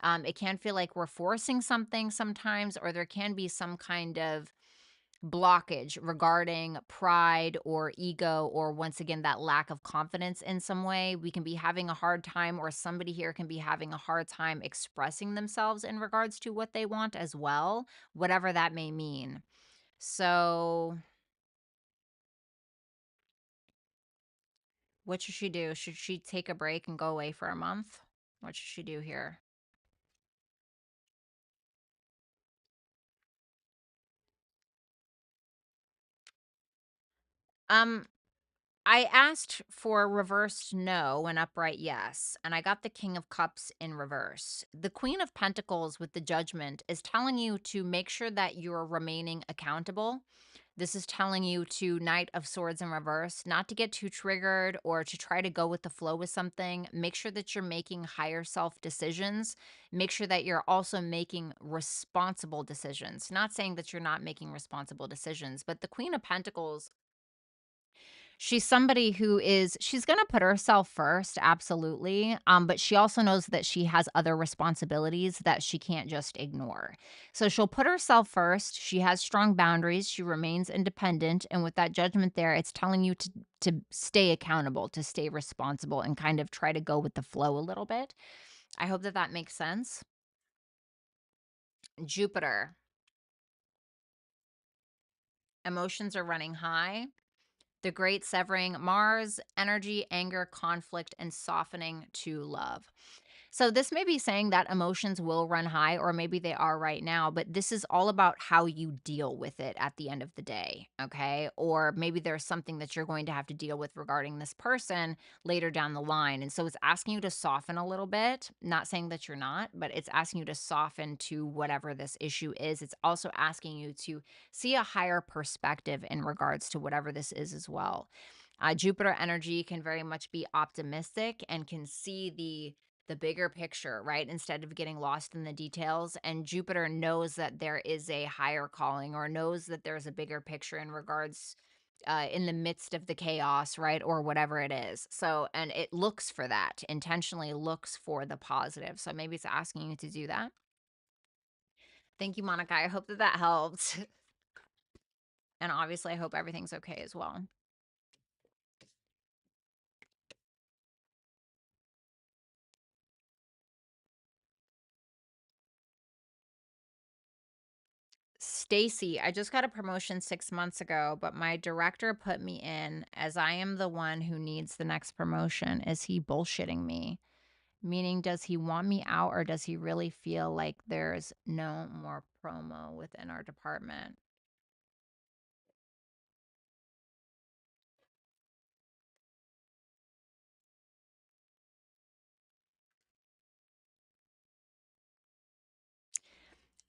It can feel like we're forcing something sometimes, or there can be some kind of blockage regarding pride or ego, or once again that lack of confidence in some way. We can be having a hard time, or somebody here can be having a hard time expressing themselves in regards to what they want as well, whatever that may mean. So what should she do? Should she take a break and go away for a month? What should she do here? um I asked for reversed no and upright yes, and I got the King of Cups in reverse. The Queen of Pentacles with the Judgment is telling you to make sure that you're remaining accountable. This is telling you to Knight of Swords in reverse, not to get too triggered or to try to go with the flow with something. Make sure that you're making higher self decisions. Make sure that you're also making responsible decisions. Not saying that you're not making responsible decisions, but the Queen of Pentacles, she's somebody who is, she's going to put herself first, absolutely. But she also knows that she has other responsibilities that she can't just ignore. So she'll put herself first. She has strong boundaries. She remains independent. And with that Judgment there, it's telling you to stay accountable, to stay responsible, and kind of try to go with the flow a little bit. I hope that that makes sense. Jupiter. Emotions are running high. The great severing, Mars, energy, anger, conflict, and softening to love. So this may be saying that emotions will run high, or maybe they are right now, but this is all about how you deal with it at the end of the day, okay? Or maybe there's something that you're going to have to deal with regarding this person later down the line. And so it's asking you to soften a little bit, not saying that you're not, but it's asking you to soften to whatever this issue is. It's also asking you to see a higher perspective in regards to whatever this is as well. Jupiter energy can very much be optimistic and can see the bigger picture, right? Instead of getting lost in the details. And Jupiter knows that there is a higher calling, or knows that there's a bigger picture in regards in the midst of the chaos, right? Or whatever it is. So, and it looks for that, intentionally looks for the positive. So maybe it's asking you to do that. Thank you, Monica. I hope that that helped. And obviously, I hope everything's okay as well. Stacy, I just got a promotion 6 months ago, but my director put me in as I am the one who needs the next promotion. Is he bullshitting me? Meaning, does he want me out, or does he really feel like there's no more promo within our department?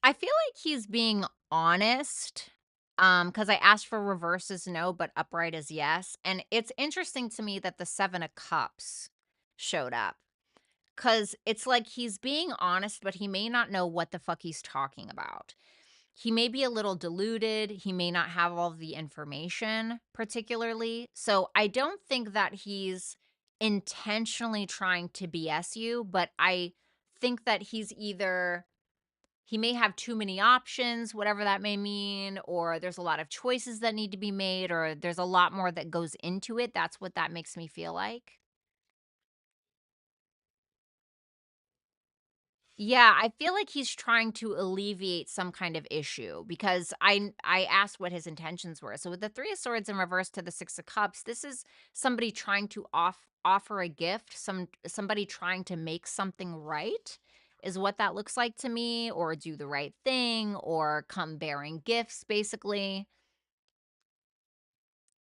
I feel like he's being honest. Because I asked for reverse as no, but upright as yes. And it's interesting to me that the 7 of Cups showed up. Because it's like he's being honest, but he may not know what the fuck he's talking about. He may be a little deluded. He may not have all of the information, particularly. So I don't think that he's intentionally trying to BS you, but I think that he may have too many options, whatever that may mean, or there's a lot of choices that need to be made, or there's a lot more that goes into it. That's what that makes me feel like. Yeah, I feel like he's trying to alleviate some kind of issue, because I asked what his intentions were. So with the 3 of Swords in reverse to the 6 of Cups, this is somebody trying to offer a gift, somebody trying to make something right is what that looks like to me, or do the right thing, or come bearing gifts basically.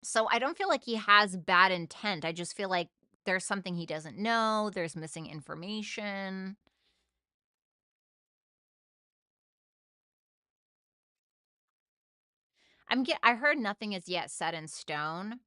So I don't feel like he has bad intent. I just feel like there's something he doesn't know, there's missing information. I heard nothing is yet set in stone.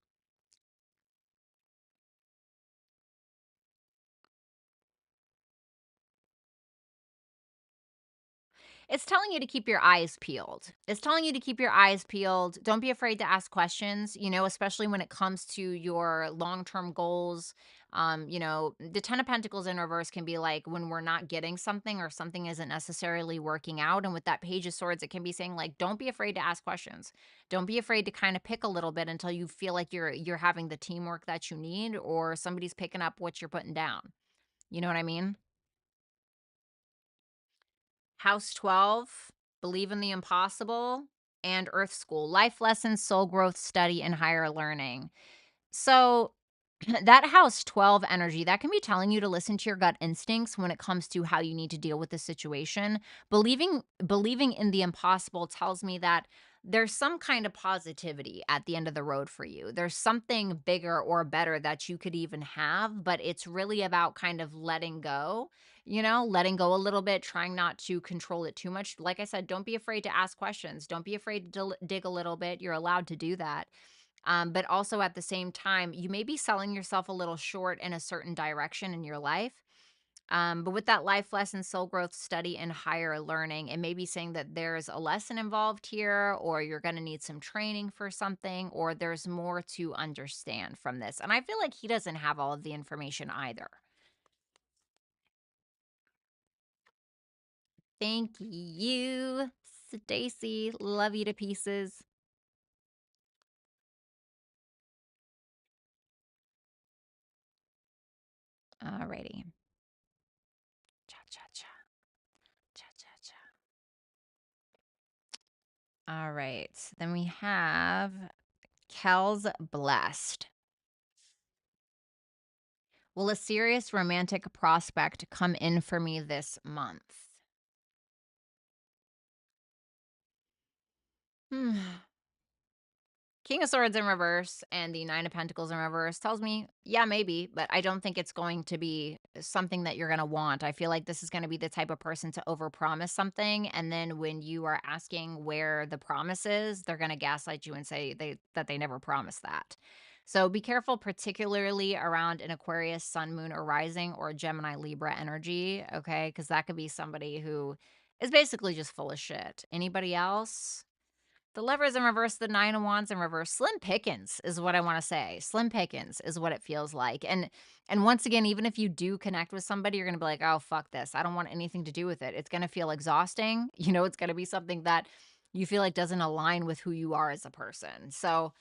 It's telling you to keep your eyes peeled. It's telling you to keep your eyes peeled. Don't be afraid to ask questions, especially when it comes to your long-term goals. The 10 of Pentacles in reverse can be like when we're not getting something, or something isn't necessarily working out. And with that Page of Swords, it can be saying like, don't be afraid to ask questions. Don't be afraid to kind of pick a little bit until you feel like you're having the teamwork that you need, or somebody's picking up what you're putting down. You know what I mean? House 12, Believe in the Impossible, and Earth School, Life Lessons, Soul Growth, Study, and Higher Learning. So that house 12 energy, that can be telling you to listen to your gut instincts when it comes to how you need to deal with the situation. Believing in the impossible tells me that there's some kind of positivity at the end of the road for you. There's something bigger or better that you could even have, but it's really about kind of letting go, letting go a little bit, trying not to control it too much. Like I said, don't be afraid to ask questions. Don't be afraid to dig a little bit. You're allowed to do that. But also at the same time, you may be selling yourself a little short in a certain direction in your life. But with that life lesson, soul growth, study, and higher learning, it may be saying that there's a lesson involved here, or you're going to need some training for something, or there's more to understand from this. And I feel like he doesn't have all of the information either. Thank you, Stacy. Love you to pieces. Alrighty. Cha cha cha. Cha cha cha. All right. Then we have Kel's blessed. Will a serious romantic prospect come in for me this month? Hmm. King of Swords in reverse and the Nine of Pentacles in reverse tells me, yeah, maybe, but I don't think it's going to be something that you're going to want. I feel like this is going to be the type of person to overpromise something, and then when you are asking where the promise is, they're going to gaslight you and say that they never promised that. So be careful, particularly around an Aquarius, Sun, Moon, or Rising, or Gemini, Libra energy, okay? Because that could be somebody who is basically just full of shit. Anybody else? The Lovers in reverse, the Nine of Wands in reverse. Slim pickings is what I want to say. Slim pickings is what it feels like. And once again, even if you do connect with somebody, you're going to be like, "Oh, fuck this. I don't want anything to do with it." It's going to feel exhausting. It's going to be something that you feel like doesn't align with who you are as a person. So,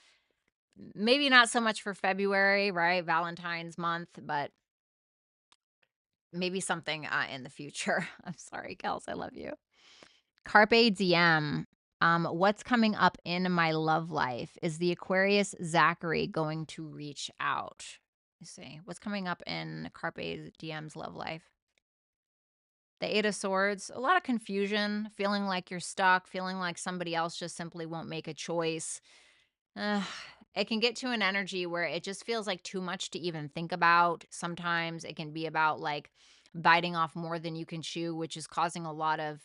maybe not so much for February, right? Valentine's month, but maybe something in the future. I'm sorry, Kels. I love you. Carpe diem. What's coming up in my love life? Is the Aquarius Zachary going to reach out? Let's see. What's coming up in Carpe Diem's love life? The Eight of Swords. A lot of confusion, feeling like you're stuck, feeling like somebody else just simply won't make a choice. Ugh, it can get to an energy where it just feels like too much to even think about. Sometimes it can be about like biting off more than you can chew, which is causing a lot of,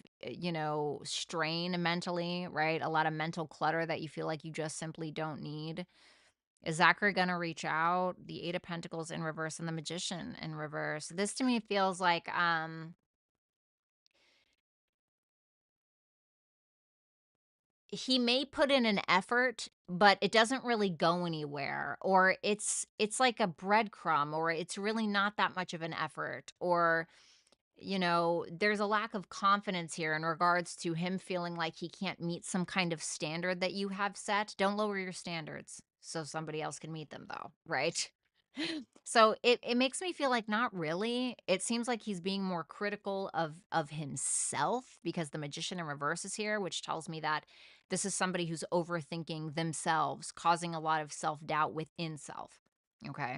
strain mentally, right? A lot of mental clutter that you feel like you just simply don't need. Is Zachary going to reach out? The Eight of Pentacles in reverse and the Magician in reverse. This to me feels like, he may put in an effort, but it doesn't really go anywhere, or it's like a breadcrumb, or it's really not that much of an effort, or there's a lack of confidence here in regards to him feeling like he can't meet some kind of standard that you have set. Don't lower your standards so somebody else can meet them, though, right? So it makes me feel like not really. It seems like he's being more critical of himself because the Magician in reverse is here, which tells me that this is somebody who's overthinking themselves, causing a lot of self-doubt within self. Okay.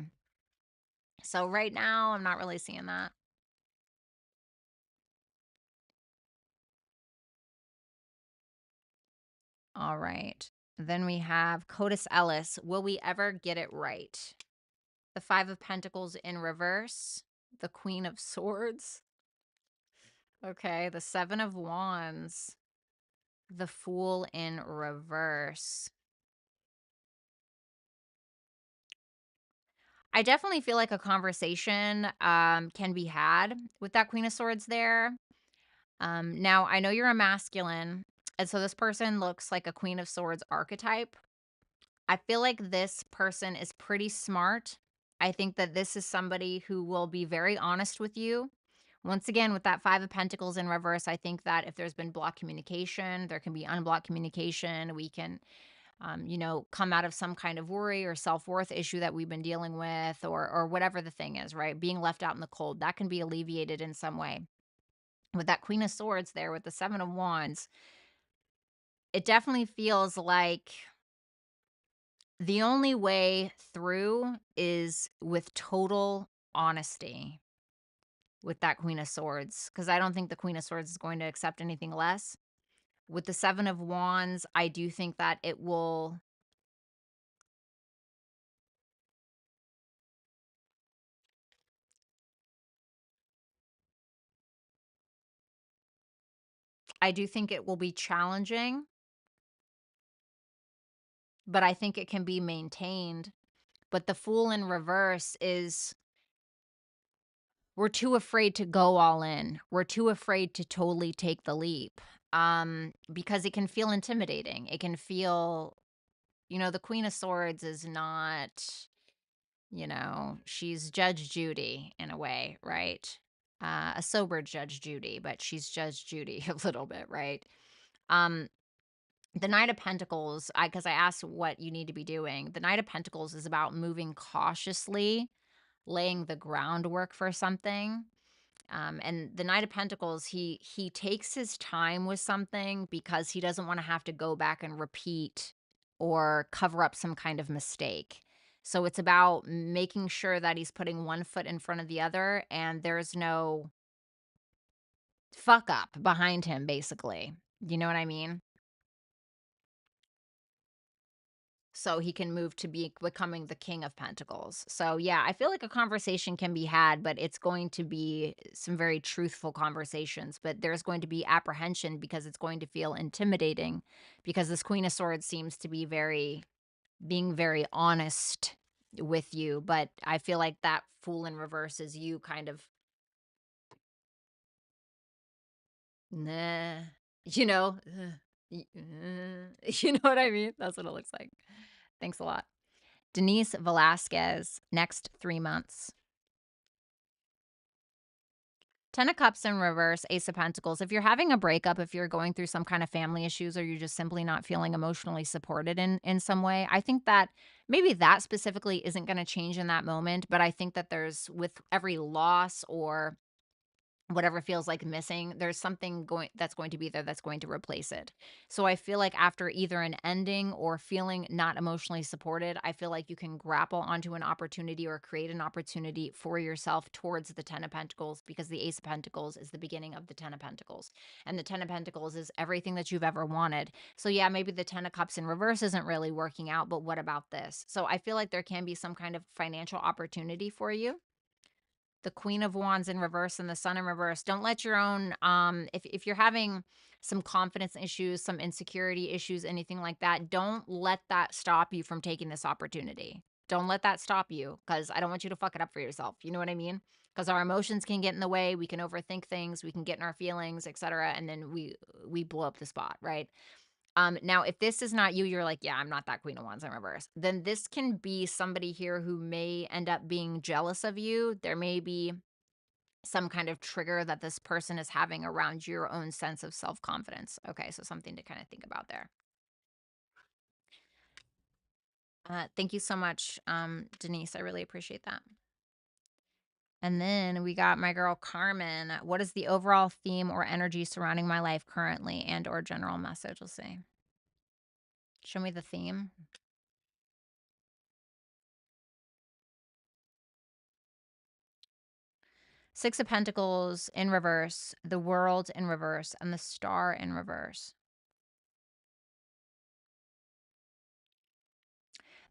So right now, I'm not really seeing that. All right. Then we have Codis Ellis. Will we ever get it right? The Five of Pentacles in reverse, the Queen of Swords. Okay, the Seven of Wands, the Fool in reverse. I definitely feel like a conversation can be had with that Queen of Swords there. Now, I know you're a masculine, and so this person looks like a Queen of Swords archetype. I feel like this person is pretty smart. I think that this is somebody who will be very honest with you. Once again, with that Five of Pentacles in reverse, I think that if there's been blocked communication, there can be unblocked communication. We can, come out of some kind of worry or self-worth issue that we've been dealing with, or whatever the thing is, right? Being left out in the cold, that can be alleviated in some way. With that Queen of Swords there, with the Seven of Wands, it definitely feels like the only way through is with total honesty with that Queen of Swords, because I don't think the Queen of Swords is going to accept anything less. With the Seven of Wands, I do think that it will. I do think it will be challenging, but I think it can be maintained. But the Fool in reverse is, we're too afraid to go all in. We're too afraid to totally take the leap. Because it can feel intimidating. It can feel, the Queen of Swords is not, she's Judge Judy in a way, right? A sober Judge Judy, but she's Judge Judy a little bit, right? Um, the Knight of Pentacles, because I asked what you need to be doing. The Knight of Pentacles is about moving cautiously, laying the groundwork for something. And the Knight of Pentacles, he takes his time with something because he doesn't want to have to go back and repeat or cover up some kind of mistake. So it's about making sure that he's putting one foot in front of the other and there's no fuck up behind him, basically. You know what I mean? So he can move to becoming the King of Pentacles. So yeah, I feel like a conversation can be had, but it's going to be some very truthful conversations. But there's going to be apprehension because it's going to feel intimidating because this Queen of Swords seems to be being very honest with you. But I feel like that Fool in reverse is you kind of, nah, you know, you know what I mean? That's what it looks like. Thanks a lot. Denise Velasquez, next 3 months. 10 of Cups in reverse, Ace of Pentacles. If you're having a breakup, if you're going through some kind of family issues or you're just simply not feeling emotionally supported in some way, I think that maybe that specifically isn't going to change in that moment, but I think that there's with every loss or whatever feels like missing, there's something that's going to be there that's going to replace it. So I feel like after either an ending or feeling not emotionally supported, I feel like you can grapple onto an opportunity or create an opportunity for yourself towards the 10 of Pentacles because the Ace of Pentacles is the beginning of the 10 of Pentacles. And the 10 of Pentacles is everything that you've ever wanted. So yeah, maybe the 10 of Cups in reverse isn't really working out, but what about this? So I feel like there can be some kind of financial opportunity for you. The Queen of Wands in reverse and the Sun in reverse. Don't let your own if you're having some confidence issues, some insecurity issues, anything like that, don't let that stop you from taking this opportunity. Don't let that stop you because I don't want you to fuck it up for yourself. You know what I mean? Because our emotions can get in the way, we can overthink things, we can get in our feelings, etc., and then we blow up the spot, right? Now, if this is not you, you're like, yeah, I'm not that Queen of Wands in reverse. Then this can be somebody here who may end up being jealous of you. There may be some kind of trigger that this person is having around your own sense of self-confidence. Okay, so something to kind of think about there. Thank you so much, Denise. I really appreciate that. And then we got my girl Carmen. What is the overall theme or energy surrounding my life currently and or general message? Let's see. Show me the theme. Six of Pentacles in reverse, the World in reverse, and the Star in reverse.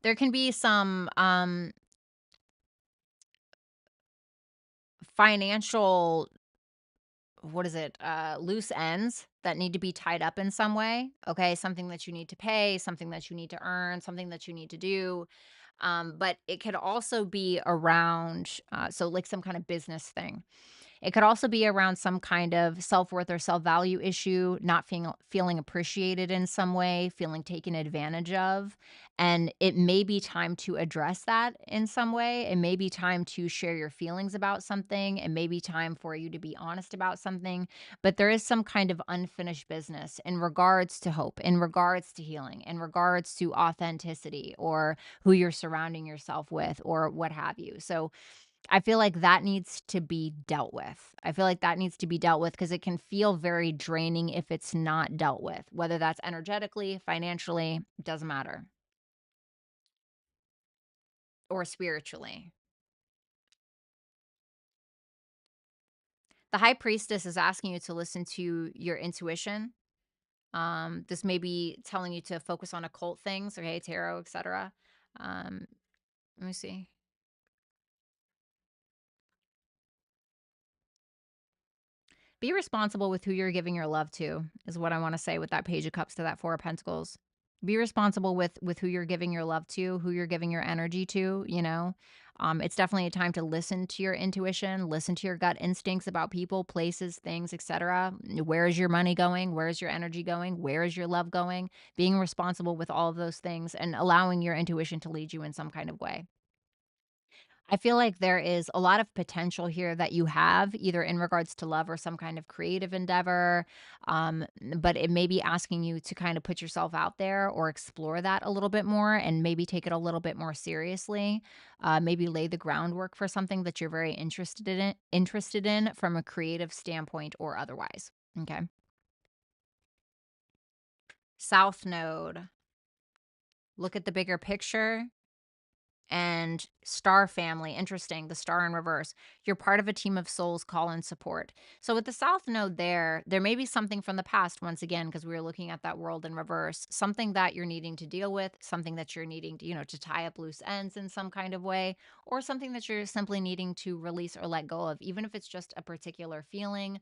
There can be some financial, what is it, loose ends that need to be tied up in some way. Okay, something that you need to pay, something that you need to earn, something that you need to do. But it could also be around, so like some kind of business thing. It could also be around some kind of self-worth or self-value issue, not feeling appreciated in some way, feeling taken advantage of. And it may be time to address that in some way. It may be time to share your feelings about something. It may be time for you to be honest about something. But there is some kind of unfinished business in regards to hope, in regards to healing, in regards to authenticity or who you're surrounding yourself with or what have you. So I feel like that needs to be dealt with. I feel like that needs to be dealt with because it can feel very draining if it's not dealt with, whether that's energetically, financially, doesn't matter, or spiritually. The High Priestess is asking you to listen to your intuition. This may be telling you to focus on occult things, okay, tarot, etc. Let me see. Be responsible with who you're giving your love to, is what I want to say with that Page of Cups to that Four of Pentacles. Be responsible with who you're giving your love to, who you're giving your energy to, you know. It's definitely a time to listen to your intuition, listen to your gut instincts about people, places, things, etc. Where is your money going? Where is your energy going? Where is your love going? Being responsible with all of those things and allowing your intuition to lead you in some kind of way. I feel like there is a lot of potential here that you have, either in regards to love or some kind of creative endeavor. But it may be asking you to kind of put yourself out there or explore that a little bit more and maybe take it a little bit more seriously. Maybe lay the groundwork for something that you're very interested in from a creative standpoint or otherwise. Okay. South node. Look at the bigger picture. And star family, interesting, the star in reverse. You're part of a team of souls, call and support. So with the south node there may be something from the past, once again, because we were looking at that world in reverse, something that you're needing to deal with, something that you're needing to, to tie up loose ends in some kind of way, or something that you're simply needing to release or let go of, even if it's just a particular feeling,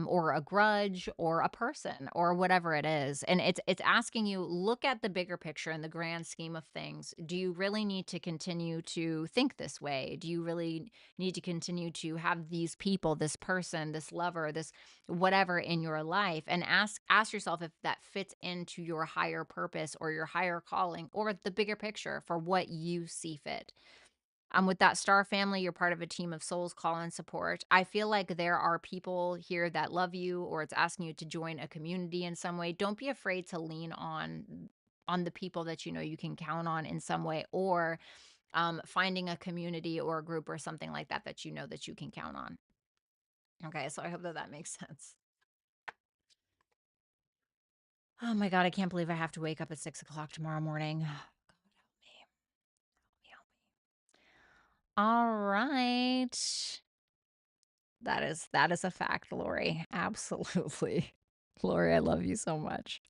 or a grudge or a person or whatever it is. And it's asking you, look at the bigger picture in the grand scheme of things. Do you really need to continue to think this way? Do you really need to continue to have these people, this person, this lover, this whatever in your life? And ask yourself if that fits into your higher purpose or your higher calling or the bigger picture for what you see fit. With that star family, you're part of a team of souls, call and support. I feel like there are people here that love you, or it's asking you to join a community in some way. Don't be afraid to lean on the people that you know you can count on in some way, or finding a community or a group or something like that that you know that you can count on. Okay, so I hope that that makes sense. Oh my God, I can't believe I have to wake up at 6 o'clock tomorrow morning. God, help me. Help me. All right. That is a fact, Lori. Absolutely. Lori, I love you so much.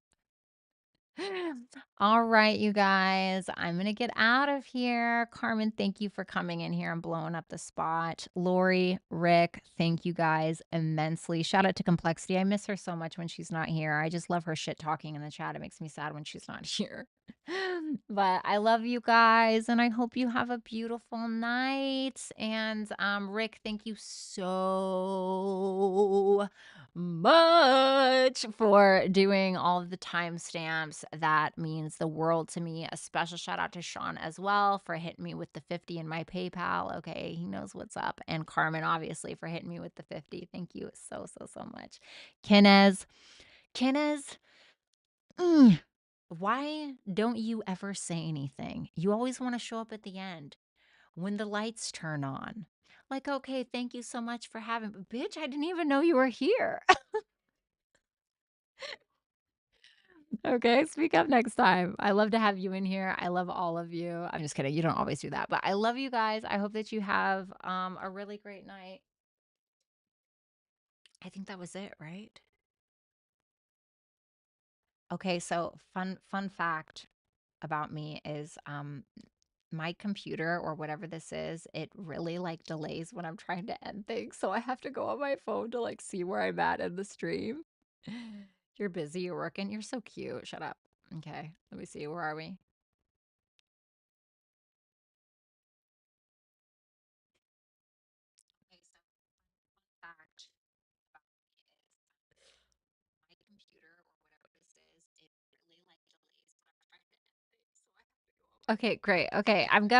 All right, you guys, I'm going to get out of here. Carmen, thank you for coming in here and blowing up the spot. Lori, Rick, thank you guys immensely. Shout out to Complexity. I miss her so much when she's not here. I just love her shit talking in the chat. It makes me sad when she's not here. But I love you guys and I hope you have a beautiful night. And Rick, thank you so much for doing all of the timestamps. That means the world to me. A special shout out to Sean as well for hitting me with the 50 in my PayPal. Okay, he knows what's up. And Carmen, obviously, for hitting me with the 50. Thank you so, so, so much. Kenneth, mm, why don't you ever say anything? You always want to show up at the end when the lights turn on. Like, okay, thank you so much for having, but bitch, I didn't even know you were here. Okay, speak up next time. I love to have you in here. I love all of you. I'm just kidding. You don't always do that, but I love you guys. I hope that you have a really great night. I think that was it, right? Okay, so fun fact about me is my computer or whatever this is, it really like delays when I'm trying to end things. So I have to go on my phone to like see where I'm at in the stream. You're busy, you're working. You're so cute. Shut up. Okay, let me see. Where are we? Okay, so fun fact about me is my computer or whatever this is, it really like delays when I'm trying to end things. So I have to go. Okay, great. Okay, I'm going.